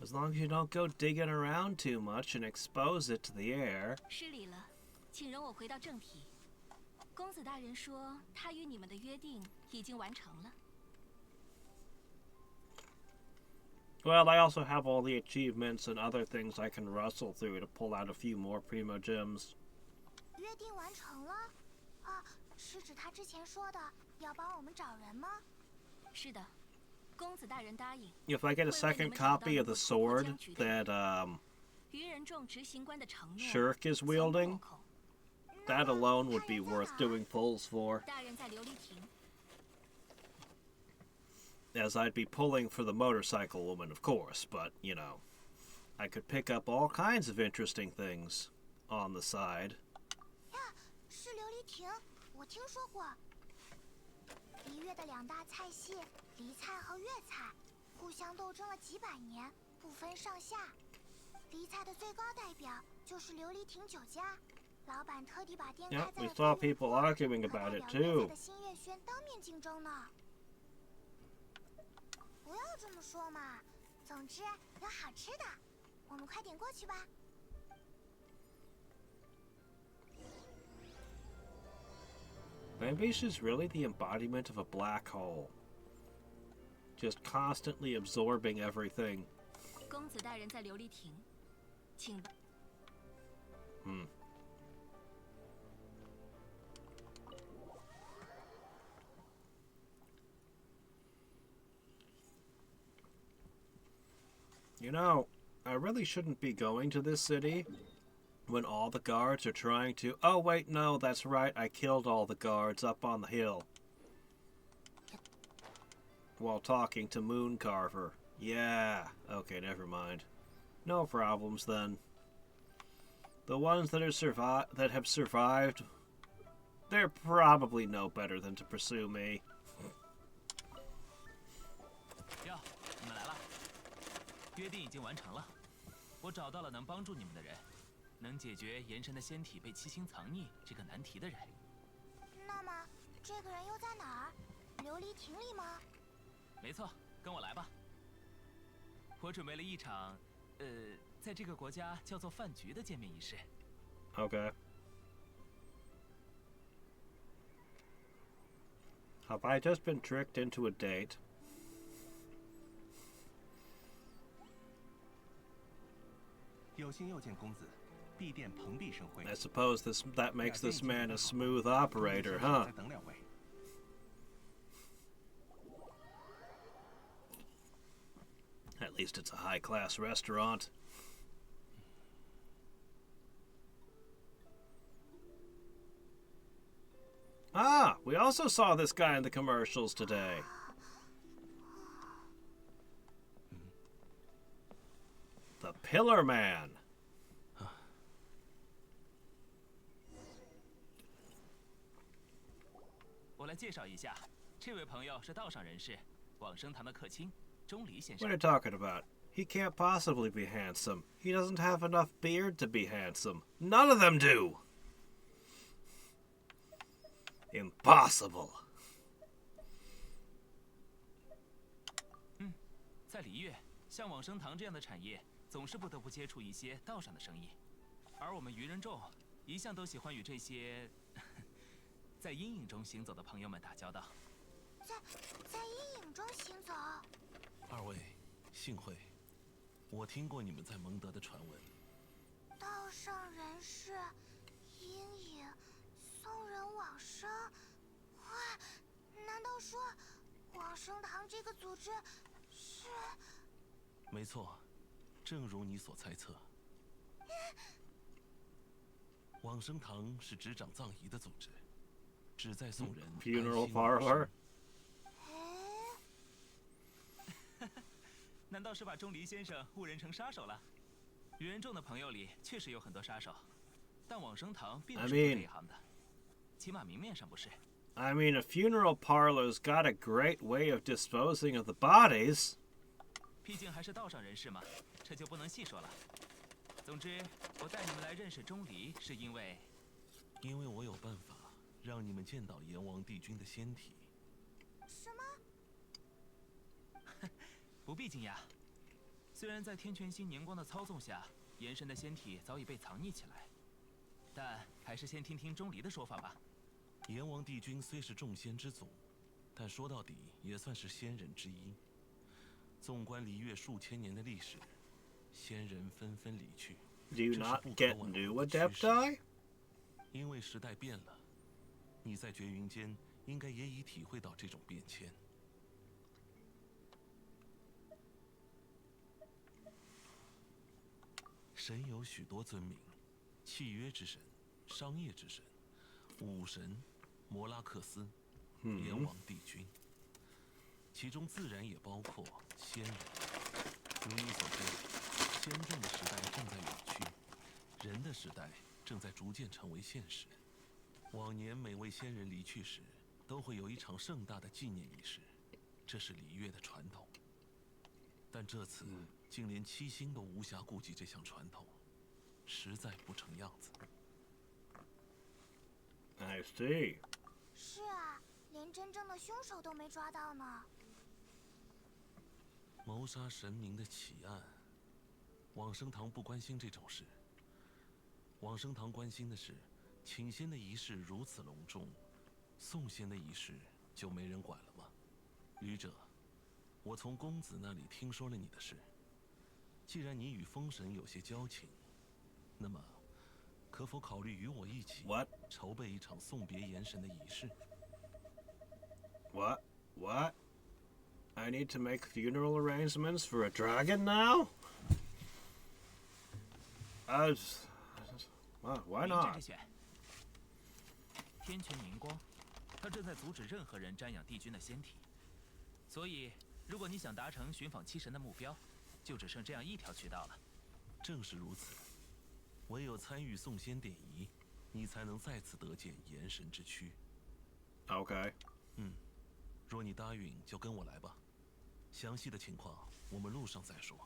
As long as you don't go digging around too much and expose it to the air. 失礼了，请容我回到正题。公子大人说，他与你们的约定已经完成了。 Well, I also have all the achievements and other things I can rustle through to pull out a few more Primo Gems. 约定完成了？啊，是指他之前说的要帮我们找人吗？是的，公子大人答应。 If I get a second copy of the sword that 愚人众执行官的承诺 Shirk is wielding, that alone would be worth doing pulls for. 大人在琉璃亭。 As I'd be pulling for the motorcycle woman, of course, but, you know, I could pick up all kinds of interesting things on the side. 呀，是琉璃亭，我听说过。璃月的两大菜系，梨菜和粤菜，互相斗争了几百年，不分上下。梨菜的最高代表就是琉璃亭酒家，老板特地把店开 Yep, 在 we 了 saw 飞跃 people 坡， arguing 和 about 代 it 表粤 too. 菜的新月轩当面竞争呢。不要这么说嘛，总之有好吃的，我们快点过去吧。 Maybe she's really the embodiment of a black hole. Just constantly absorbing everything. 公子大人在琉璃亭，请。 You know, I really shouldn't be going to this city when all the guards are trying to... Oh, wait, no, that's right. I killed all the guards up on the hill. While talking to Mooncarver. Yeah. Okay, never mind. No problems, then. The ones that have survived, they're probably no better than to pursue me. 哟，你们来了，约定已经完成了，我找到了能帮助你们的人，能解决炎神的仙体被七星藏匿这个难题的人。那么，这个人又在哪儿？琉璃亭里吗？没错，跟我来吧。我准备了一场，在这个国家叫做饭局的见面仪式。 Okay. Have I just been tricked into a date? 星又见公子，必定蓬荜生辉。 I suppose that makes this man a smooth operator, huh? 再等两位。 At least it's a high-class restaurant. Ah, we also saw this guy in the commercials today. The Pillar Man. 我来介绍一下，这位朋友是道上人士，往生堂的客卿，钟离先 What 生 are。you talking about? He can't possibly be handsome. He doesn't have enough beard to be handsome. None of them do. Impossible. 在璃月，像往生堂这样的产业，总是不得不接触一些道上的生意，而我们愚人众一向都喜欢与这些在阴影中行走的朋友们打交道。在阴影中行走。二位，幸会，我听过你们在蒙德的传闻。道上人士，阴影，送人往生。哇，难道说往生堂这个组织是？没错，正如你所猜测。往生堂是执掌葬仪的组织，旨在送人 Funeral 安心往生 parlor. 难道是把钟离先生误认成杀手了？愚人众的朋友里确实有很多杀手，但往生堂并不是做这一行的，起码明面上不是。I mean, a funeral parlor's got a great way of disposing of the bodies. 毕竟还是道上人士嘛，这就不能细说了。总之，我带你们来认识钟离，是因为我有办法让你们见到阎王帝君的仙体。什么？不必惊讶。虽然在天泉星年光的操纵下，炎神的仙体早已被藏匿起来，但还是先听听钟离的说法吧。阎王帝君虽是众仙之祖，但说到底也算是仙人之一。纵观璃月数千年的历史，仙人纷纷离去， Do you 这是 not 不可 get 挽 new 回的趋势。 Adepti? 因为时代变了，你在绝云间应该也已体会到这种变迁。神有许多尊名，契约之神、商业之神、武神、摩拉克斯、阎王帝君，其中自然也包括仙人。如你所知，仙众的时代正在远去，人的时代正在逐渐成为现实。往年每位仙人离去时，都会有一场盛大的纪念仪式，这是璃月的传统。但这次竟连七星都无暇顾及这项传统，实在不成样子。I see. 是啊，连真正的凶手都没抓到呢。谋杀神明的奇案，往生堂不关心这种事。往生堂关心的是，请仙的仪式如此隆重，送仙的仪式就没人管了吗？愚者，我从公子那里听说了你的事。既然你与风神有些交情，那么可否考虑与我一起 What? 筹备一场送别炎神的仪式？ What? What? I need to make funeral arrangements for a dragon now? Why 明智 not? 之选。天泉明光，他正在阻止任何人瞻仰帝君的仙体，所以如果你想达成寻访七神的目标，就只剩这样一条渠道了。正是如此，唯有参与送仙典仪，你才能再次得见炎神之躯。 Okay. 若你答应，就跟我来吧。详细的情况我们路上再说。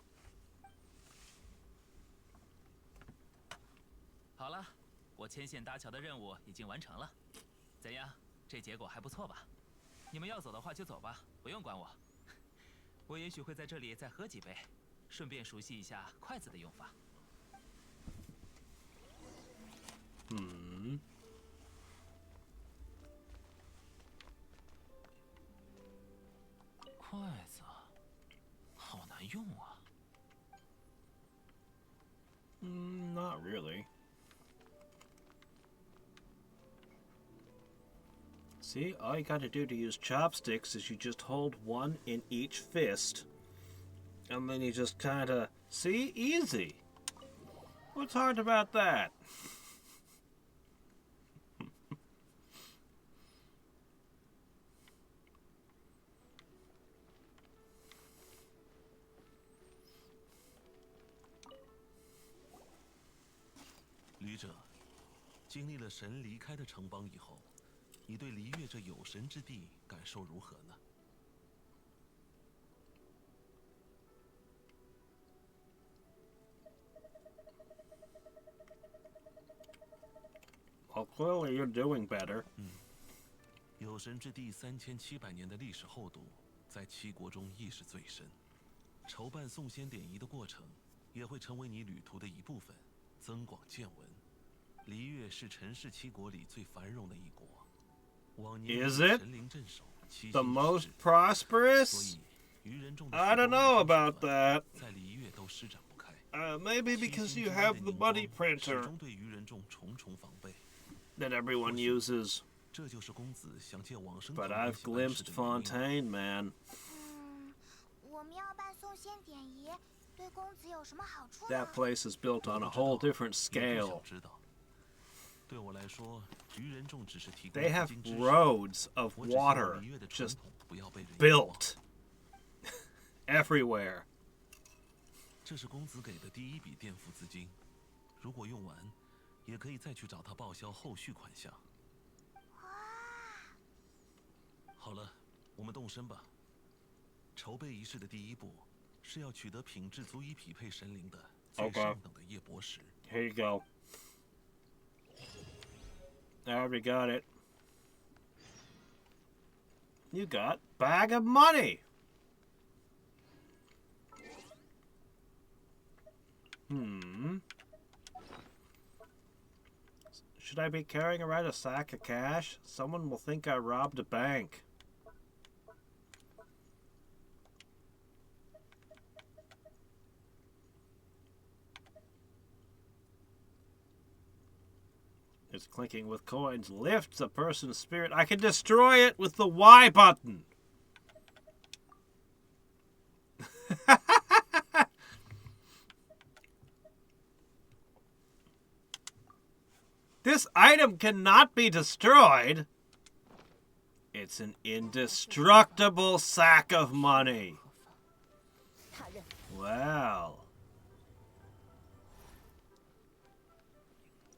好了，我牵线搭桥的任务已经完成了，怎样？这结果还不错吧？你们要走的话就走吧，不用管我。我也许会在这里再喝几杯，顺便熟悉一下筷子的用法。筷子，好难用啊。See, all you gotta do to use chopsticks is you just hold one in each fist. And then you just kinda... See? Easy. What's hard about that? 旅者，经历了神离开的城邦以后，你对离月这有神之地感受如何呢？ Well, clearly you're doing better. 有神之地3700年的历史厚度，在七国中亦是最深。筹办送仙典仪的过程，也会成为你旅途的一部分，增广见闻。离月是陈氏七国里最繁荣的一国，往年 Is it 神灵镇守，七 the 星 most 石 prosperous? 所以愚人众的 I don't know about that. 在离月都施展不开。 Maybe 七 because 星 you 之外 have 的 the 宁 money 光 printer 始终对愚人众重重防备。 that everyone uses. 这就是公子想借往生 But 岛 I've 关系暗示 glimpsed 的原因。 Fontaine, man. 我们要办送仙典仪，对公子有什么好处呢？ That place is built on a whole different 也不 scale. 想知道。对我来说，愚人众只是提供 They 资 have 金支持。 roads of 我只希望 water 离月的传 just 统不要被人遗忘。 built everywhere. 这是公子给的第一笔垫付资金，如果用完，也可以再去找他报销后续款项。好了，我们动身吧。筹备仪式的第一步，是要取得品质足以匹配神灵的最 Okay. 上等的夜泊石。 Here you go. I already got it. You got bag of money. Should I be carrying around a sack of cash? Someone will think I robbed a bank. It's clinking with coins. Lifts a person's spirit. I can destroy it with the Y button. This item cannot be destroyed. It's an indestructible sack of money. Wow.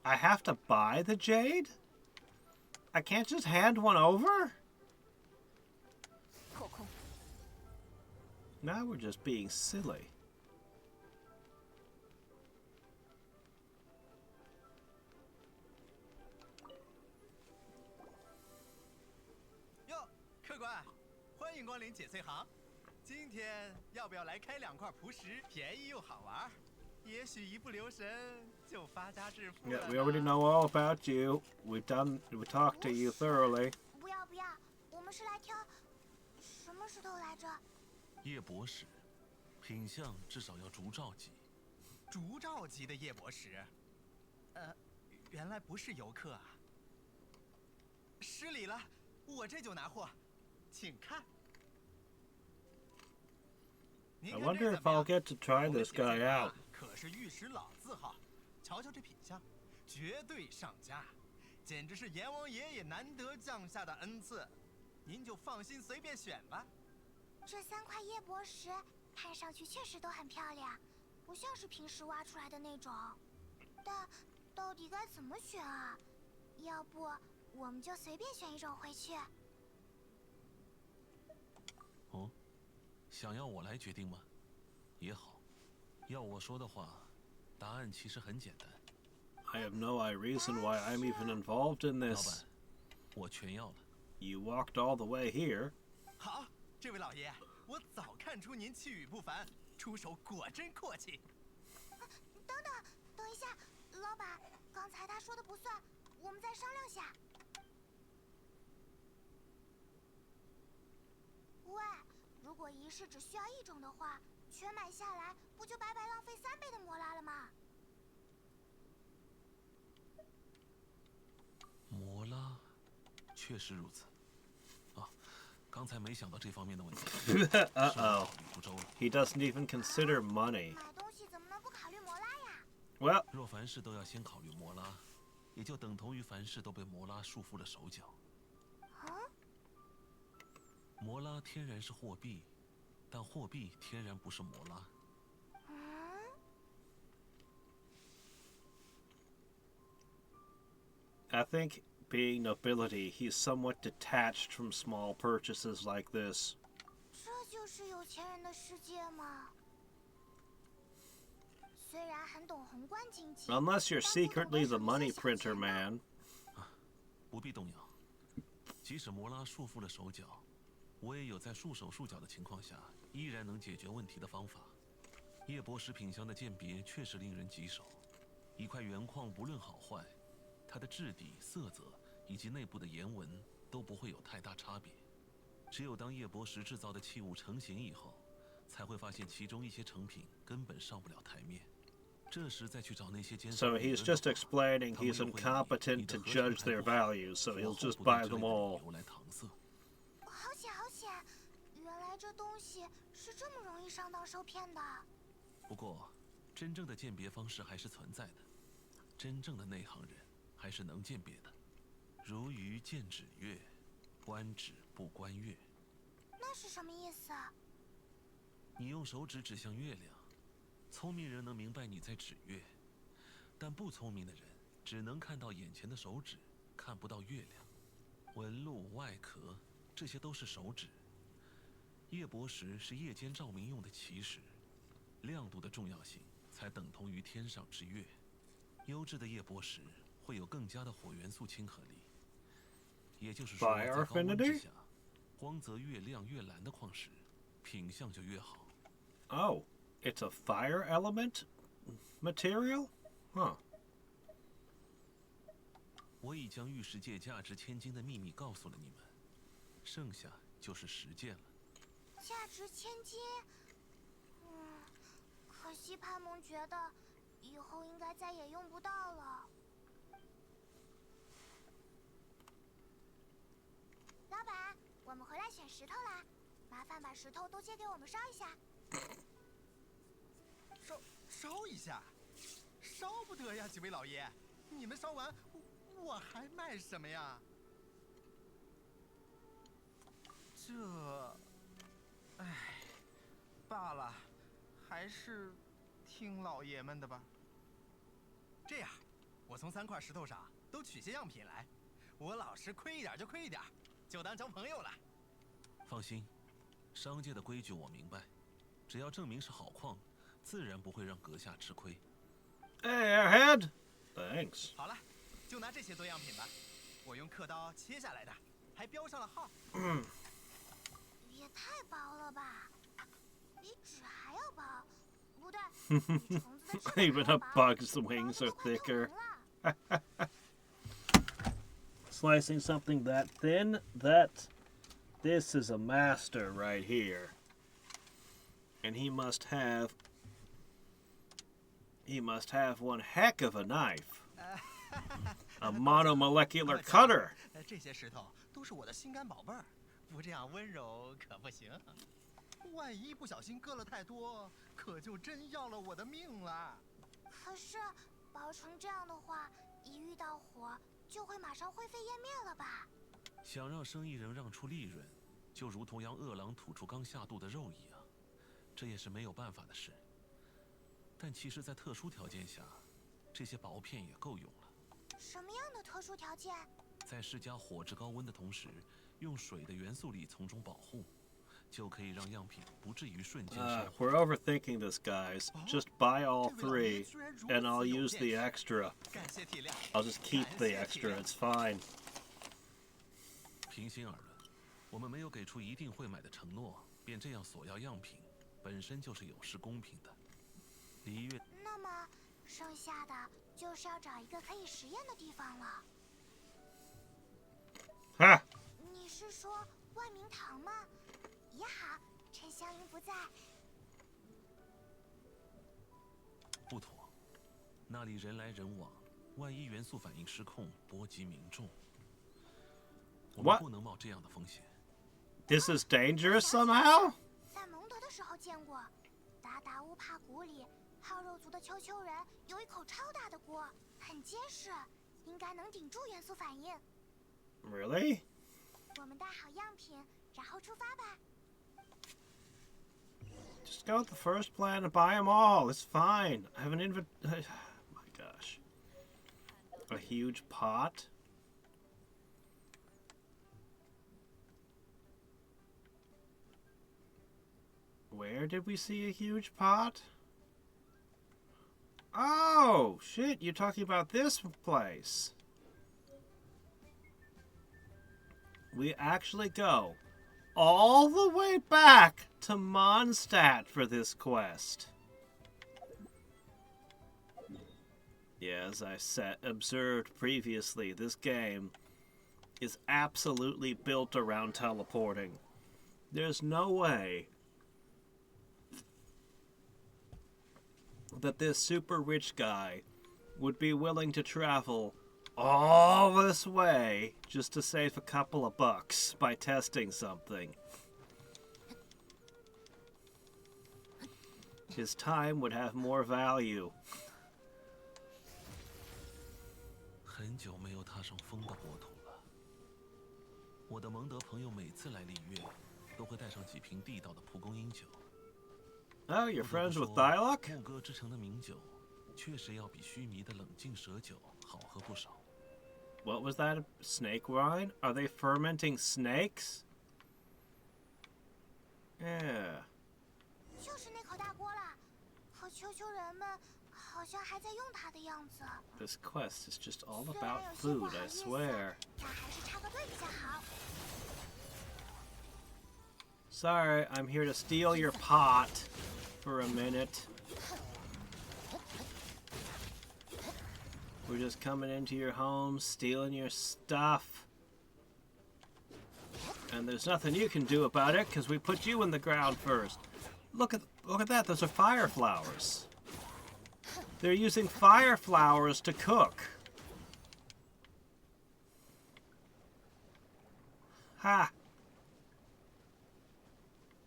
I have to buy the jade? I can't just hand one over? Now we're just being silly. Yo, 客官，欢迎光临解碎行。今天要不要来开2块朴实，便宜又好玩？也许一不留神就发家致富了 Yeah, 呢。 we already know all about you. We talked to you thoroughly. 不要不要，我们是来挑什么石头来着？夜泊石，品相至少要竹兆级。竹兆级的夜泊石，原来不是游客啊。失礼了，我这就拿货，请看。 I wonder if I'll get to try this guy out. 可是玉石老字号，瞧瞧这品相，绝对上佳，简直是阎王爷也难得降下的恩赐。您就放心随便选吧。这3块夜泊石看上去确实都很漂亮，不像是平时挖出来的那种。但到底该怎么选啊？要不我们就随便选一种回去。哦，想要我来决定吗？也好，要我说的话，答案其实很简单。 I have no reason why I'm even involved in 老 this. 板，我全要了。 You walked all the way here. 好，这位老爷，我早看出您气宇不凡，出手果真阔气。等一下，老板，刚才他说的不算，我们再商量下。喂，如果仪式只需要1种的话，全买下来不就白白浪费3倍的摩拉了吗？摩拉，确实如此。刚才没想到这方面的问题。Uh-oh. He doesn't even consider money. 买东西怎么能不考虑摩拉呀？ Well, 若凡事都要先考虑摩拉，也就等同于凡事都被摩拉束缚了手脚。摩拉天然是货币，但货币天然不是摩拉。I think being nobility, he's somewhat detached from small purchases like this. 这就是有钱人的世界吗？虽然很懂宏观经济， Unless you're secretly the money printer man. 不必动摇，即使摩拉束缚了手脚，我也有在束手束脚的情况下依然能解决问题的方法。叶博士品相的鉴别确实令人棘手，一块原矿无论好坏，它的质地、色泽以及内部的岩纹都不会有太大差别。只有当叶博士制造的器物成型以后，才会发现其中一些成品根本上不了台面。这时再去找那些奸商 So he's just explaining he's incompetent to judge their values, so he'll just buy them all. 好险好险！原来这东西是这么容易上当受骗的。不过，真正的鉴别方式还是存在的，真正的内行人还是能鉴别的。如鱼见指月，观指不观月。那是什么意思啊？你用手指指向月亮，聪明人能明白你在指月，但不聪明的人只能看到眼前的手指，看不到月亮。纹路、外壳，这些都是手指。夜泊石是夜间照明用的奇石，亮度的重要性才等同于天上之月。优质的夜泊石会有更加的火元素亲和力，也就是说，在高温之下，光泽越亮越蓝的矿石，品相就越好。Oh, it's a fire element material? Huh. 我已将玉石界价值千金的秘密告诉了你们，剩下就是实践了。价值千金，可惜潘蒙觉得以后应该再也用不到了。老板，我们回来选石头啦，麻烦把石头都切给我们烧一下。烧一下，烧不得呀，几位老爷，你们烧完，我还卖什么呀？罢了，还是听老爷们的吧。这样，我从3块石头上都取些样品来，我老实亏一点就亏一点，就当交朋友了。放心，商界的规矩我明白，只要证明是好矿，自然不会让阁下吃亏。Hey, Airhead. Thanks. 好了，就拿这些做样品吧，我用刻刀切下来的，还标上了号。也太薄了吧，比纸还要薄。不对，比虫子的翅膀 Even 还 a 要薄 bug's wings are thicker. Slicing something that thin, this is a master right here. And he must have one heck of a knife. A monomolecular cutter. 这些石头都是我的心肝宝贝儿，不这样温柔可不行。万一不小心割了太多，可就真要了我的命了。可是薄成这样的话，一遇到火就会马上灰飞烟灭了吧？想让生意人让出利润，就如同让饿狼吐出刚下肚的肉一样，这也是没有办法的事。但其实，在特殊条件下，这些薄片也够用了。什么样的特殊条件？在施加火之高温的同时，用水的元素力从中保护，就可以让样品不至于瞬间烧毁。We're overthinking this, guys. Just buy all 3, and I'll use the extra. 感谢体谅。I'll just keep the extra. It's fine. 平心而论，我们没有给出一定会买的承诺，便这样索要样品，本身就是有失公平的。离月。那么剩下的就是要找一个可以实验的地方了。Ha! 你是说万明堂吗？也好，趁香云不在。不妥，那里人来人往，万一元素反应失控，波及民众，我们不能冒这样的风险。This is dangerous somehow? 在蒙德的时候见过，达达乌帕谷里，好肉族的丘丘人有一口超大的锅，很结实，应该能顶住元素反应。Really? 我们带好样品，然后出发吧。 Just go with the first plan and buy them all. It's fine. I have an oh my gosh. A huge pot. Where did we see a huge pot? Oh, shit, you're talking about this place. We actually go all the way back to Mondstadt for this quest. Yeah, as I observed previously, this game is absolutely built around teleporting. There's no way that this super rich guy would be willing to travel all this way just to save a couple of bucks by testing something. His time would have more value. 很久没有踏上风的国土了。我的蒙德朋友每次来丽月，都会带上几瓶地道的蒲公英酒。Oh, you're friends with Dialog? 牧歌之城的名酒，确实要比须弥的冷静蛇酒好喝不少。 What was that? Snake wine? Are they fermenting snakes? Yeah. 就是那口大锅了，可丘丘人们好像还在用它的样子。 This quest is just all 虽然 about 有些不 food, 好 I 意思， swear. 但还是插个队比较好。 Sorry, I'm here to steal your pot for a minute. We're just coming into your home, stealing your stuff. And there's nothing you can do about it because we put you in the ground first. Look at that, those are fire flowers. They're using fire flowers to cook. Ha!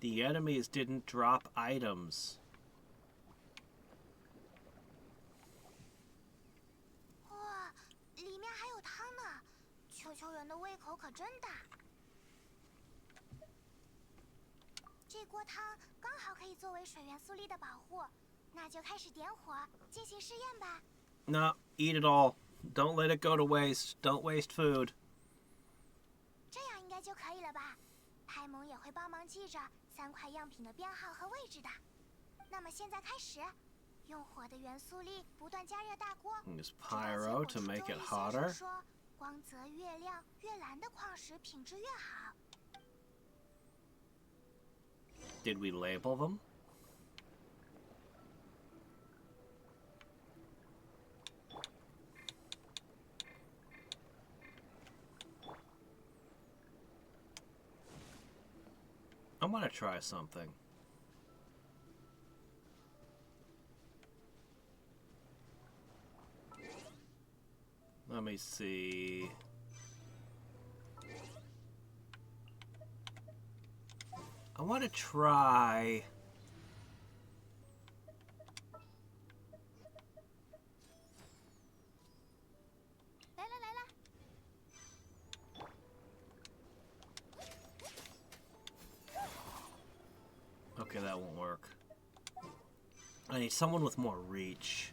The enemies didn't drop items. 哇，里面还有汤呢，丘丘人的胃口可真大。这锅汤刚好可以作为水元素力的保护，那就开始点火进行试验吧。 No, eat it all. Don't let it go to waste. Don't waste food. 这样应该就可以了吧？派蒙也会帮忙记着3块样品的编号和位置的。那么现在开始，用火的元素力不断加热大锅， Use 直到结 pyro 果 to 是 make 周 it 易先生 hotter. 说，光泽越亮越蓝的矿石品质越好。 Did we label them? I want to try something. Let me see. I want to try. Okay, that won't work. I need someone with more reach.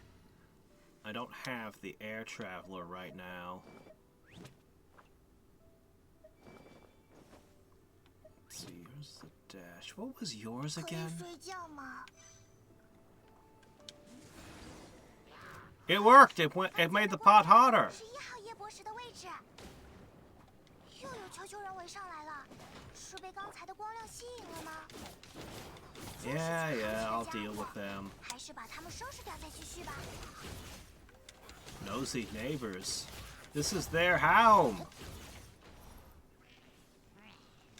I don't have the air traveler right now. Let's see, here's the dash. What was yours 可以 again? 睡觉吗？ It worked. It made the pot hotter. 11号叶博士的位置。又有丘丘人围上来了，是被刚才的光亮吸引了吗？ Yeah, I'll deal with them. 还是把他们收拾掉再继续吧。 Nosy neighbors. This is their home.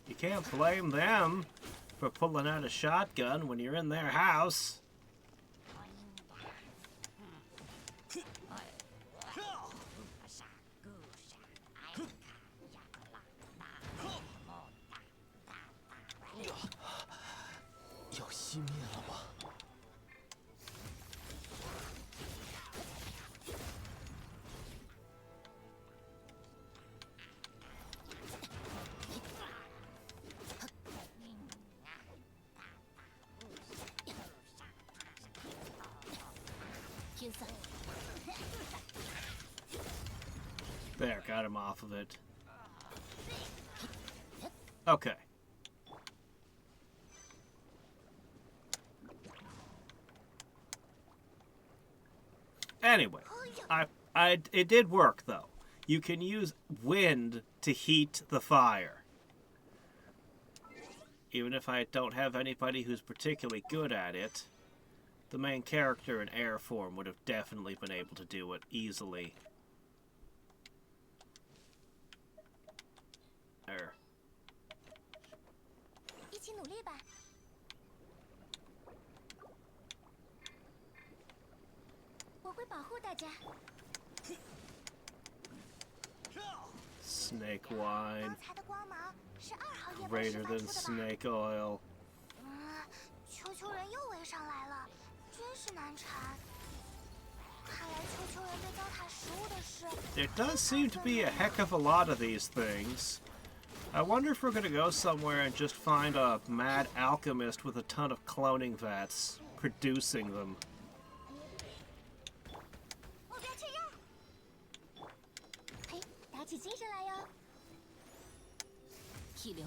You can't blame them for pulling out a shotgun when you're in their house. 熄灭了吗？天散。 There, got him off of it. Okay. Anyway, it did work though. You can use wind to heat the fire. Even if I don't have anybody who's particularly good at it, the main character in air form would have definitely been able to do it easily. There. 一起努力吧。我会保护大家。 Snake wine, 刚才的光芒是2号夜魔 greater 释放 than 出的吧？ snake oil. 球球人又围上来了，真是难缠。看来球球人对糟蹋食物的事。 There does seem to be a heck of a lot of these things. I wonder if we're gonna go somewhere and just find a mad alchemist with a ton of cloning vats producing them. 目标确认。嘿，打起精神来哟！气流。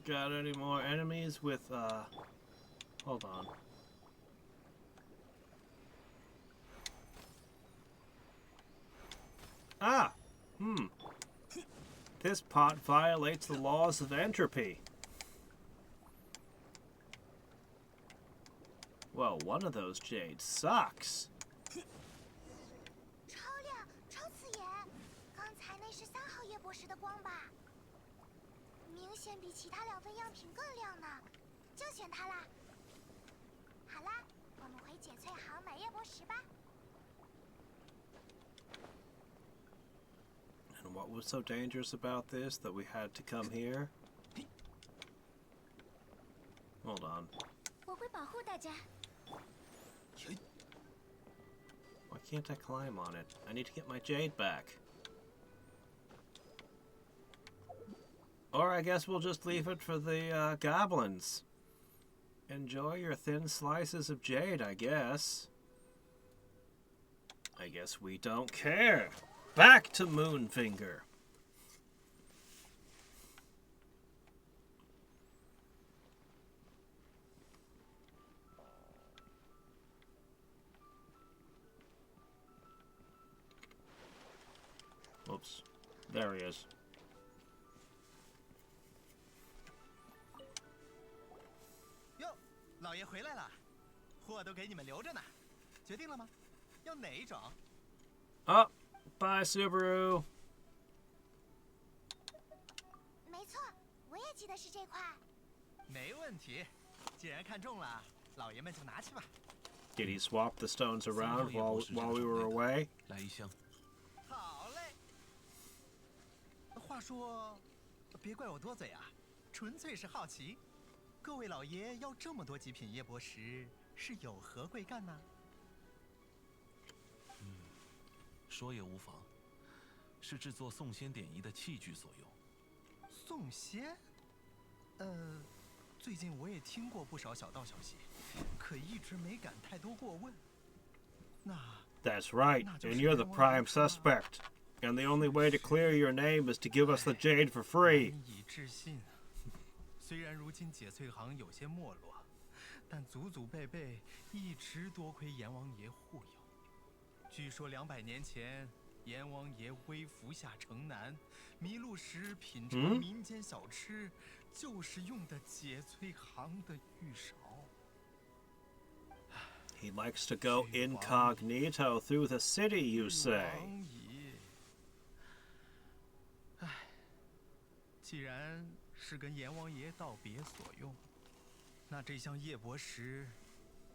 Got any more enemies with, hold on. Ah! This pot violates the laws of entropy. Well, one of those jades sucks. 超亮，超刺眼！刚才那是3号夜博士的光吧？明显比其他2份样品更亮呢，就选它啦。好啦，我们回剪翠行买夜博石吧。 And what was so dangerous about this that we had to come here? Hold on. 我会保护大家。 Why can't I climb on it? I need to get my jade back. Or I guess we'll just leave it for the goblins. Enjoy your thin slices of jade, I guess. I guess we don't care. Back to Moonfinger. Oops. There he is. 哟，老爷回来了，货都给你们留着呢。决定了吗？要哪一种？ Oh, bye, Subaru. 没错，我也记得是这块。没问题，既然看中了，老爷们就拿去吧。 Did he swap the stones around while we were away? 来一箱。 好嘞。话说，别怪我多嘴啊，纯粹是好奇。各位老爷要这么多极品夜泊石，是有何贵干呢？说也无妨，是制作送仙典仪的器具所用。送仙？最近我也听过不少小道消息，可一直没敢太多过问。那 That's right, and you're the prime suspect. And the only way to clear your name is to give us the jade for free. 难以置信。虽然如今解翠行有些没落，但祖祖辈辈一直多亏阎王爷护佑。据说200年前，阎王爷微服下城南，迷路时品尝民间小吃，就是用的解翠行的玉勺。 He likes to go incognito through the city, you say? 唉，既然是跟阎王爷道别所用，那这箱夜泊石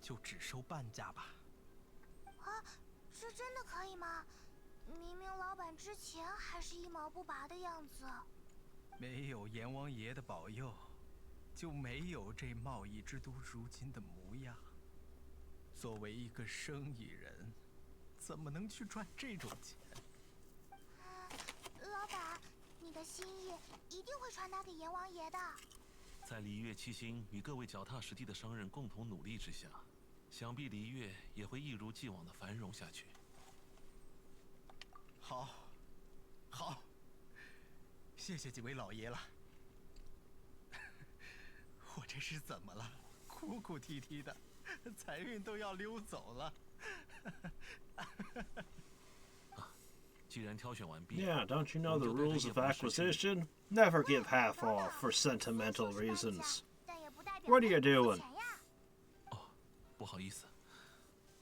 就只收半价吧。啊，这真的可以吗？明明老板之前还是一毛不拔的样子。没有阎王爷的保佑，就没有这贸易之都如今的模样。作为一个生意人，怎么能去赚这种钱？老板，你的心意一定会传达给阎王爷的。在璃月七星与各位脚踏实地的商人共同努力之下，想必璃月也会一如既往的繁荣下去。好，好，谢谢几位老爷了。我这是怎么了？哭哭啼啼的。 财运都要溜走了。既然挑选完毕 Yeah, don't you know the rules of acquisition? Never give half off for sentimental reasons. What are you doing? 哦，不好意思，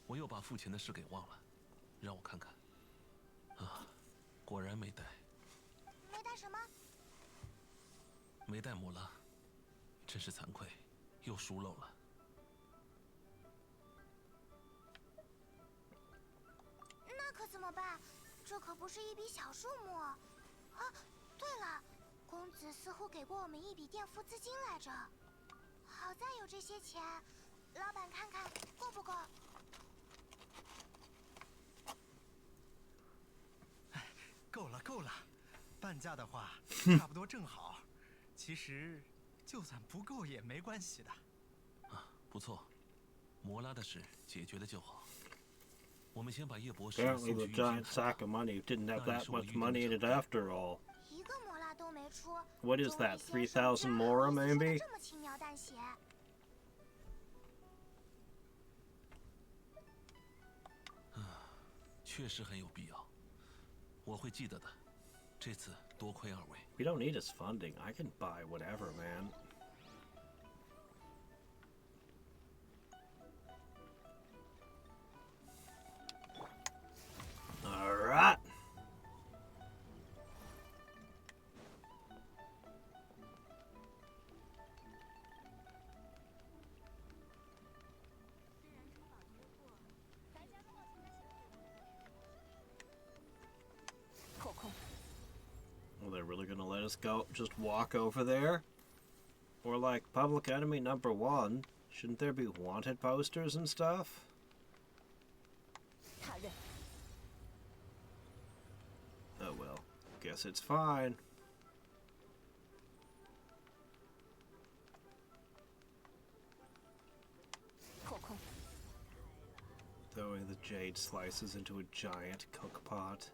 我又把付钱的事给忘了。让我看看。啊，果然没带。没带什么？没带摩拉，真是惭愧，又疏漏了。 那可怎么办？这可不是一笔小数目。啊，对了，公子似乎给过我们一笔垫付资金来着。好在有这些钱，老板看看够不够？够了，够了，半价的话差不多正好。其实，就算不够也没关系的。啊，不错，摩拉的事解决了就好。 我们先把夜泊石 Apparently, the giant sack of money didn't have that much money in it after all. 一个摩拉都没出。 What is that, 3,000 mora, maybe? 这么轻描淡写。确实很有必要，我会记得的。这次多亏二位。 We don't need his funding. I can buy whatever, man. All right. Well, they're really gonna let us go just walk over there? Or like Public Enemy #1, shouldn't there be wanted posters and stuff? Oh well, guess it's fine. Throwing the jade slices into a giant cook pot.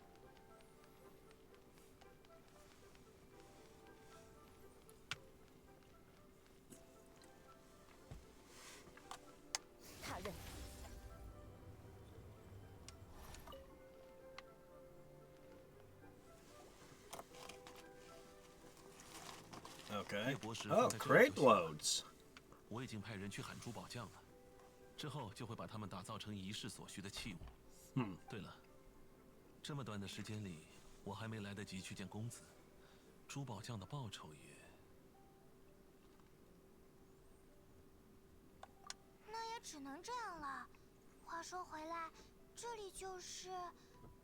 Okay. Oh, crate loads. 我已经派人去喊珠宝匠了，之后就会把它们打造成仪式所需的器物。对了，这么短的时间里，我还没来得及去见公子，珠宝匠的报酬也……那也只能这样了。话说回来，这里就是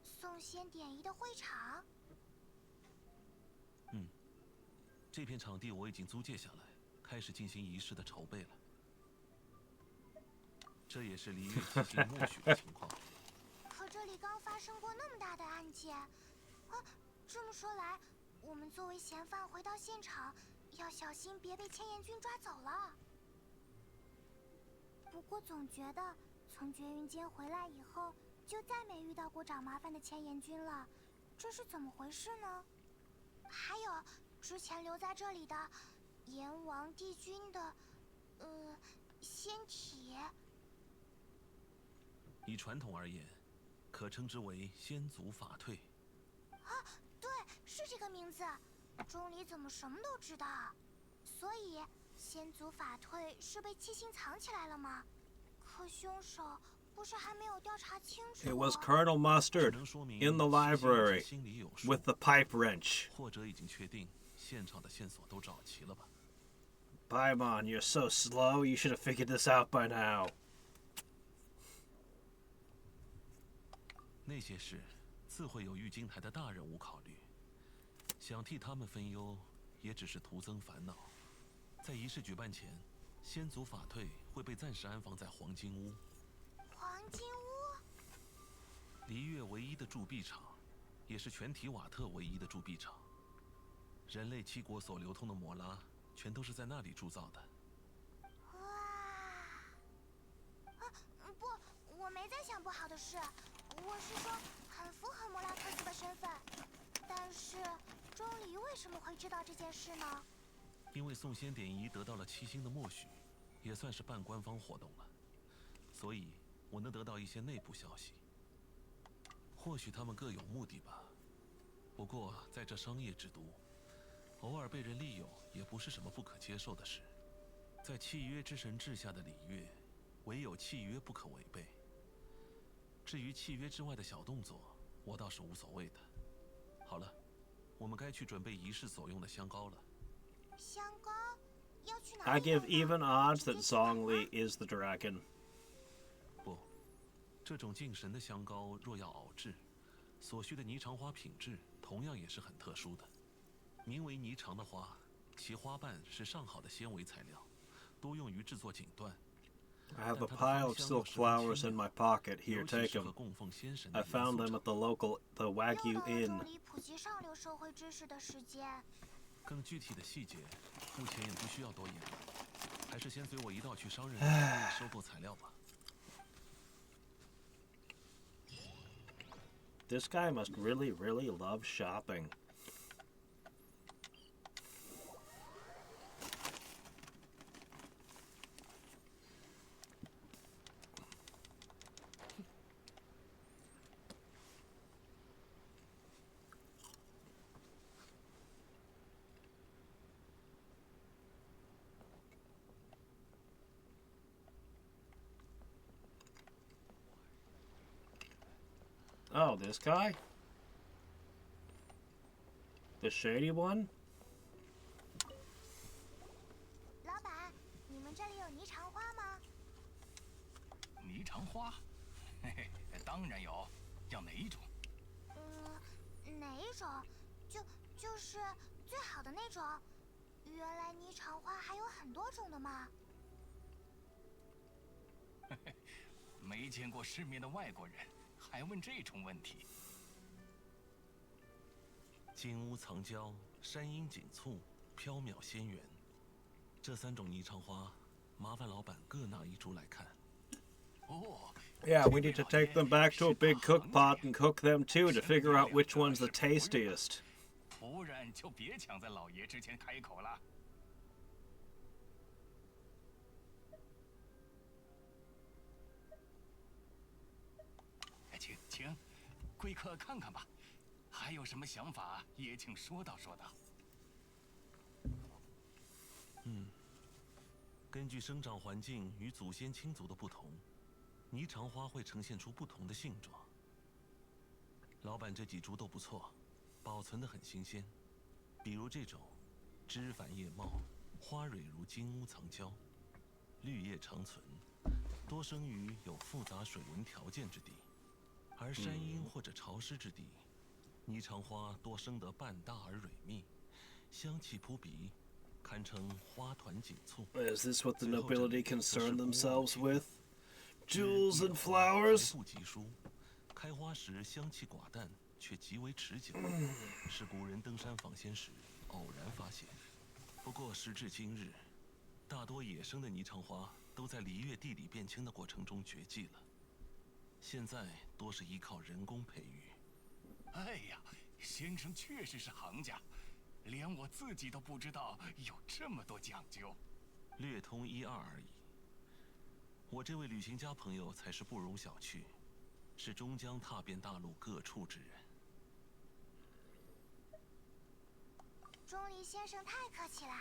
送仙典仪的会场。这片场地我已经租借下来，开始进行仪式的筹备了。这也是璃月七星默许的情况。可这里刚发生过那么大的案件，啊，这么说来，我们作为嫌犯回到现场，要小心别被千岩君抓走了。不过总觉得从绝云间回来以后，就再没遇到过找麻烦的千岩君了，这是怎么回事呢？还有。之前留在这里的阎王帝君的，仙体。以传统而言，可称之为先祖法退。对，是这个名字。钟离怎么什么都知道？所以先祖法退是被七星藏起来了吗？可凶手不是还没有调查清楚？ It was Colonel Mustard in the library with the pipe wrench. 或者已经确定现场的线索都找齐了吧？ Paimon, you're so slow. You should have figured this out by now. 那些事自会有玉京台的大人物考虑，想替他们分忧，也只是徒增烦恼。在仪式举办前，先祖法退会被暂时安放在黄金屋。黄金屋？璃月唯一的铸币厂，也是全提瓦特唯一的铸币厂。人类七国所流通的摩拉，全都是在那里铸造的。哇！不，我没在想不好的事，我是说很符合莫拉克斯的身份。但是钟离为什么会知道这件事呢？因为宋仙点仪得到了七星的默许，也算是半官方活动了，所以我能得到一些内部消息。或许他们各有目的吧。不过在这商业之都，偶尔被人利用也不是什么不可接受的事。在契约之神治下的礼乐，唯有契约不可违背。至于契约之外的小动作，我倒是无所谓的。好了，我们该去准备仪式所用的香膏了。香膏要去哪 I 里 give 用 even 呢？ odds 直 that 接去买吗 Zhongli is the dragon. 不，这种敬神的香膏若要熬制，所需的霓裳花品质同样也是很特殊的。名为霓裳的花，其花瓣是上好的纤维材料，多用于制作锦缎。 I have a pile of silk flowers in my pocket. Here, take them. I found them at the Wagyu 又到了 Inn. 钟离普及上流社会知识的时间。更具体的细节，目前也不需要多言了，还是先随我一道去商人那里收购材料吧。 This guy must really, really love shopping. Oh, this guy? The shady one? 老板，你们这里有霓裳花吗？霓裳花，嘿嘿，当然有，要哪一种？哪一种？就是最好的那种。原来霓裳花还有很多种的吗？嘿嘿，没见过世面的外国人还问这种问题。金屋藏娇、山阴锦簇、缥缈仙缘，这3种霓裳花，麻烦老板各拿一株来看。哦。 Yeah, we need to take them back to a big cook pot and cook them too to figure out which one's the tastiest. 不然就别抢在老爷之前开口了。请，贵客看看吧，还有什么想法也请说道说道。根据生长环境与祖先亲族的不同，霓裳花会呈现出不同的性状。老板这几株都不错，保存得很新鲜。比如这种，枝繁叶茂，花蕊如金屋藏娇，绿叶长存，多生于有复杂水文条件之地。而山阴或者潮湿之地，霓裳花多生得半大而蕊密，香气扑鼻，堪称花团锦簇。Is this what the nobility concern themselves with? Jewels and flowers? 不及疏，开花时香气寡淡，却极为持久，是古人登山访仙时偶然发现。不过时至今日，大多野生的霓裳花都在璃月地理变迁的过程中绝迹了。现在多是依靠人工培育。哎呀，先生确实是行家，连我自己都不知道有这么多讲究。略通1、2而已。我这位旅行家朋友才是不容小觑，是终将踏遍大陆各处之人。钟离先生太客气了。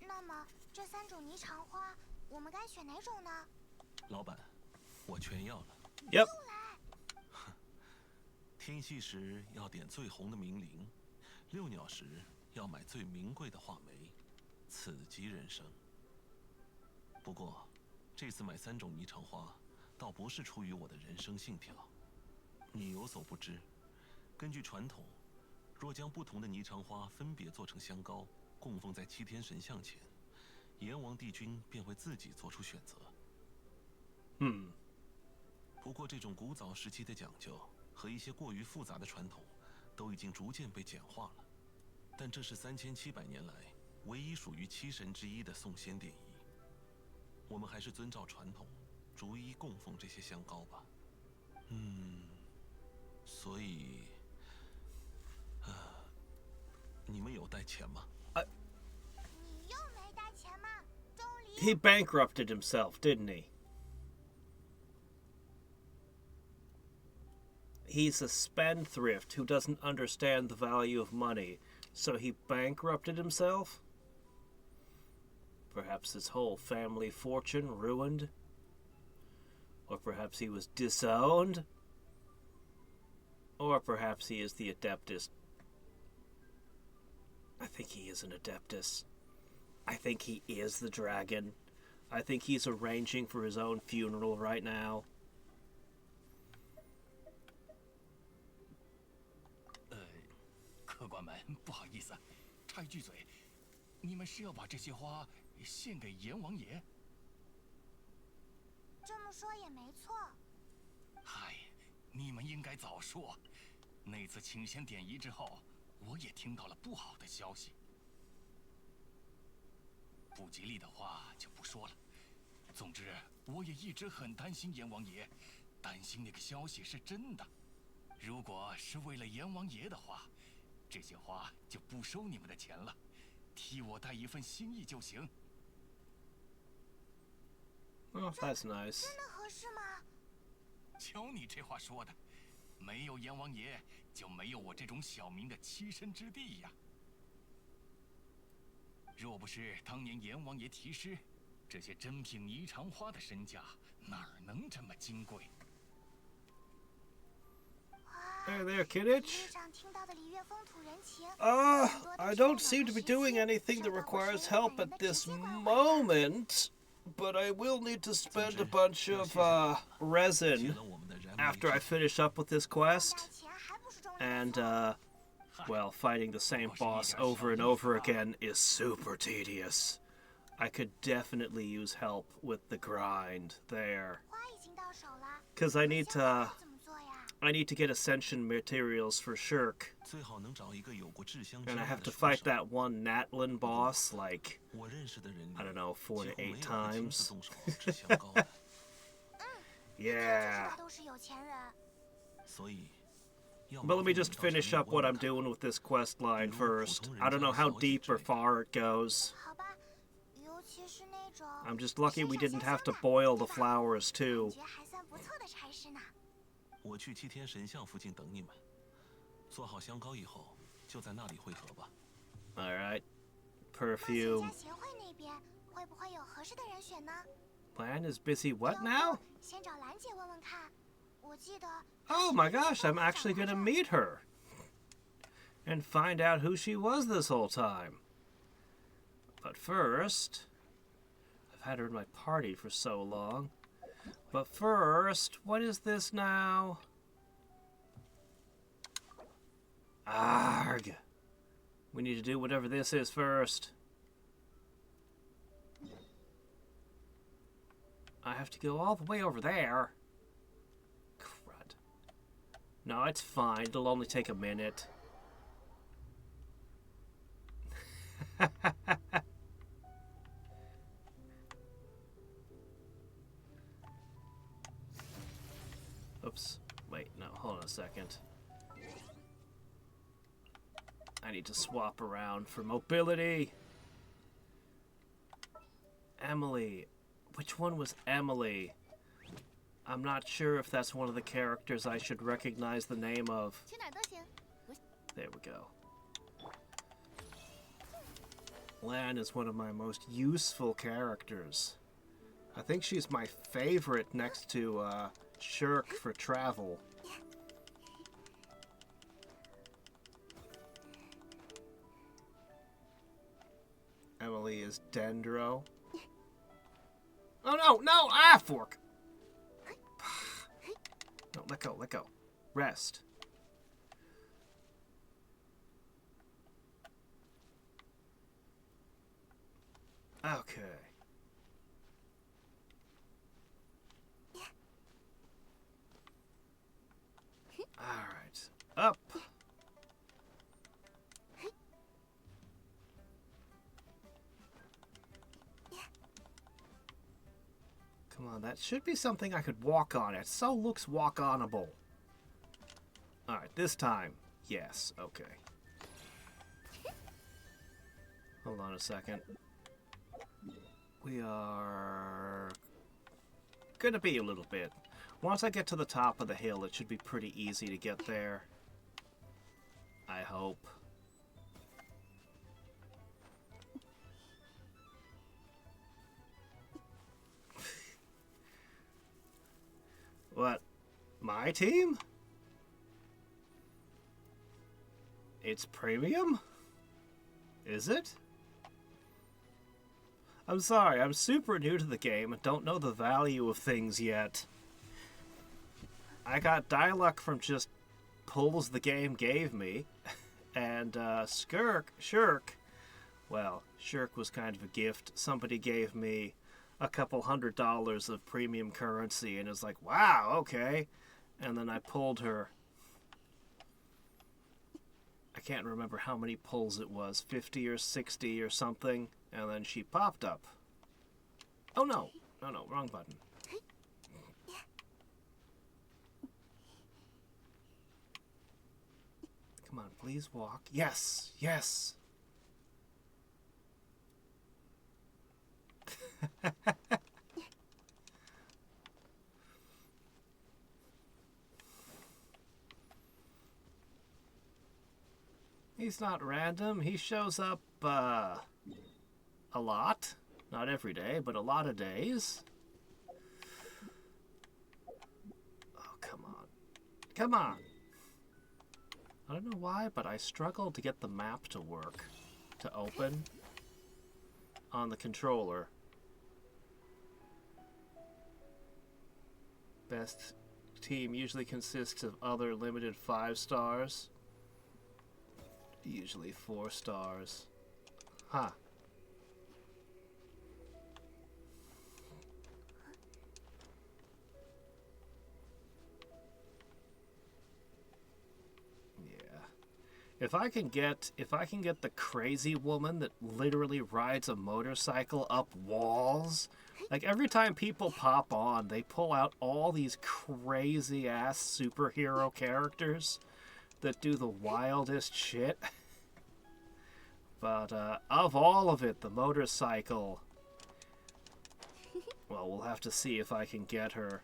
那么这3种霓裳花，我们该选哪种呢？老板，我全要了。 Yep. 天戏时要点最红的明灵，遛鸟时要买最名贵的画眉，此即人生。不过，这次买3种霓裳花，倒不是出于我的人生信条。你有所不知，根据传统，若将不同的霓裳花分别做成香膏，供奉在7天神像前，阎王帝君便会自己做出选择。不过，这种古早时期的讲究和一些过于复杂的传统，都已经逐渐被简化了。但这是3700年来唯一属于7神之一的送仙典仪。我们还是遵照传统，逐一供奉这些香膏吧。所以，你们有带钱吗？你又没带钱吗？钟离。 He bankrupted himself, didn't he? He's a spendthrift who doesn't understand the value of money, so he bankrupted himself? Perhaps his whole family fortune ruined? Or perhaps he was disowned? Or perhaps he is the Adeptus. I think he is an Adeptus. I think he is the dragon. I think he's arranging for his own funeral right now. 客官们，不好意思，插一句嘴，你们是要把这些花献给阎王爷？这么说也没错。嗨，你们应该早说。那次请仙典仪之后，我也听到了不好的消息。不吉利的话就不说了。总之，我也一直很担心阎王爷，担心那个消息是真的。如果是为了阎王爷的话，这些花就不收你们的钱了，替我带一份心意就行。 Oh, that's nice. 真的合适吗？瞧你这话说的，没有阎王爷，就没有我这种小民的栖身之地呀。若不是当年阎王爷题诗，这些珍品霓裳花的身价哪儿能这么金贵？ Hey there, Kidditch. 路上听到的礼乐风土人情。 I don't seem to be doing anything that requires help at this moment, but I will need to spend a bunch of resin after I finish up with this quest. And, well, fighting the same boss over and over again is super tedious. I could definitely use help with the grind there. 花已经到手了。 Because I need 现在要 to... 怎么做呀？ I need to get ascension materials for Shirk. And I have to fight that one Natlin boss like, I don't know, 4 to 8 times. Yeah. 都是有钱人。 But let me just finish up what I'm doing with this quest line first. I don't know how deep or far it goes. 好吧，尤其是那种。 I'm just lucky we didn't have to boil the flowers too. 感觉还算不错的差事呢。 我去7天神像附近等你们，做好香膏以后，就在那里汇合吧。All right. 冒险 Perfume. 家协会那边会不会有合适的人选呢？ Plan is busy what now? 先找兰姐问问看。我记得。 Oh my gosh, I'm actually gonna meet her. And find out who she was this whole time. But first... I've had her in my party for so long. But first, what is this now? Arg! We need to do whatever this is first. I have to go all the way over there. Crud. No, it's fine. It'll only take a minute. Oops. Wait, no, hold on a second. I need to swap around for mobility. Emily. Which one was Emily? I'm not sure if that's one of the characters I should recognize the name of. 去哪儿都行。 There we go. Lan is one of my most useful characters. I think she's my favorite next to Shirk for travel. Emily is Dendro. Oh no, no! Ah, fork! No, let go, let go. Rest. Okay. Alright. Up! Come on, that should be something I could walk on. It so looks walk-onable. Alright, this time. Yes, okay. Hold on a second. We are gonna be a little bit. Once I get to the top of the hill, it should be pretty easy to get there. I hope. What? My team? It's premium? Is it? I'm sorry, I'm super new to the game and don't know the value of things yet. I got Dialect from just pulls the game gave me, and Shirk, well, Shirk was kind of a gift. Somebody gave me a couple $100 of premium currency, and it's like, wow, okay. And then I pulled her. I can't remember how many pulls it was, 50 or 60 or something, and then she popped up. Oh no, no, wrong button. Come on, please walk. Yes, yes. He's not random. He shows up, a lot. Not every day, but a lot of days. Oh, come on. Come on! I don't know why, but I struggled to get the map to work. To open. On the controller. Best team usually consists of other limited 5 stars. Usually 4 stars. Huh. Yeah. If I can get the crazy woman that literally rides a motorcycle up walls, like every time people pop on, they pull out all these crazy ass superhero characters that do the wildest shit. But of all of it, the motorcycle, well, we'll have to see if I can get her.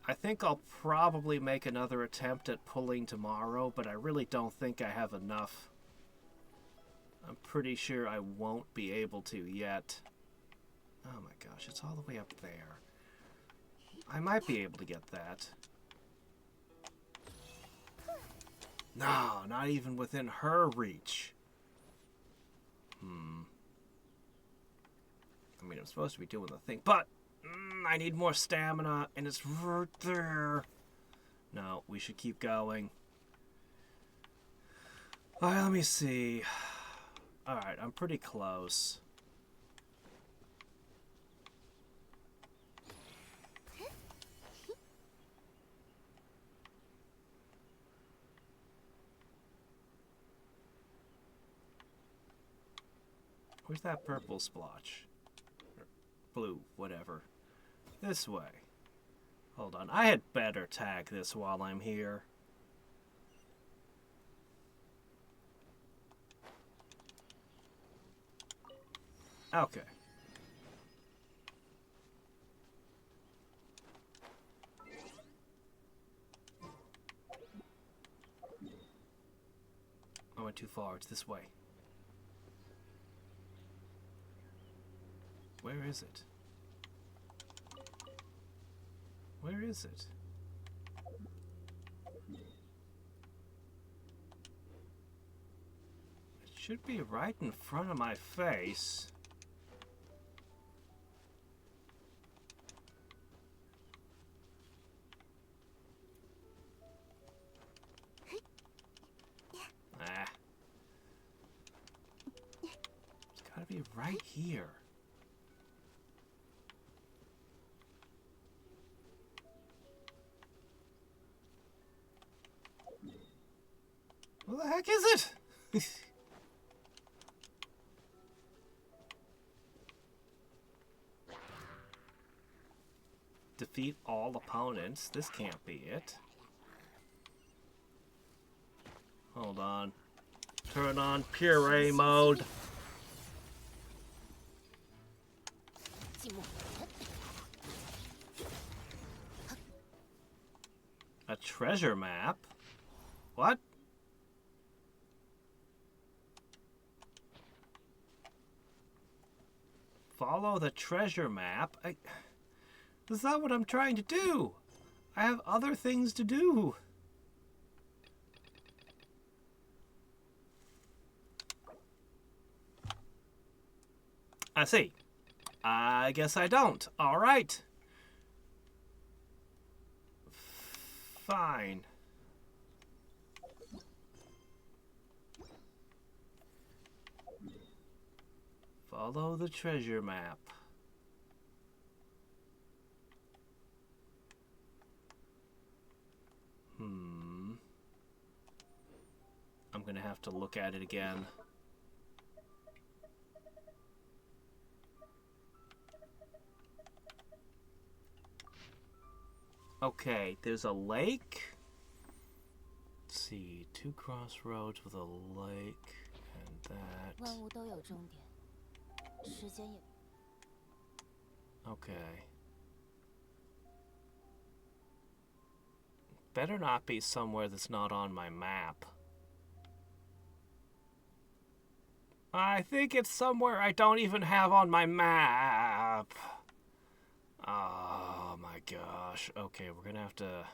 I think I'll probably make another attempt at pulling tomorrow, but I really don't think I have enough. I'm pretty sure I won't be able to yet. Oh my gosh, it's all the way up there. I might be able to get that. No, not even within her reach. I mean, I'm supposed to be doing the thing, but I need more stamina, and it's right there. No, we should keep going. Alright, let me see. Alright, I'm pretty close. Where's that purple splotch? Or blue, whatever. This way. Hold on, I had better tag this while I'm here. Okay. I went too far, it's this way. Where is it? Where is it? It should be right in front of my face. Ah. It's gotta be right here. What the heck is it? Defeat all opponents. This can't be it. Hold on. Turn on puree mode. A treasure map? What? Follow the treasure map? That's not what I'm trying to do. I have other things to do. I see. I guess I don't. All right. Fine. Follow the treasure map. I'm gonna have to look at it again. Okay, there's a lake. Let's see, 2 crossroads with a lake and that. 万物都有终点，时间也。 Okay. Better not be somewhere that's not on my map. I think it's somewhere I don't even have on my map. Oh my gosh. Okay, we're gonna have to...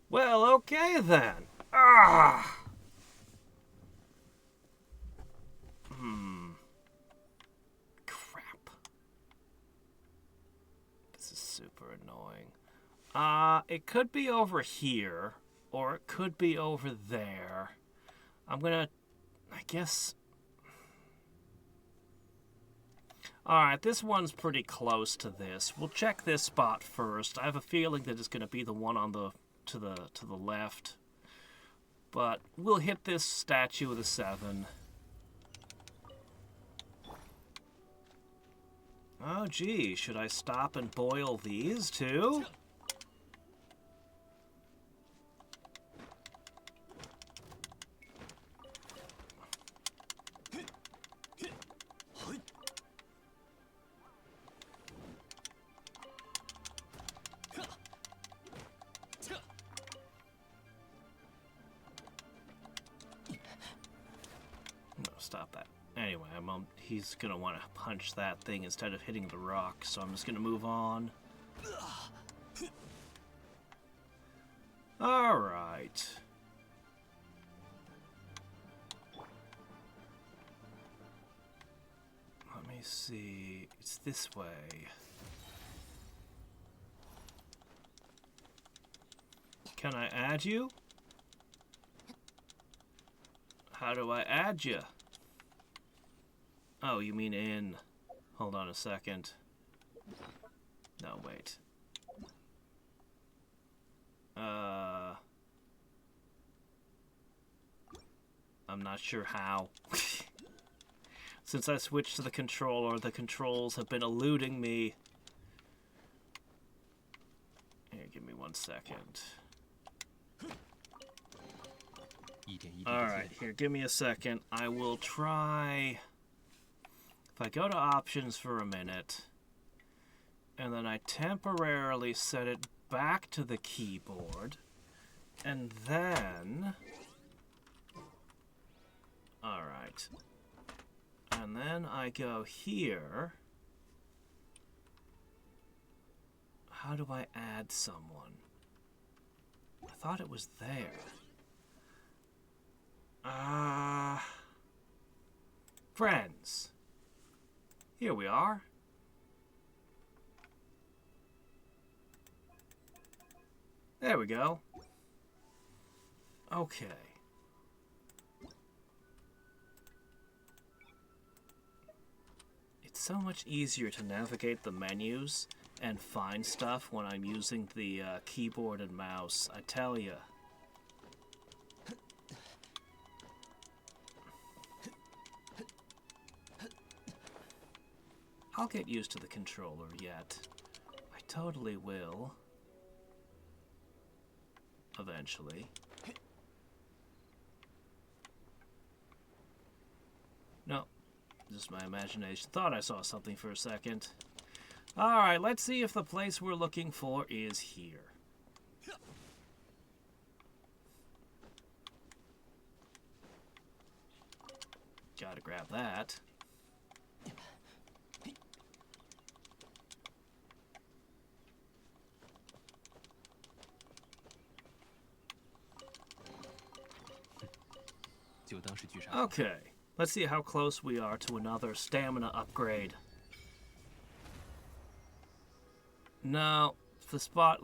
Well, okay then. Ah! Crap. This is super annoying. It could be over here, or it could be over there. I'm gonna... I guess... Alright, this one's pretty close to this. We'll check this spot first. I have a feeling that it's gonna be the one on the to the left. But we'll hit this statue with a 7. Oh gee, should I stop and boil these too? Stop that. Anyway, he's gonna want to punch that thing instead of hitting the rock, so I'm just gonna move on. Alright. Let me see. It's this way. Can I add you? How do I add you? Oh, you mean in. Hold on a second. No, wait. I'm not sure how. Since I switched to the controller, the controls have been eluding me. Here, give me 1 second. Alright, here, give me a second. I will try... If I go to options for a minute, and then I temporarily set it back to the keyboard, and then... Alright. And then I go here. How do I add someone? I thought it was there. Friends. Here we are. There we go. Okay. It's so much easier to navigate the menus and find stuff when I'm using the keyboard and mouse, I tell ya. I'll get used to the controller yet. I totally will. Eventually. No, just my imagination. Thought I saw something for a second. Alright, let's see if the place we're looking for is here. Gotta grab that. Okay, let's see how close we are to another stamina upgrade. No, the spot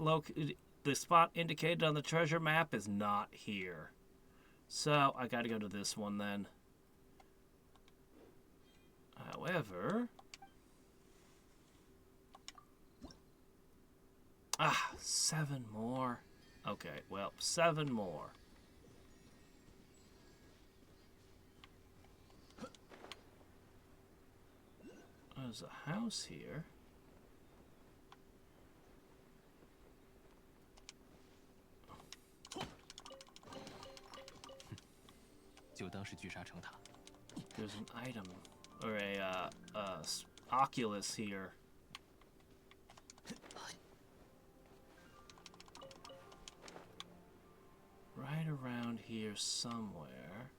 indicated on the treasure map is not here. So, I gotta go to this one then. However... 7 more. Okay, well, 7 more. There's a house here. There's an item, or a Oculus here. Right around here somewhere.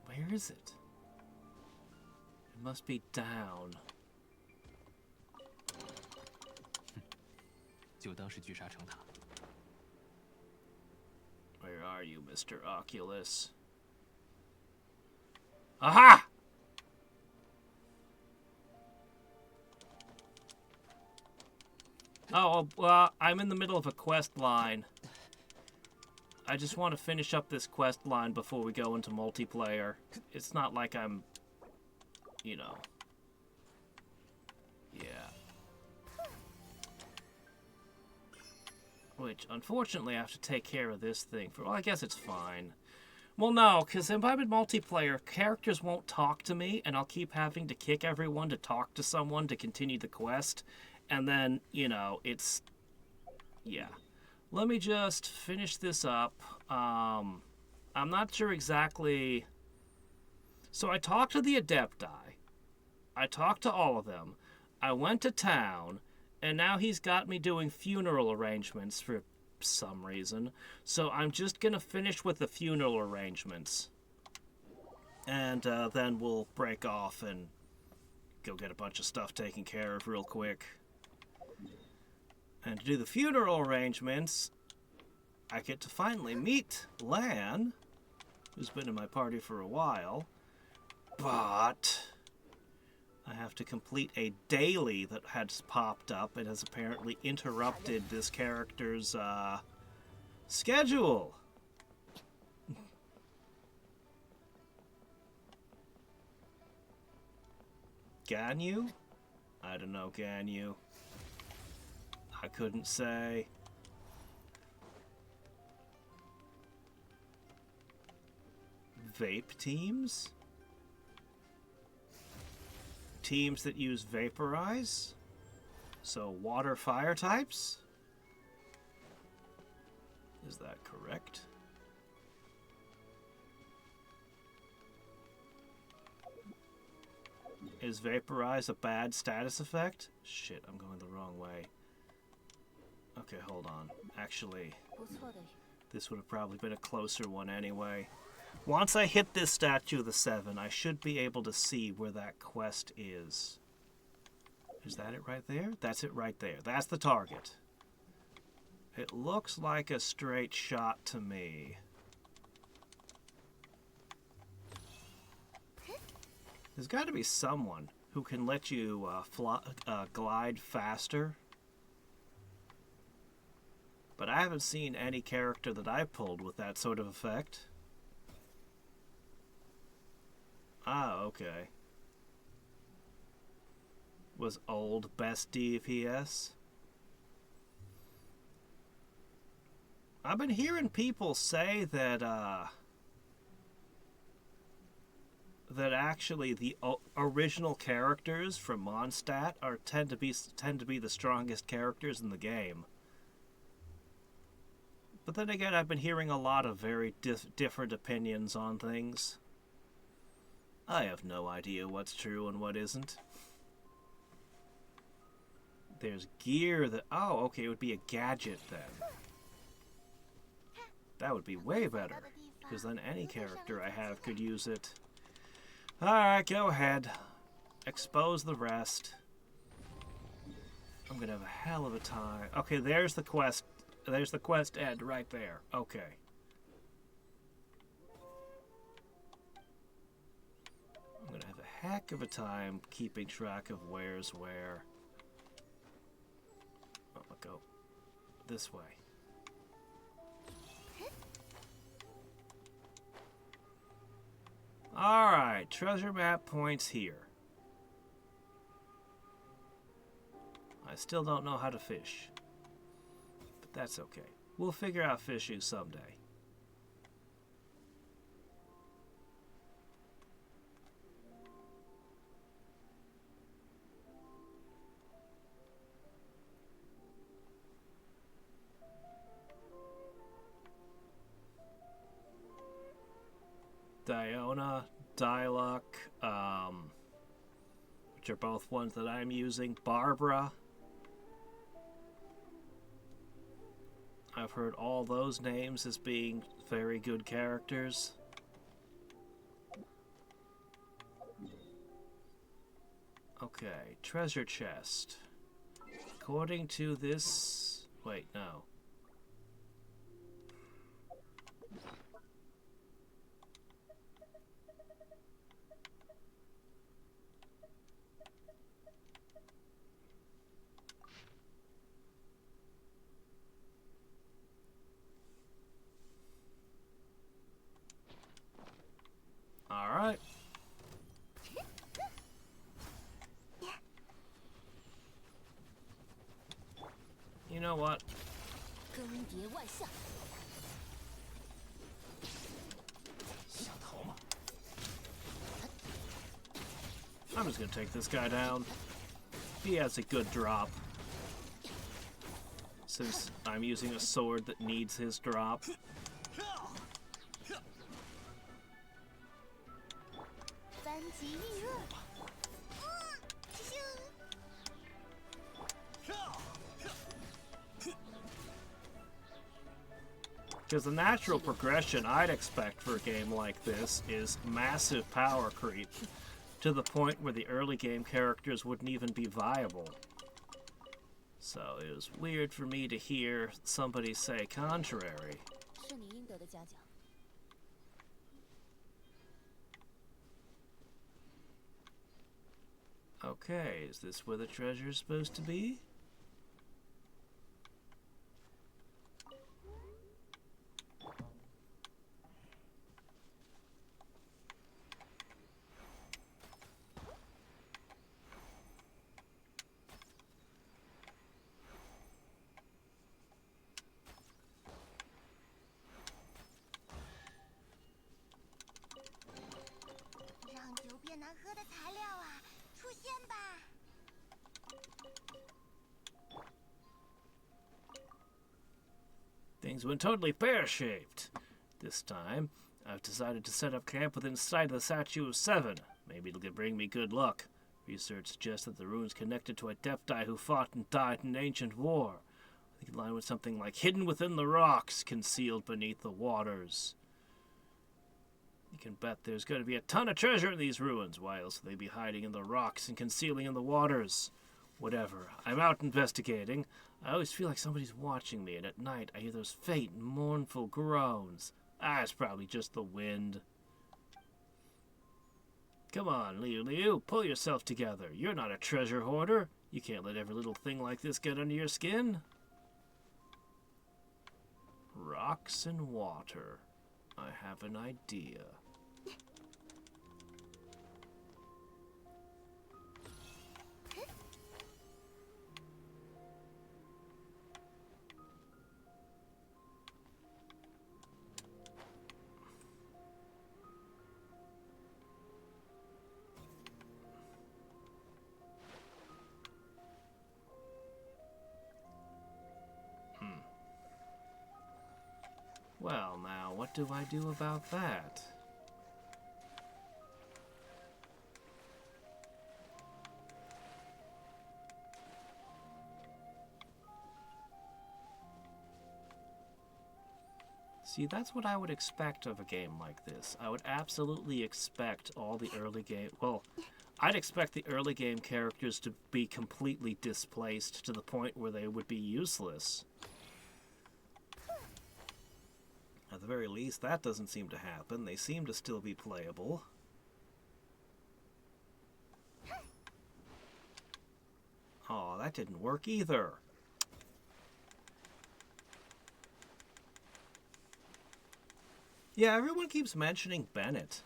Where is it? It must be down. Where are you, Mr. Oculus? Aha! Oh, well, I'm in the middle of a quest line. I just want to finish up this quest line before we go into multiplayer. It's not like I'm, you know. Yeah. Which, unfortunately, I have to take care of this thing. Well, I guess it's fine. Well, no, because if I'm in multiplayer, characters won't talk to me, and I'll keep having to kick everyone to talk to someone to continue the quest. And then, you know, it's... yeah. Let me just finish this up. I'm not sure exactly... So I talked to the Adepti. I talked to all of them. I went to town, and now he's got me doing funeral arrangements for some reason. So I'm just going to finish with the funeral arrangements. And then we'll break off and go get a bunch of stuff taken care of real quick. And to do the funeral arrangements, I get to finally meet Lan, who's been in my party for a while, but I have to complete a daily that has popped up. It has apparently interrupted this character's schedule. Ganyu? I don't know, Ganyu. I couldn't say. Vape teams? Teams that use vaporize? So water fire types? Is that correct? Is vaporize a bad status effect? Shit, I'm going the wrong way. Okay, hold on. Actually, 不错的。 this would have probably been a closer one anyway. Once I hit this statue of the 7, I should be able to see where that quest is. Is that it right there? That's it right there. That's the target. It looks like a straight shot to me. There's got to be someone who can let you glide faster. But I haven't seen any character that I've pulled with that sort of effect. Ah, okay. Was old best DPS? I've been hearing people say that that actually the original characters from Mondstadt tend to be the strongest characters in the game. But then again, I've been hearing a lot of very different opinions on things. I have no idea what's true and what isn't. There's gear that... Oh, okay, it would be a gadget then. That would be way better, because then any character I have could use it. Alright, go ahead. Expose the rest. I'm gonna have a hell of a time. Okay, there's the quest. There's the quest end right there. Okay. I'm gonna have a heck of a time keeping track of where's where. Oh, I'll go this way. Alright, treasure map points here. I still don't know how to fish. But that's okay. We'll figure out fishing someday. Diona, Diluc, which are both ones that I'm using. Barbara. I've heard all those names as being very good characters. Okay, treasure chest. According to this... Wait, no. Alright. You know what? I'm just gonna take this guy down. He has a good drop. Since I'm using a sword that needs his drop. Because the natural progression I'd expect for a game like this is massive power creep, to the point where the early game characters wouldn't even be viable. So it was weird for me to hear somebody say contrary. Okay, is this where the treasure is supposed to be? Things went totally pear-shaped. This time, I've decided to set up camp within sight of the Statue of 7. Maybe it'll bring me good luck. Research suggests that the rune's connected to a Adepti who fought and died in an ancient war. They could line with something like hidden within the rocks, concealed beneath the waters. You can bet there's going to be a ton of treasure in these ruins. Why else would they be hiding in the rocks and concealing in the waters? Whatever. I'm out investigating. I always feel like somebody's watching me, and at night I hear those faint, mournful groans. It's probably just the wind. Come on, Liu, pull yourself together. You're not a treasure hoarder. You can't let every little thing like this get under your skin. Rocks and water. I have an idea. Well, now, what do I do about that? See, that's what I would expect of a game like this. I would absolutely expect all the early game... Well, I'd expect the early game characters to be completely displaced to the point where they would be useless. At the very least, that doesn't seem to happen. They seem to still be playable. Oh, that didn't work either. Yeah, everyone keeps mentioning Bennett.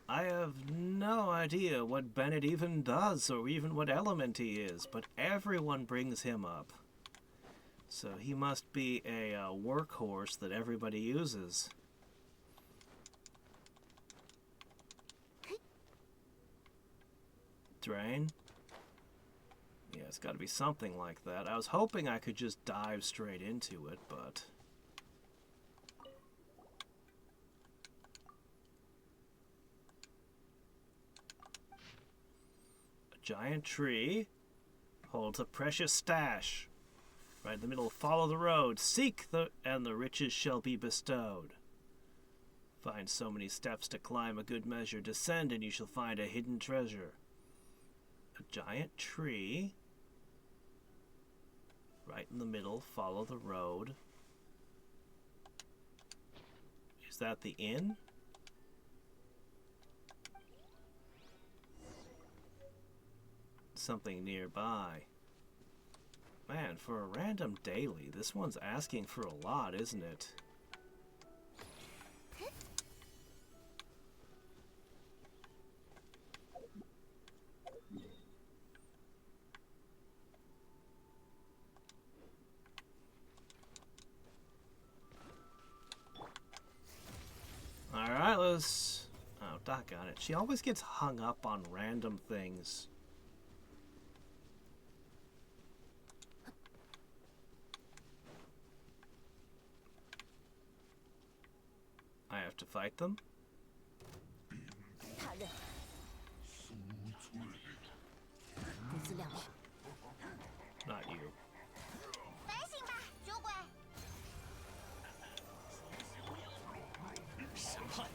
I have no idea what Bennett even does or even what element he is, but everyone brings him up. So he must be a workhorse that everybody uses. Drain? Yeah, it's got to be something like that. I was hoping I could just dive straight into it, but... A giant tree holds a precious stash. Right in the middle, follow the road. Seek and the riches shall be bestowed. Find so many steps to climb a good measure. Descend and you shall find a hidden treasure. A giant tree. Right in the middle, follow the road. Is that the inn? Something nearby. Man, for a random daily, this one's asking for a lot, isn't it? Alright, let's... Oh, doggone it. She always gets hung up on random things. I have to fight them? Not you. 反省吧，酒鬼！审判。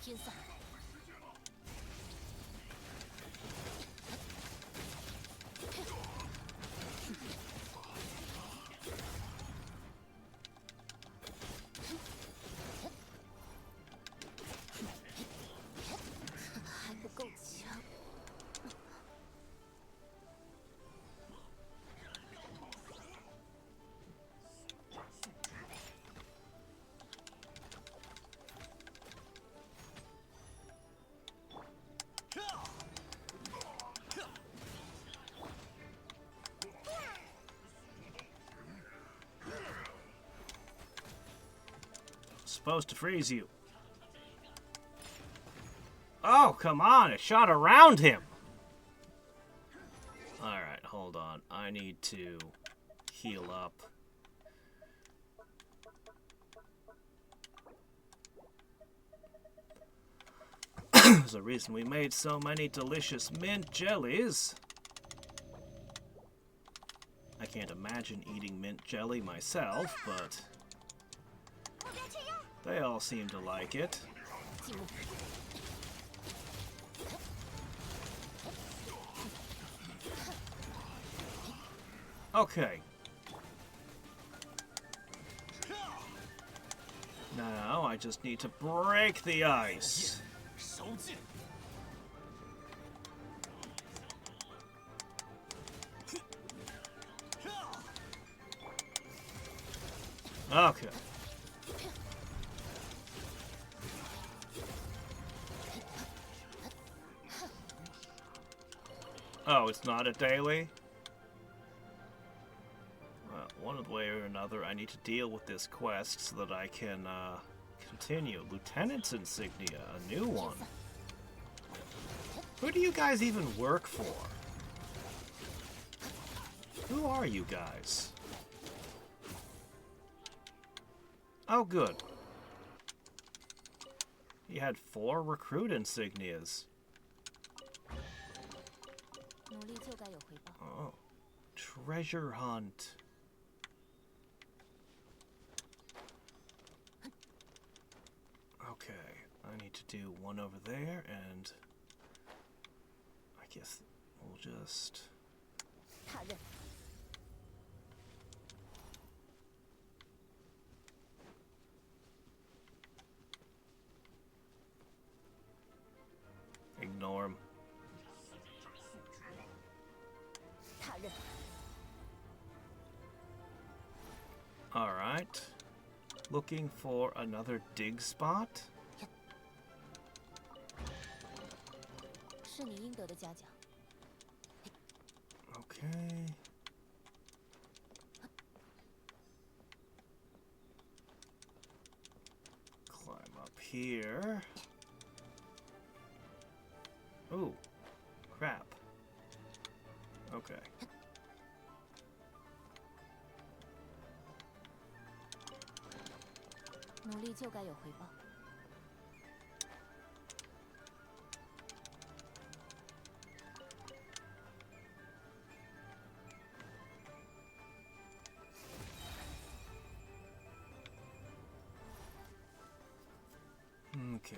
天散。还不够强。Supposed to freeze you. Oh, come on, it shot around him. Alright, hold on. I need to heal up. there's a reason we made so many delicious mint jellies. I can't imagine eating mint jelly myself, but they all seem to like it. Okay. Now I just need to break the ice. Okay. Oh, it's not a daily? Well, one way or another, I need to deal with this quest so that I can continue. Lieutenant's insignia, a new one. Who do you guys even work for? Who are you guys? Oh, good. He had 4 recruit insignias. Oh, treasure hunt. Okay, I need to do one over there, and I guess we'll just... ignore him. Alright. Looking for another dig spot. Okay. Climb up here. Ooh, crap. Okay. Okay.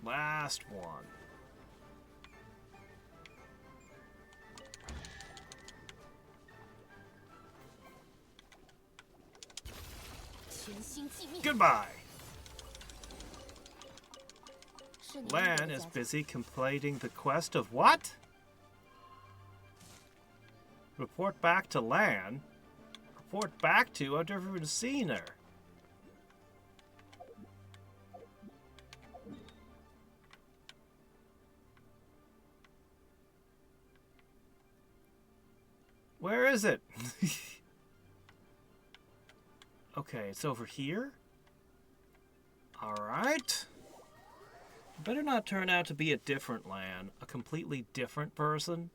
Last one. Goodbye. Lan is busy completing the quest of what? Report back to Lan? Report back to? I've never even seen her. Where is it? Okay, it's over here. Alright. Better not turn out to be a different Lan. A completely different person.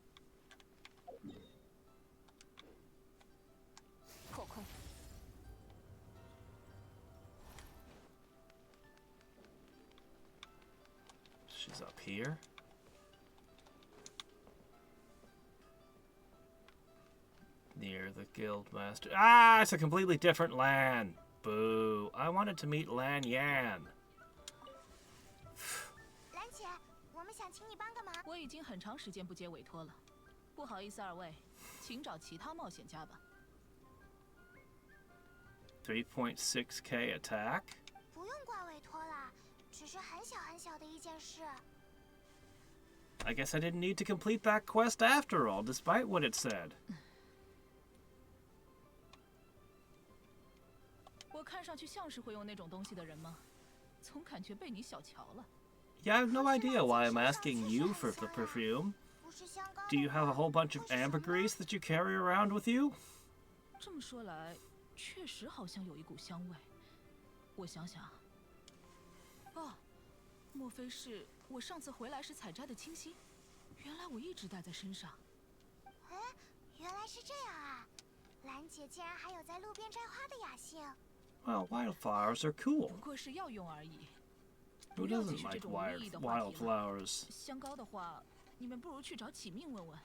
She's up here. Near the guild master. Ah, it's a completely different Lan. Boo. I wanted to meet Lan Yan. 兰姐，我们想请你帮个忙。我已经很长时间不接委托了，不好意思二位，请找其他冒险家吧。3.6k attack. 不用挂委托了，只是很小很小的一件事。 I guess I didn't need to complete that quest after all, despite what it said. 我看上去像是会用那种东西的人吗？总感觉被你小瞧了。 Yeah, I have no idea why I'm asking you for the perfume. Do you have a whole bunch of ambergris that you carry around with you? 这么说来，确实好像有一股香味。我想想，哦，莫非是我上次回来时采摘的清新？原来我一直带在身上。哎，原来是这样啊！兰姐竟然还有在路边摘花的雅兴。Well, wildflowers are cool. 不过是药用而已。 Who 不要解 doesn't 释这 like 种无意义的话题了。 wildflowers? 香膏的话，你们不如去找启命问问。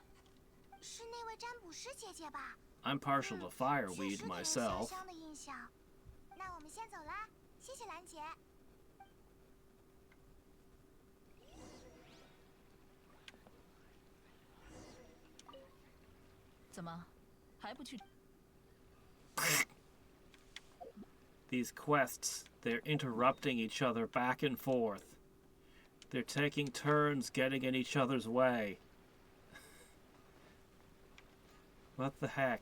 是那位占卜师姐姐吧？ I'm partial to 确 fireweed 实给人 myself. 香香的印象。那我们先走啦，谢谢兰姐。怎么，还不去？ These quests, they're interrupting each other back and forth. They're taking turns getting in each other's way. What the heck?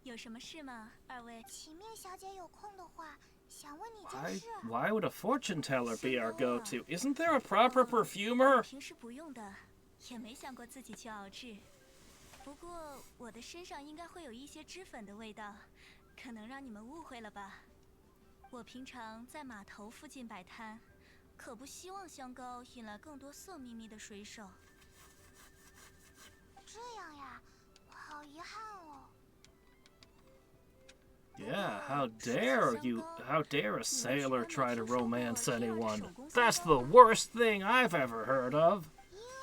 有什么事吗，二位？启命小姐有空的话，想问你件事。Why would a fortune teller be our go-to? Isn't there a proper perfumer? 平时不用的，也没想过自己去熬制。不过我的身上应该会有一些脂粉的味道，可能让你们误会了吧。我平常在码头附近摆摊，可不希望香膏引来更多色眯眯的水手。这样呀，好遗憾哦。 Yeah, how dare a sailor try to romance anyone? That's the worst thing I've ever heard of.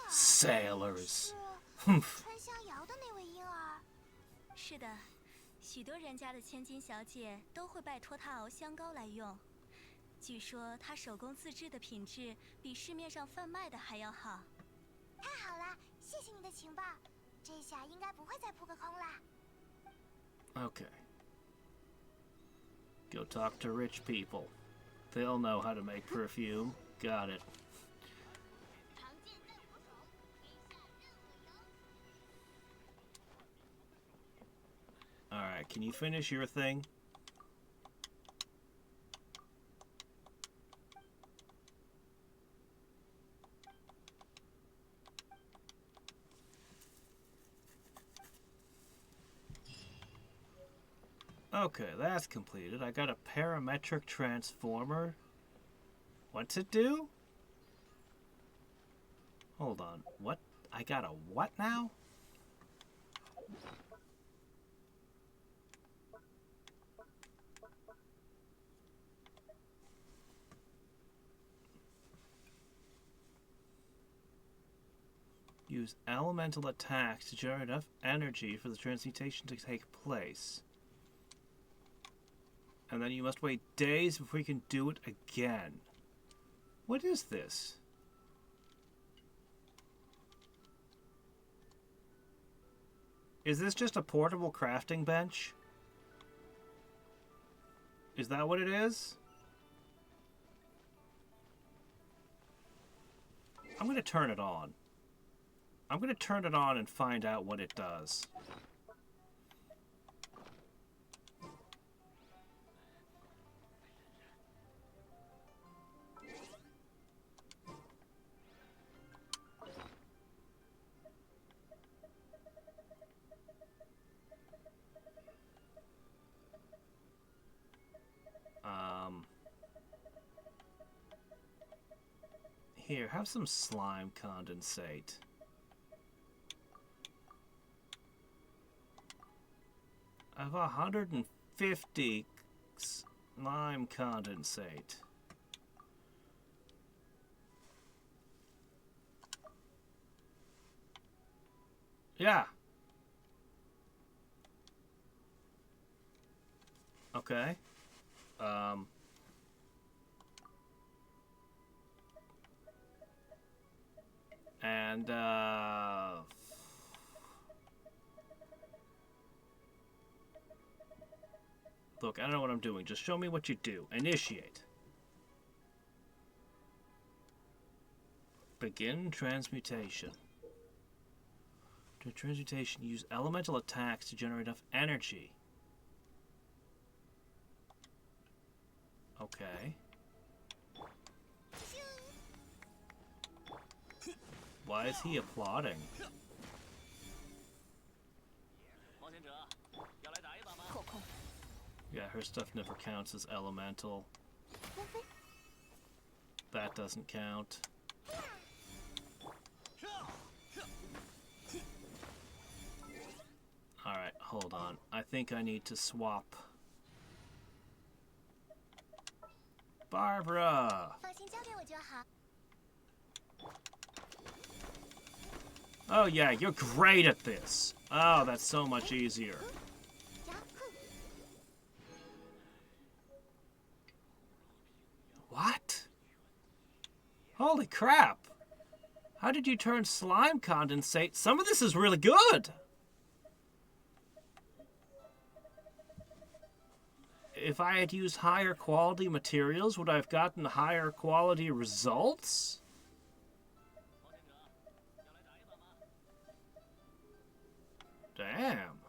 Sailors. 春香瑶的那位婴儿。是的，许多人家的千金小姐都会拜托她熬香膏来用。据说她手工自制的品质比市面上贩卖的还要好。太好了，谢谢你的情报，这下应该不会再扑个空啦。 Okay. Go talk to rich people. They'll know how to make perfume. Got it. Alright, can you finish your thing? Okay, that's completed. I got a parametric transformer. What's it do? Hold on. What? I got a what now? Use elemental attacks to generate enough energy for the transmutation to take place. And then you must wait days before you can do it again. What is this? Is this just a portable crafting bench? Is that what it is? I'm going to turn it on. I'm going to turn it on and find out what it does. Here, have some slime condensate. I have 150 slime condensate. Yeah. Okay. And, look, I don't know what I'm doing. Just show me what you do. Initiate. Begin transmutation. To transmutation, use elemental attacks to generate enough energy. Okay. Why is he applauding? Yeah, her stuff never counts as elemental. That doesn't count. hold on. I think I need to swap. Barbara! Oh yeah, you're great at this. Oh, that's so much easier. What? Holy crap! How did you turn slime condensate? Some of this is really good! If I had used higher quality materials, would I have gotten higher quality results? Damn.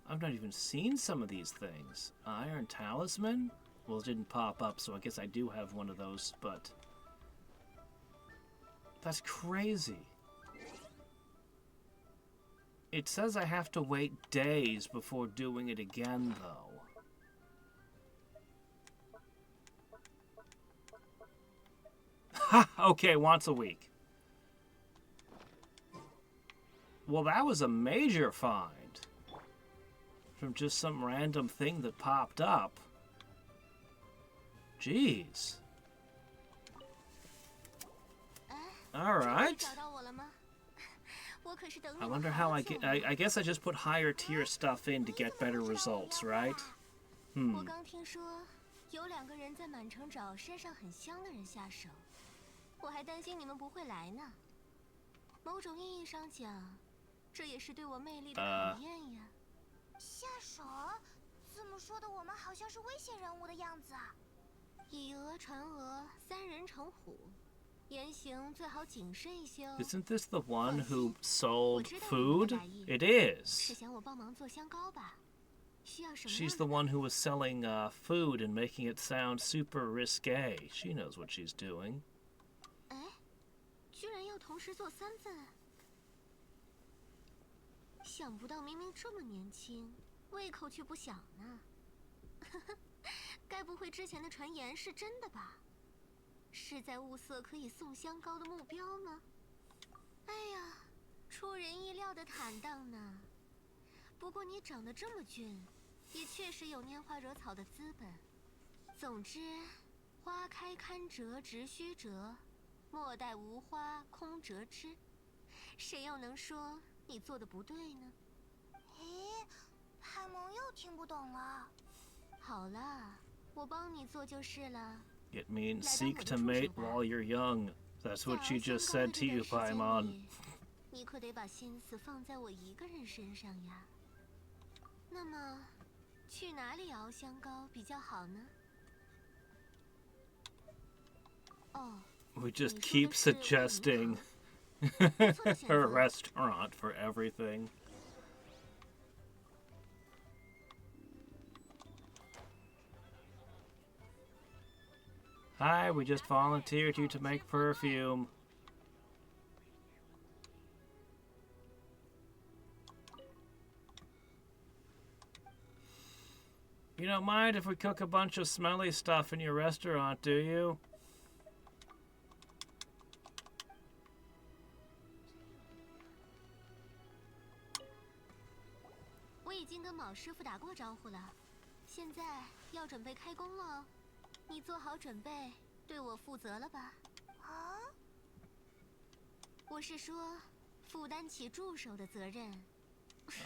I've not even seen some of these things. Iron Talisman? Well, it didn't pop up, so I guess I do have one of those, but... That's crazy. It says I have to wait days before doing it again, though. Ha! Okay, once a week. Well, that was a major find. From just some random thing that popped up. Jeez. Alright. I wonder how I get... I guess I just put higher tier stuff in to get better results, right? Hmm. Isn't this the one who sold food? It is. She's the one who was selling food and making it sound super risque. She knows what she's doing. It means seek to mate while you're young. That's what she just said to you, Paimon. We just keep suggesting her restaurant for everything. Hi, we just volunteered you to make perfume. You don't mind if we cook a bunch of smelly stuff in your restaurant, do you?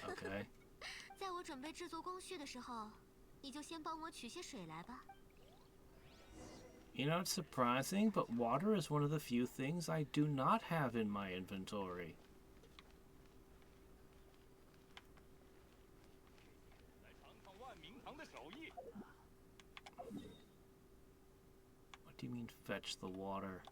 Okay. You know, it's surprising, but water is one of the few things I do not have in my inventory. What do you mean, fetch the water?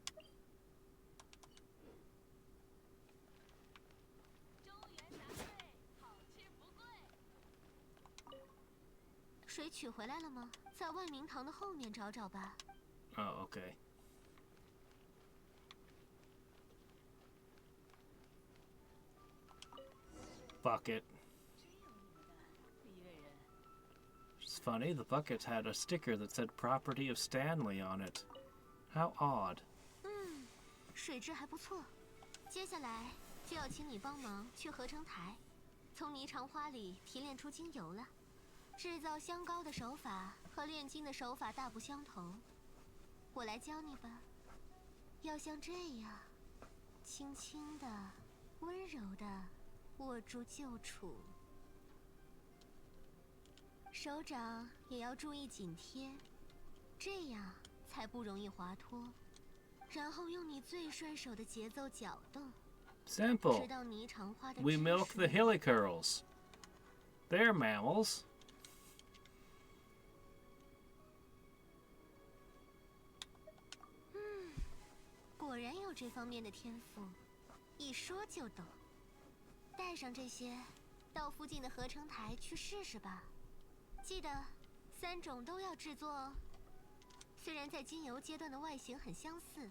Oh, okay. Bucket. It's funny, the bucket had a sticker that said property of Stanley on it. How odd. 从霓裳花里提炼出精油了。制造香膏的手法和炼金的手法大不相同，我来教你吧。要像这样，轻轻的、温柔的握住旧杵，手掌也要注意紧贴，这样才不容易滑脱。然后用你最顺手的节奏搅动， Simple. 直到霓裳花的 We 汁 milk the 水 helicurls. They're mammals. 果然有这方面的天赋，一说就懂。带上这些，到附近的合成台去试试吧。记得3种都要制作哦。虽然在精油阶段的外形很相似，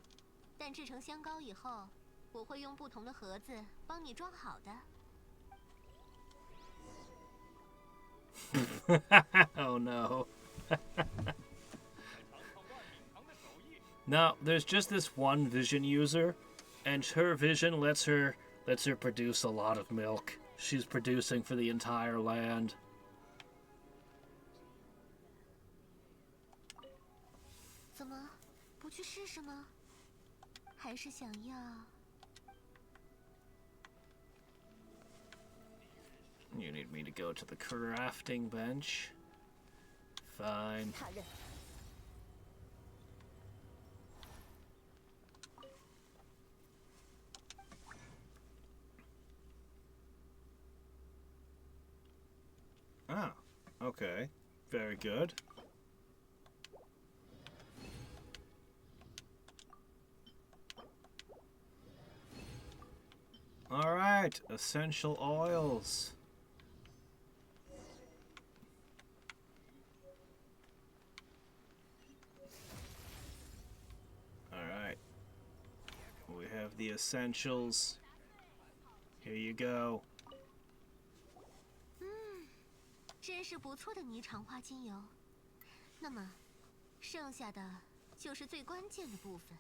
但制成香膏以后，我会用不同的盒子帮你装好的。Oh no. No, there's just this one vision user, and her vision lets her produce a lot of milk. She's producing for the entire land. 怎么，不去试试吗？还是想要？ You need me to go to the crafting bench? Fine. Ah, okay. Very good. All right, essential oils. All right. We have the essentials. Here you go. 真是不错的霓裳花精油。那么，剩下的就是最关键的部分。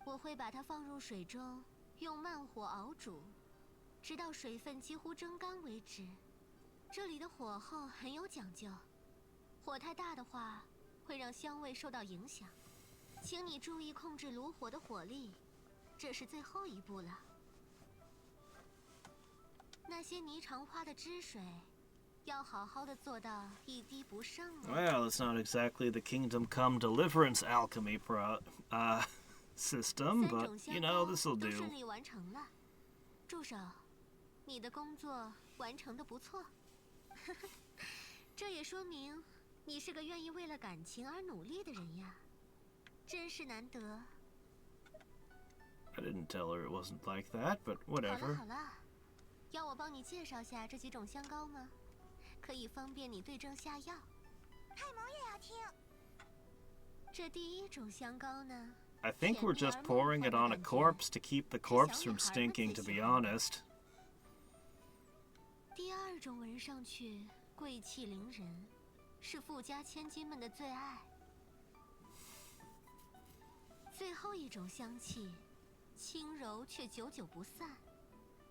我会把它放入水中，用慢火熬煮，直到水分几乎蒸干为止。这里的火候很有讲究，火太大的话会让香味受到影响。请你注意控制炉火的火力，这是最后一步了。 那些霓裳花的汁水，要好好的做到一滴不剩哦。 Well, it's not exactly the Kingdom Come Deliverance alchemy system, but you know, this'll 都 do. 顺利完成了，助手，你的工作完成的不错。这也说明你是个愿意为了感情而努力的人呀，真是难得。 I didn't tell her it wasn't like that, but 好了 whatever. 好了。 要我帮你介绍下这几种香膏吗？可以方便你对症下药。泰蒙也要听。这第1种香膏呢？ I think we're just pouring it on a corpse to keep the corpse from stinking, to be honest. 第2种闻上去贵气凌人，是富家千金们的最爱。最后1种香气，轻柔却久久不散。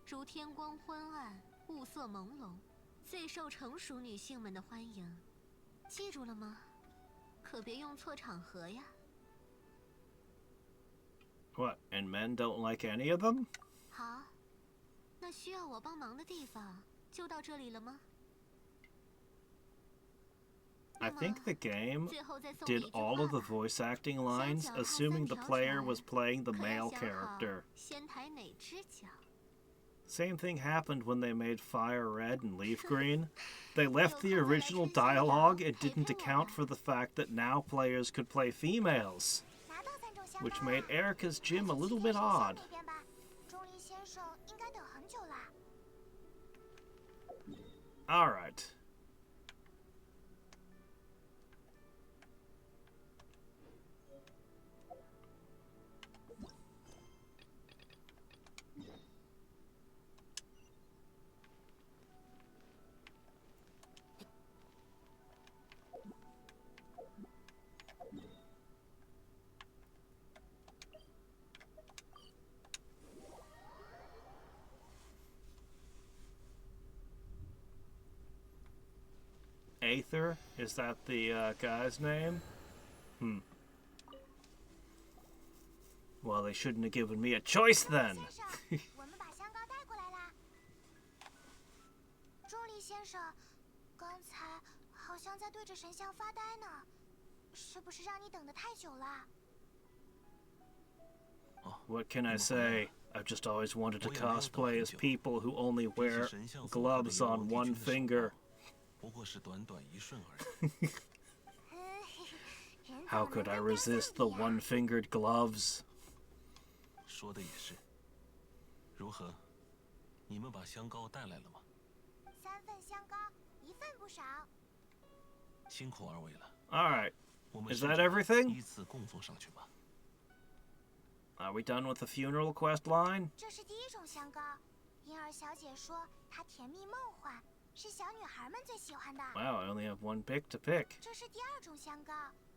如天光昏暗，雾色朦胧，最受成熟女性们的欢迎。记住了吗？可别用错场合呀。 What, and men don't like any of them? 好，那需要我帮忙的地方就到这里了吗？ I think the game did all of the voice acting lines, assuming the player was playing the male character. 先抬哪只脚？ Same thing happened when they made Fire Red and Leaf Green. They left the original dialogue and didn't account for the fact that now players could play females, which made Erica's gym a little bit odd. Alright. Aether? Is that the guy's name? Well, they shouldn't have given me a choice then. 我们把香膏带过来啦。钟离先生，刚才好像在对着神像发呆呢，是不是让你等得太久了？ What can I say? I've just always wanted to cosplay as people who only wear gloves on one finger. 不过是短短一瞬而已。 How could I resist the one-fingered gloves? 说的也是。如何？你们把香膏带来了吗？3份香膏，1份不少。辛苦二位了。All right. 我们 Is that everything? 依次供奉上去吧。 Are we done with the funeral quest line? 这是第1种香膏，婴儿小姐说它甜蜜梦幻，是小女孩们最喜欢的。 Wow, I only have one pick to pick. 这是第2种香膏，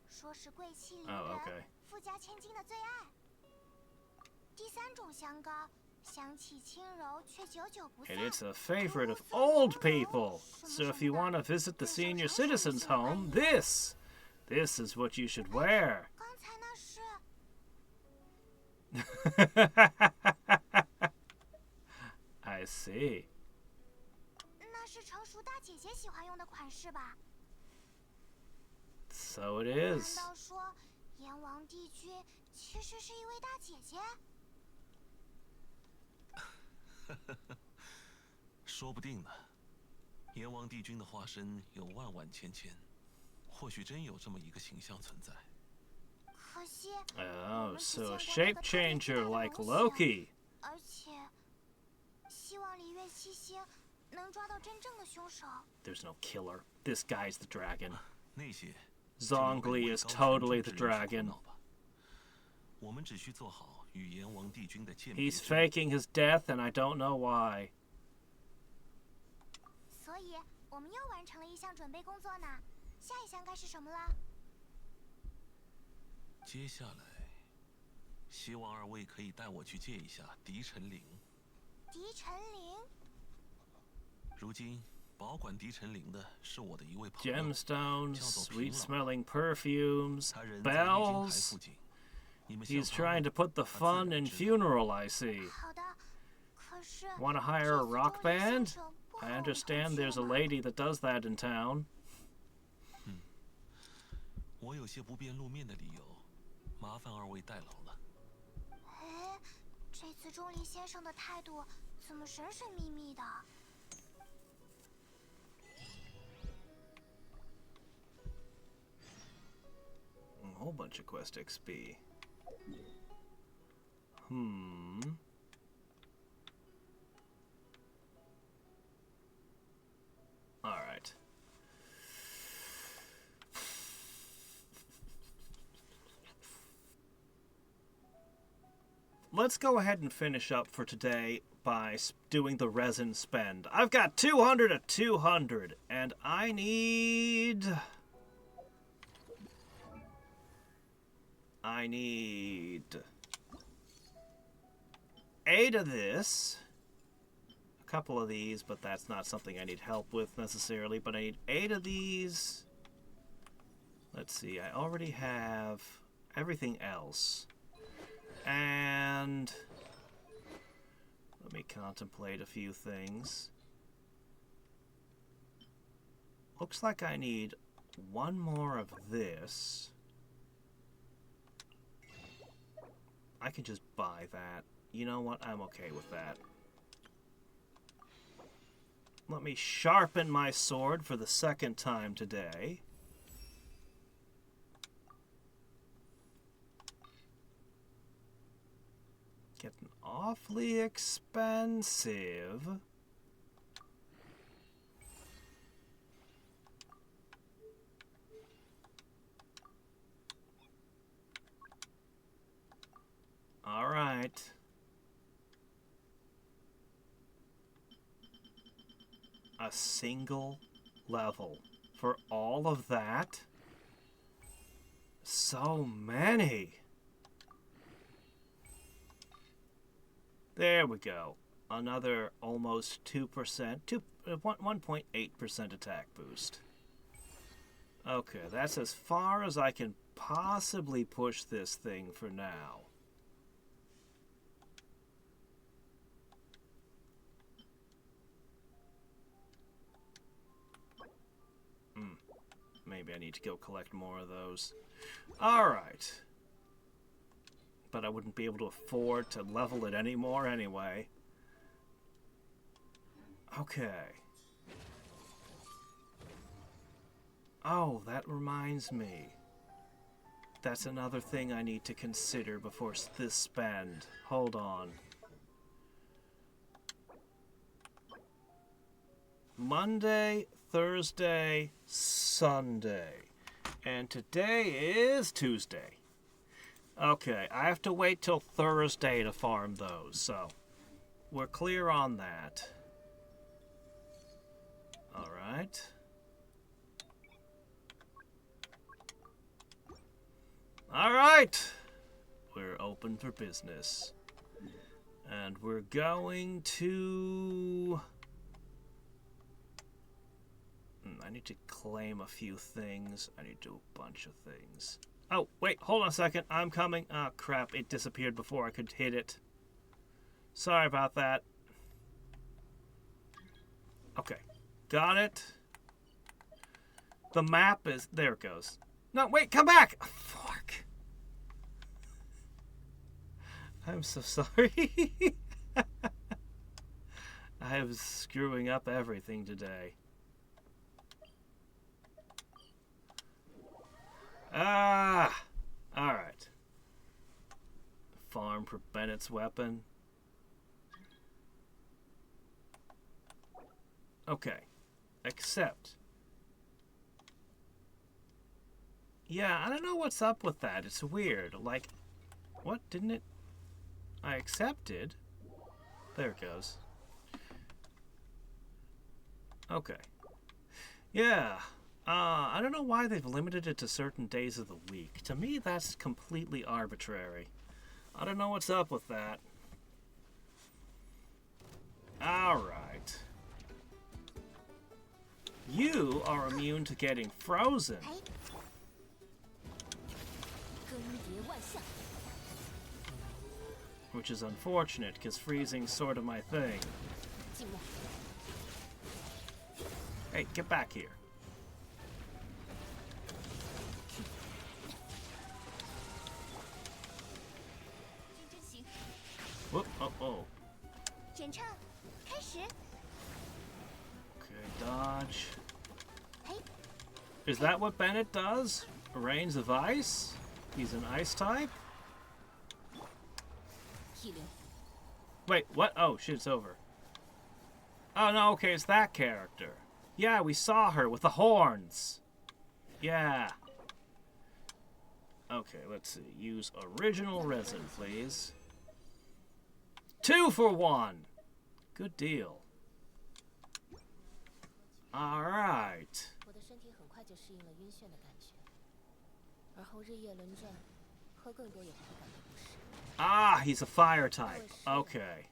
说是贵气凌 Oh, 人、 okay. 富家千金的最爱。第3种香膏，香气轻柔却久久不散。 And it's a favorite of old people. So if you want to visit the senior citizens' home, this is what you should wear. 刚才那是 I see. 那是成熟大姐姐喜欢用的款式吧？ So it 难 is. 道说阎王帝君其实是一位大姐姐？ 说不定呢。阎王帝君的化身有万万千千，或许真有这么一个形象存在。可惜， Oh, so a shape changer like Loki. 而且，希望璃月七星能抓到真正的凶手。 There's no killer. This guy's the dragon. 那些 Zhongli is totally the dragon. 我们只需做好与阎王帝君的鉴别。 He's faking his death, and I don't know why. 所以，我们又完成了一项准备工作呢。下一项该是什么了？ 接下来，希望二位可以带我去借一下狄晨铃。狄晨铃。如今保管狄晨铃的是我的一位朋友， Gemstones, 叫做平老。 sweet-smelling perfumes, 他人在玉京台 bells. 附近。你们 He's 想他 trying to put the 他自 fun 然 in 知道。 funeral, I see. 好的，可是 Want to hire a rock band? I understand there's a lady that does that in town. 我有些不便露面的理由，麻烦二位代劳了。哎，这次钟离先生的态度怎么神神秘秘的？ A whole bunch of quest XP. Alright. Let's go ahead and finish up for today by doing the resin spend. I've got 200 of 200, and I need 8 of this, a couple of these, but that's not something I need help with necessarily, but I need 8 of these. Let's see, I already have everything else. And let me contemplate a few things. Looks like I need 1 more of this. I can just buy that. You know what? I'm okay with that. Let me sharpen my sword for the 2nd time today. Getting awfully expensive. All right. A single level for all of that? So many. There we go. Another almost 2%, 1.8% attack boost. Okay, that's as far as I can possibly push this thing for now. Maybe I need to go collect more of those. Alright. But I wouldn't be able to afford to level it anymore anyway. Okay. Oh, that reminds me. That's another thing I need to consider before this spend. Hold on. Monday, Thursday, Sunday. And today is Tuesday. Okay, I have to wait till Thursday to farm those, so we're clear on that. Alright. Alright! We're open for business. And we're going to... I need to claim a few things. I need to do a bunch of things. Oh, wait, hold on a second. I'm coming. Oh, crap. It disappeared before I could hit it. Sorry about that. Okay. Got it. The map is... There it goes. No, wait, come back! Oh, fuck. I'm so sorry. I am screwing up everything today. Ah! Alright. Farm for Bennett's weapon. Okay. Accept. Yeah, I don't know what's up with that. It's weird. Like, what? Didn't it... I accepted. There it goes. Okay. Yeah. I don't know why they've limited it to certain days of the week. To me, that's completely arbitrary. I don't know what's up with that. Alright. You are immune to getting frozen. Which is unfortunate, because freezing's sort of my thing. Hey, get back here. Whoop, oh. Okay, dodge. Is that what Bennett does? Rains of ice? He's an ice type? Wait, what? Oh, shit, it's over. Oh, no, okay, it's that character. Yeah, we saw her with the horns. Yeah. Okay, let's see. Use original resin, please. 2 for 1. Good deal. All right. Ah, he's a fire type. Okay.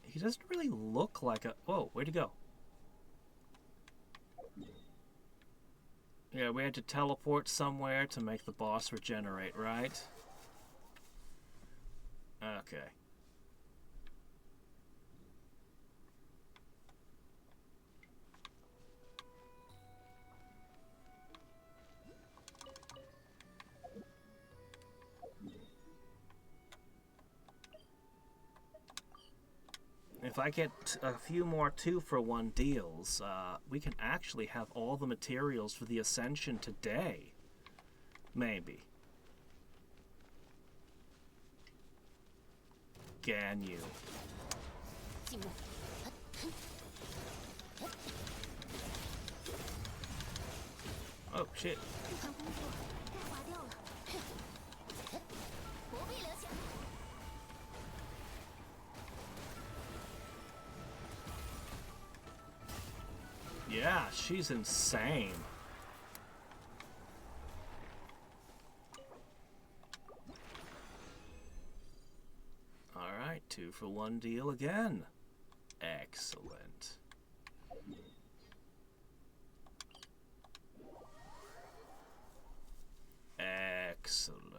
He doesn't really look like a... Whoa, way to go. Yeah, we had to teleport somewhere to make the boss regenerate, right? Okay. If I get a few more 2-for-1 deals, we can actually have all the materials for the Ascension today. Maybe. Ganyu. Oh, shit. Yeah, she's insane. Alright, 2-for-1 deal again. Excellent. Excellent.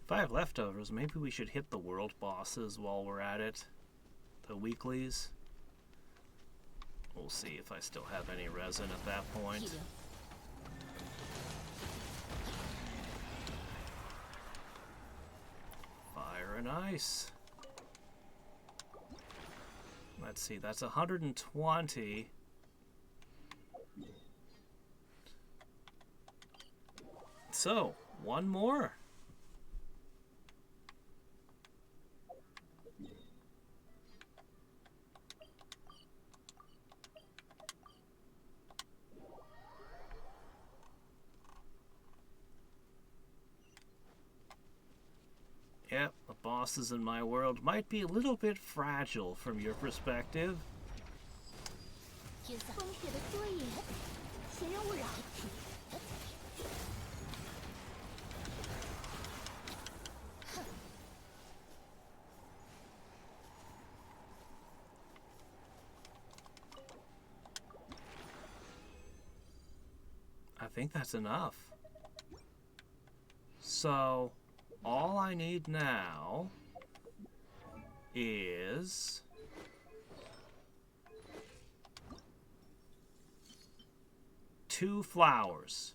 If I have leftovers, maybe we should hit the world bosses while we're at it. The weeklies. We'll see if I still have any resin at that point. Fire and ice. Let's see, that's 120. So, one more. Yep, the bosses in my world might be a little bit fragile from your perspective. I think that's enough. So, all I need now is two flowers.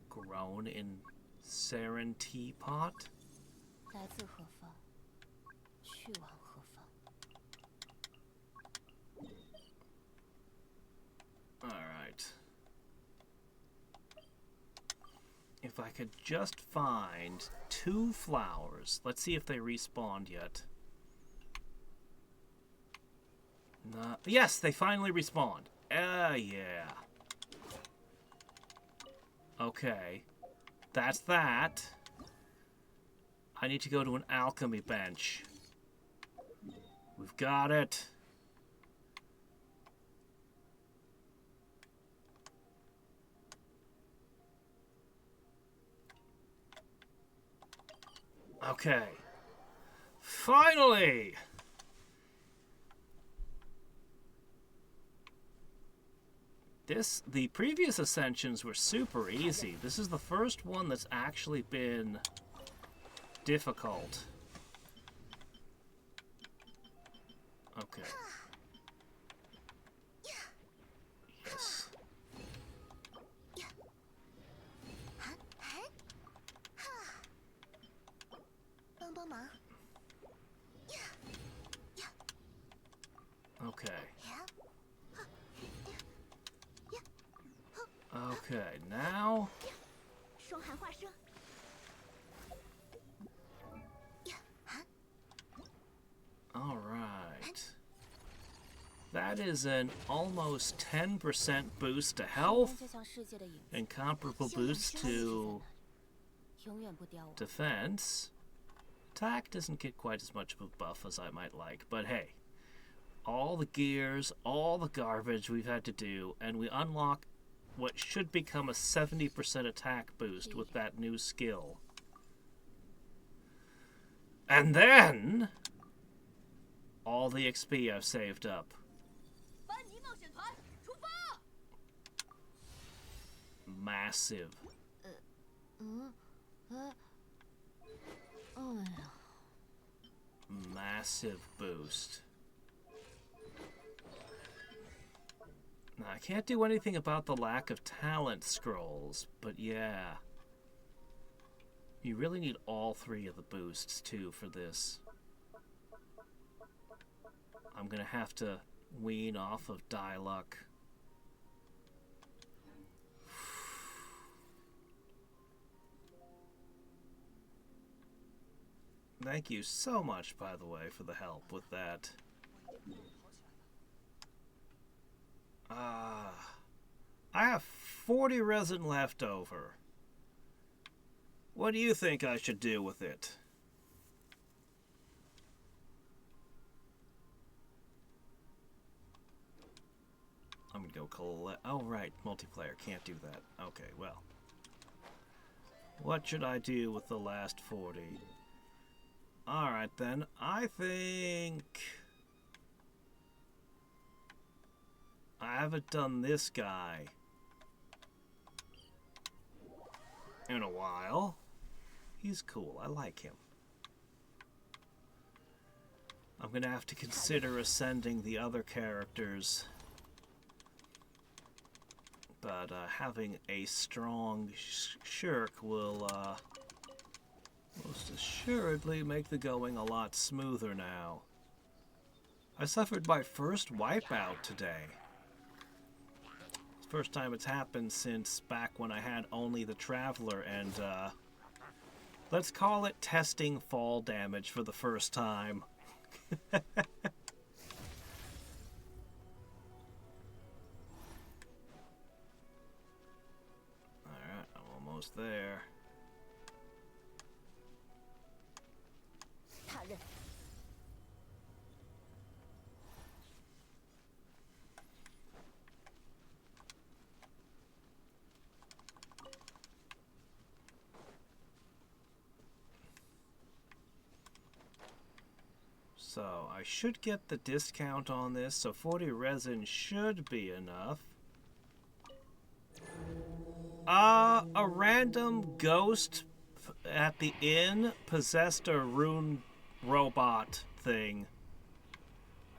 Grown in Saren teapot. 来自何方，去往何方？ All right. If I could just find two flowers. Let's see if they respawned yet. Yes, they finally respawned. Yeah. Okay. That's that. I need to go to an alchemy bench. We've got it. Okay. Finally! The previous ascensions were super easy. This is the first one that's actually been difficult. Okay. Yes. Okay. Okay, now... Alright. That is an almost 10% boost to health and comparable boost to defense. Attack doesn't get quite as much of a buff as I might like, but hey. All the gears, all the garbage we've had to do, and we unlock what should become a 70% attack boost with that new skill. And then... all the XP I've saved up. Massive. Massive boost. Now, I can't do anything about the lack of talent scrolls, but yeah. You really need all three of the boosts, too, for this. I'm gonna have to wean off of die luck. Thank you so much, by the way, for the help with that. I have 40 resin left over. What do you think I should do with it? I'm gonna go collect. Oh, right. Multiplayer. Can't do that. Okay, well. What should I do with the last 40? Alright then. I think I haven't done this guy in a while. He's cool. I like him. I'm gonna have to consider ascending the other characters. But having a strong shirk will most assuredly make the going a lot smoother now. I suffered my first wipeout today. First time it's happened since back when I had only the Traveler, and let's call it testing fall damage for the first time. Alright, I'm almost there. So, I should get the discount on this, so 40 resin should be enough. A random ghost at the inn possessed a rune robot thing.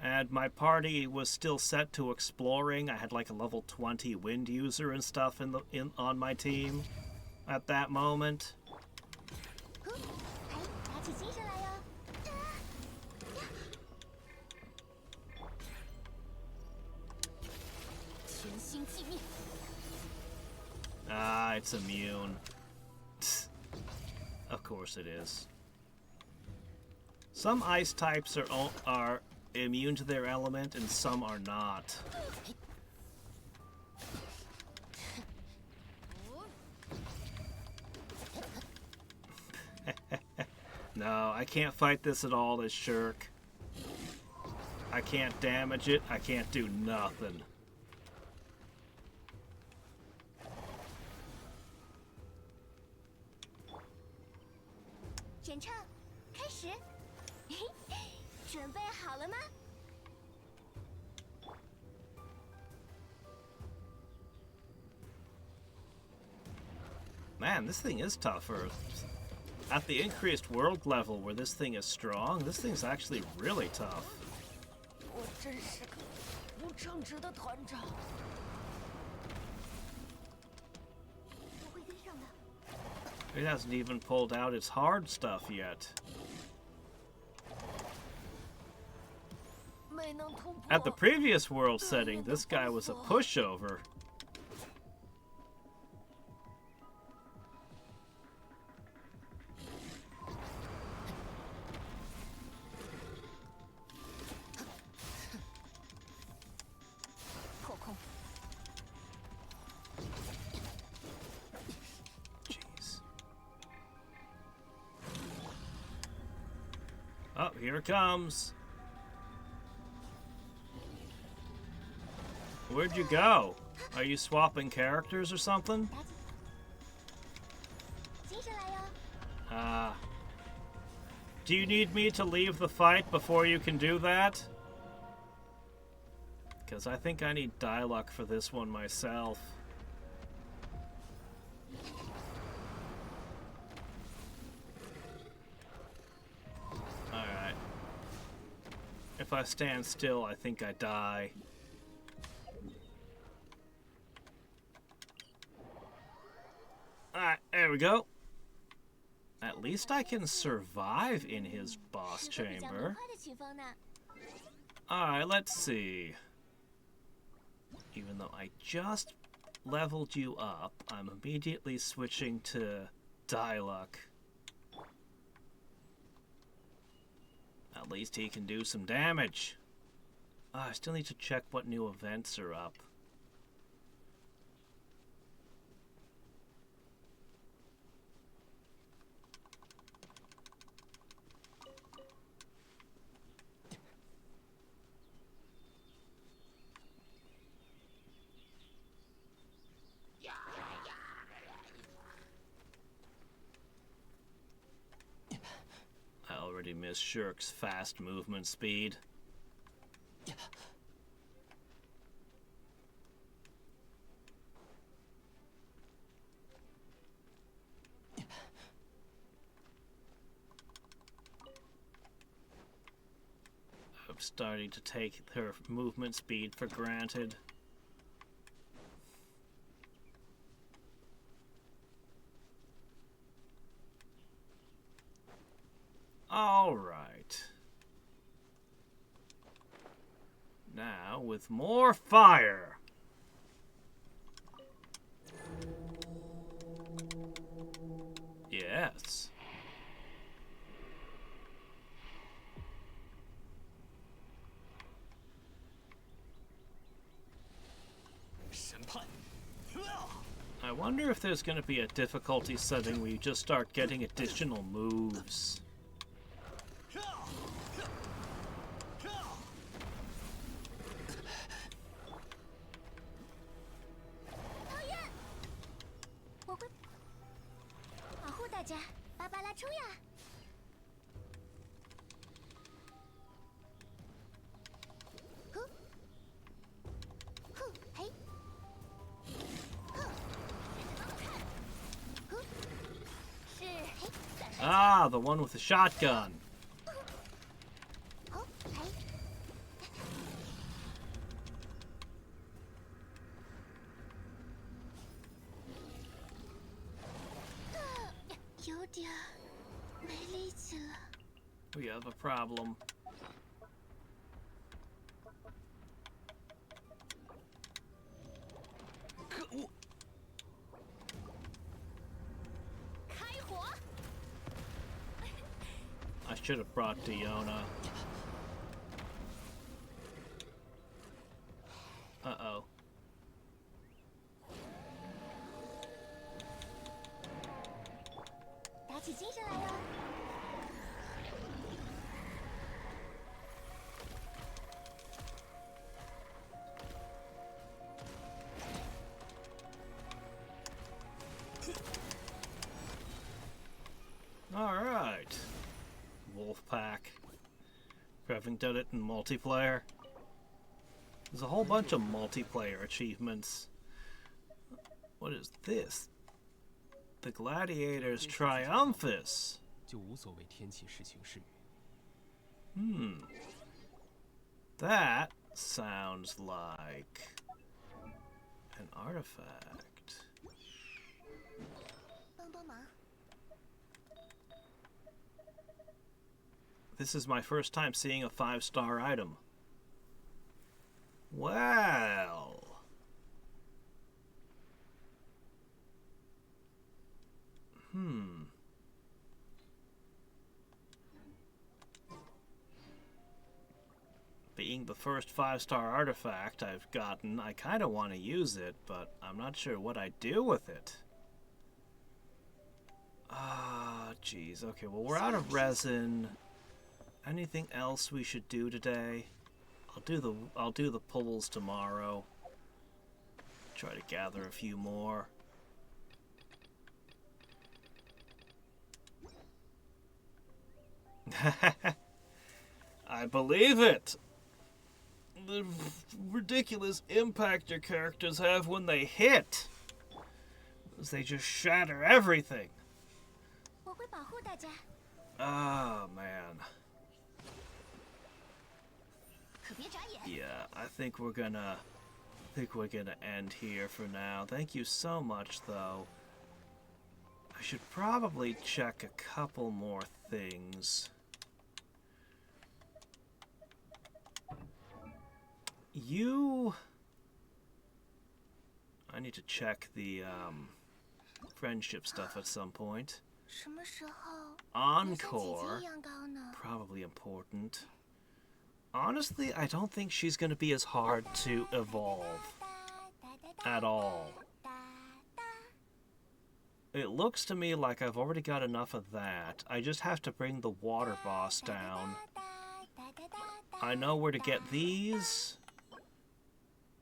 And my party was still set to exploring. I had like a level 20 wind user and stuff on my team at that moment. Ah, it's immune. Of course it is. Some ice types are immune to their element, and some are not. No, I can't fight this at all, this shirk. I can't damage it. I can't do nothing. Man, this thing is tougher. At the increased world level where this thing is strong, this thing's actually really tough. It hasn't even pulled out its hard stuff yet. At the previous world setting, this guy was a pushover. Oh, here it comes. Where'd you go? Are you swapping characters or something? Do you need me to leave the fight before you can do that? Because I think I need dialogue for this one myself. Alright. If I stand still, I think I die. Alright, there we go. At least I can survive in his boss chamber. Alright, let's see. Even though I just leveled you up, I'm immediately switching to dialogue. At least he can do some damage. I still need to check what new events are up. already miss Shirk's fast movement speed. I'm starting to take her movement speed for granted. All right. Now, with more fire. Yes. I wonder if there's going to be a difficulty setting where you just start getting additional moves. Ah, the one with the shotgun. We have a problem. I should have brought Diona. Uh-oh. All right. Wolfpack. For having done it in multiplayer. There's a whole bunch of multiplayer achievements. What is this? The Gladiator's Triumphus. That sounds like an artifact. This is my first time seeing a 5-star item. Well. Being the first 5-star artifact I've gotten, I kind of want to use it, but I'm not sure what I do with it. Ah, jeez. Okay, well, we're out of resin. Anything else we should do today? I'll do the pulls tomorrow. Try to gather a few more. I believe it. The ridiculous impact your characters have when they hit. As they just shatter everything. Oh, man. Yeah, I think we're gonna end here for now. Thank you so much, though. I should probably check a couple more things. I need to check the friendship stuff at some point. Encore, probably important. Honestly, I don't think she's going to be as hard to evolve at all. It looks to me like I've already got enough of that. I just have to bring the water boss down. I know where to get these.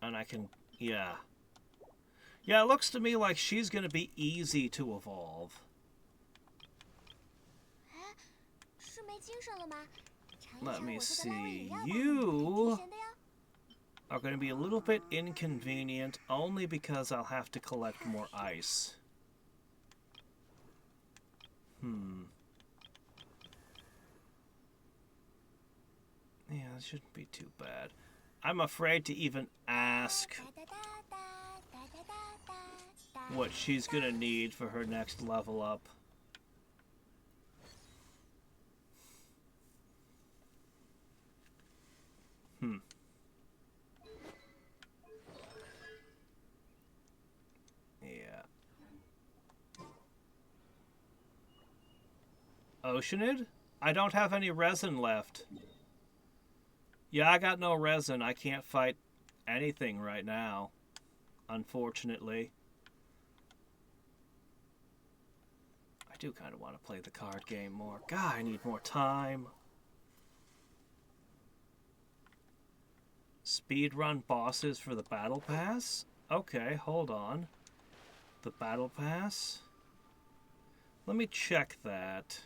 And I can, yeah. Yeah, it looks to me like she's going to be easy to evolve. Let me see. You are going to be a little bit inconvenient only because I'll have to collect more ice. Yeah, that shouldn't be too bad. I'm afraid to even ask what she's going to need for her next level up. Yeah. Oceanid? I don't have any resin left. Yeah, I got no resin. I can't fight anything right now, unfortunately. I do kind of want to play the card game more. God, I need more time. Speedrun bosses for the battle pass? Okay, hold on. The battle pass? Let me check that.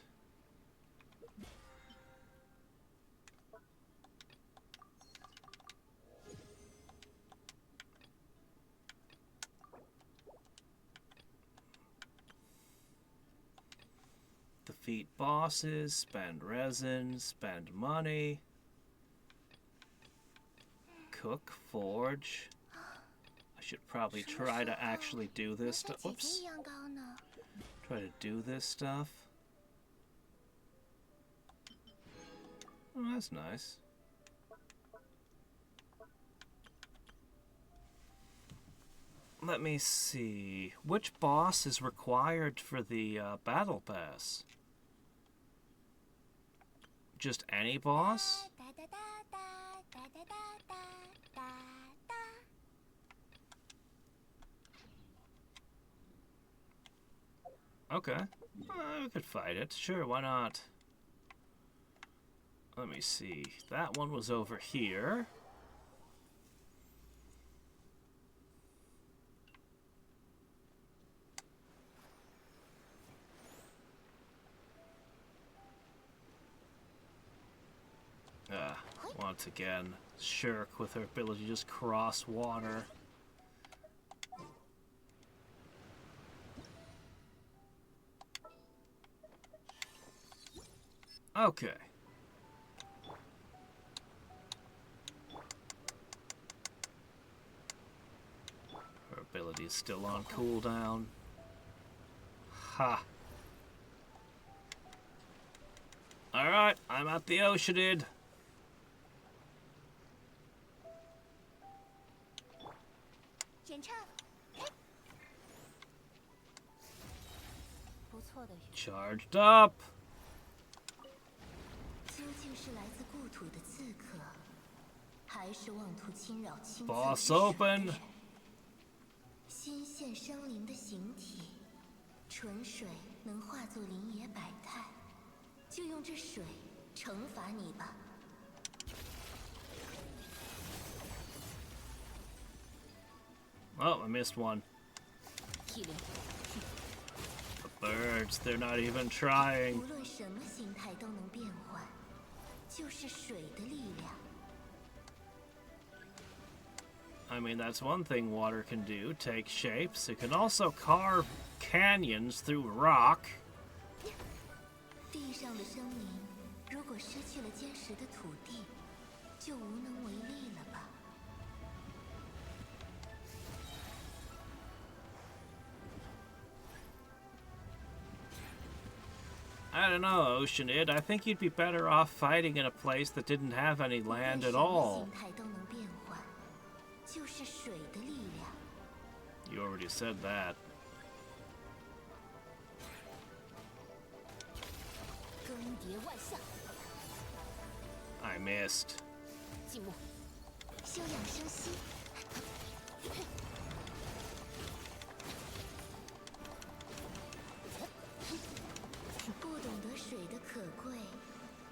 Defeat bosses, spend resin, spend money. Cook, forge. I should probably try to actually do this stuff. Whoops. Try to do this stuff. Oh, that's nice. Let me see. Which boss is required for the battle pass? Just any boss? Okay. We could fight it. Sure, why not? Let me see. That one was over here. Once again, Shirk with her ability to just cross water. Okay. Her ability is still on cooldown. Ha. Alright, I'm at the Oceanid. Charged up. Boss open. 心现生灵的形体，纯水能化作林野百态，就用这水惩罚你吧。Oh, I missed one. The birds, they're not even trying. 无论什么形态都能变换，就是水的力量。 I mean, that's one thing water can do, take shapes. It can also carve canyons through rock. 地上的生灵，如果失去了坚实的土地，就无能为力了吧？ I don't know, Oceanid. I think you'd be better off fighting in a place that didn't have any land at all. You already said that. I missed. 休养生息。不懂得水的可贵，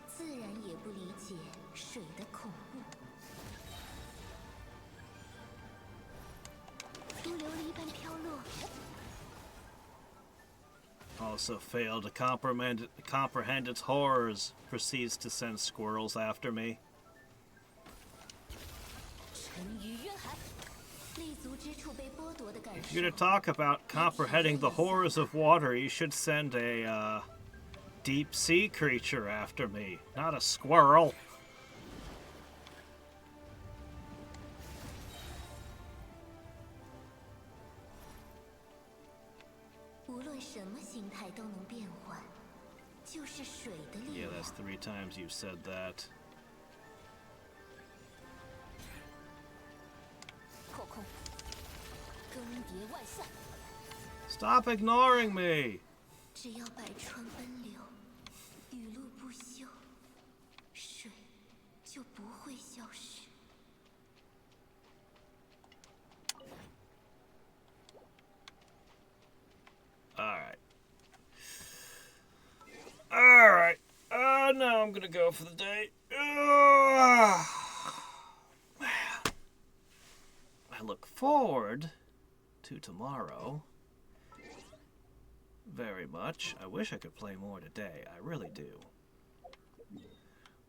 自然也不理解水的恐怖。如琉璃般飘落。also fail to comprehend its horrors, proceeds to send squirrels after me. If you're going to talk about comprehending the horrors of water, you should send a deep sea creature after me, not a squirrel. Yeah, that's 3 times you've said that. Stop ignoring me! Alright. Alright. Now I'm gonna go for the day. Man. I look forward to tomorrow very much. I wish I could play more today. I really do.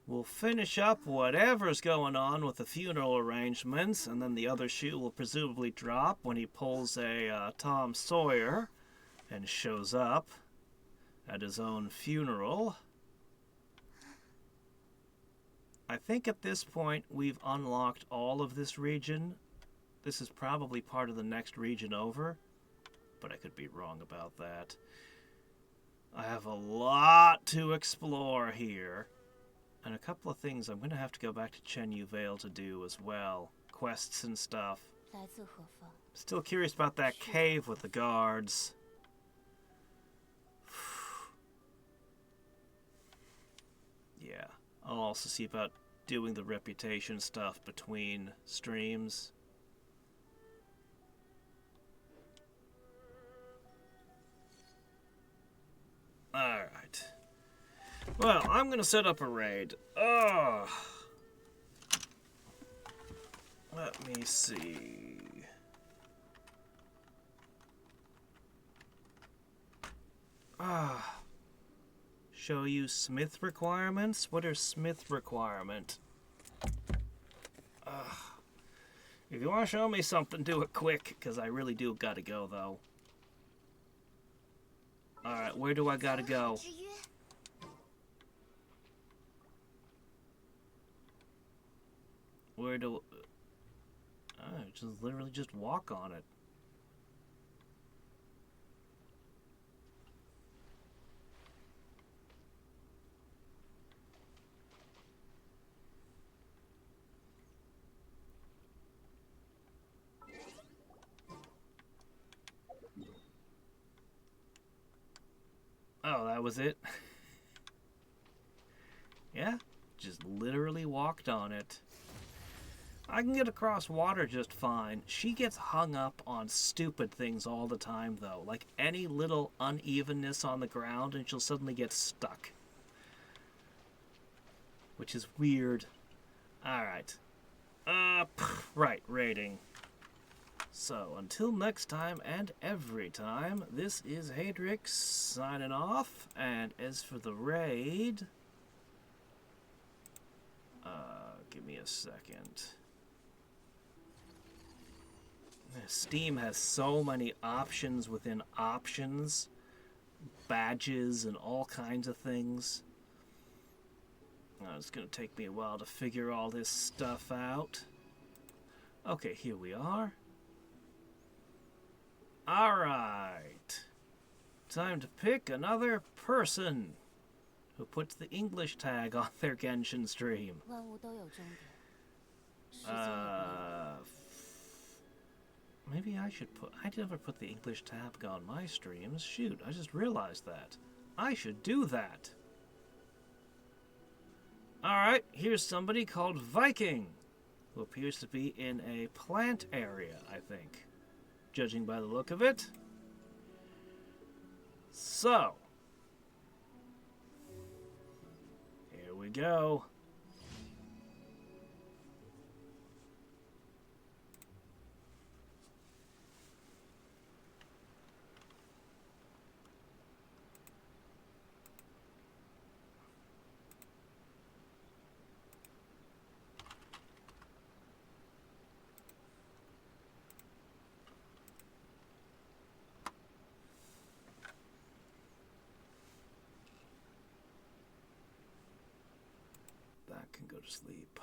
We'll finish up whatever's going on with the funeral arrangements, and then the other shoe will presumably drop when he pulls a Tom Sawyer and shows up at his own funeral. I think at this point we've unlocked all of this region. This is probably part of the next region over, but I could be wrong about that. I have a lot to explore here, and a couple of things I'm going to have to go back to Chenyu Vale to do as well. Quests and stuff. Still curious about that cave with the guards. Yeah, I'll also see about doing the reputation stuff between streams. Alright. Well, I'm gonna set up a raid. Oh. Let me see. Show you Smith requirements? What are Smith requirement? If you want to show me something, do it quick, because I really do gotta go, though. Alright, where do I gotta go? Where do... just literally just walk on it. Oh, that was it? Yeah, just literally walked on it. I can get across water just fine. She gets hung up on stupid things all the time, though. Like any little unevenness on the ground, and she'll suddenly get stuck. Which is weird. Alright. Right, rating. So, until next time and every time, this is Hadrix signing off. And as for the raid... give me a second. Steam has so many options within options. Badges and all kinds of things. It's going to take me a while to figure all this stuff out. Okay, here we are. Alright. Time to pick another person who puts the English tag on their Genshin stream. Maybe I should put... I never put the English tag on my streams. Shoot, I just realized that. I should do that. Alright, here's somebody called Viking, who appears to be in a plant area, I think, judging by the look of it. So, here we go. to sleep.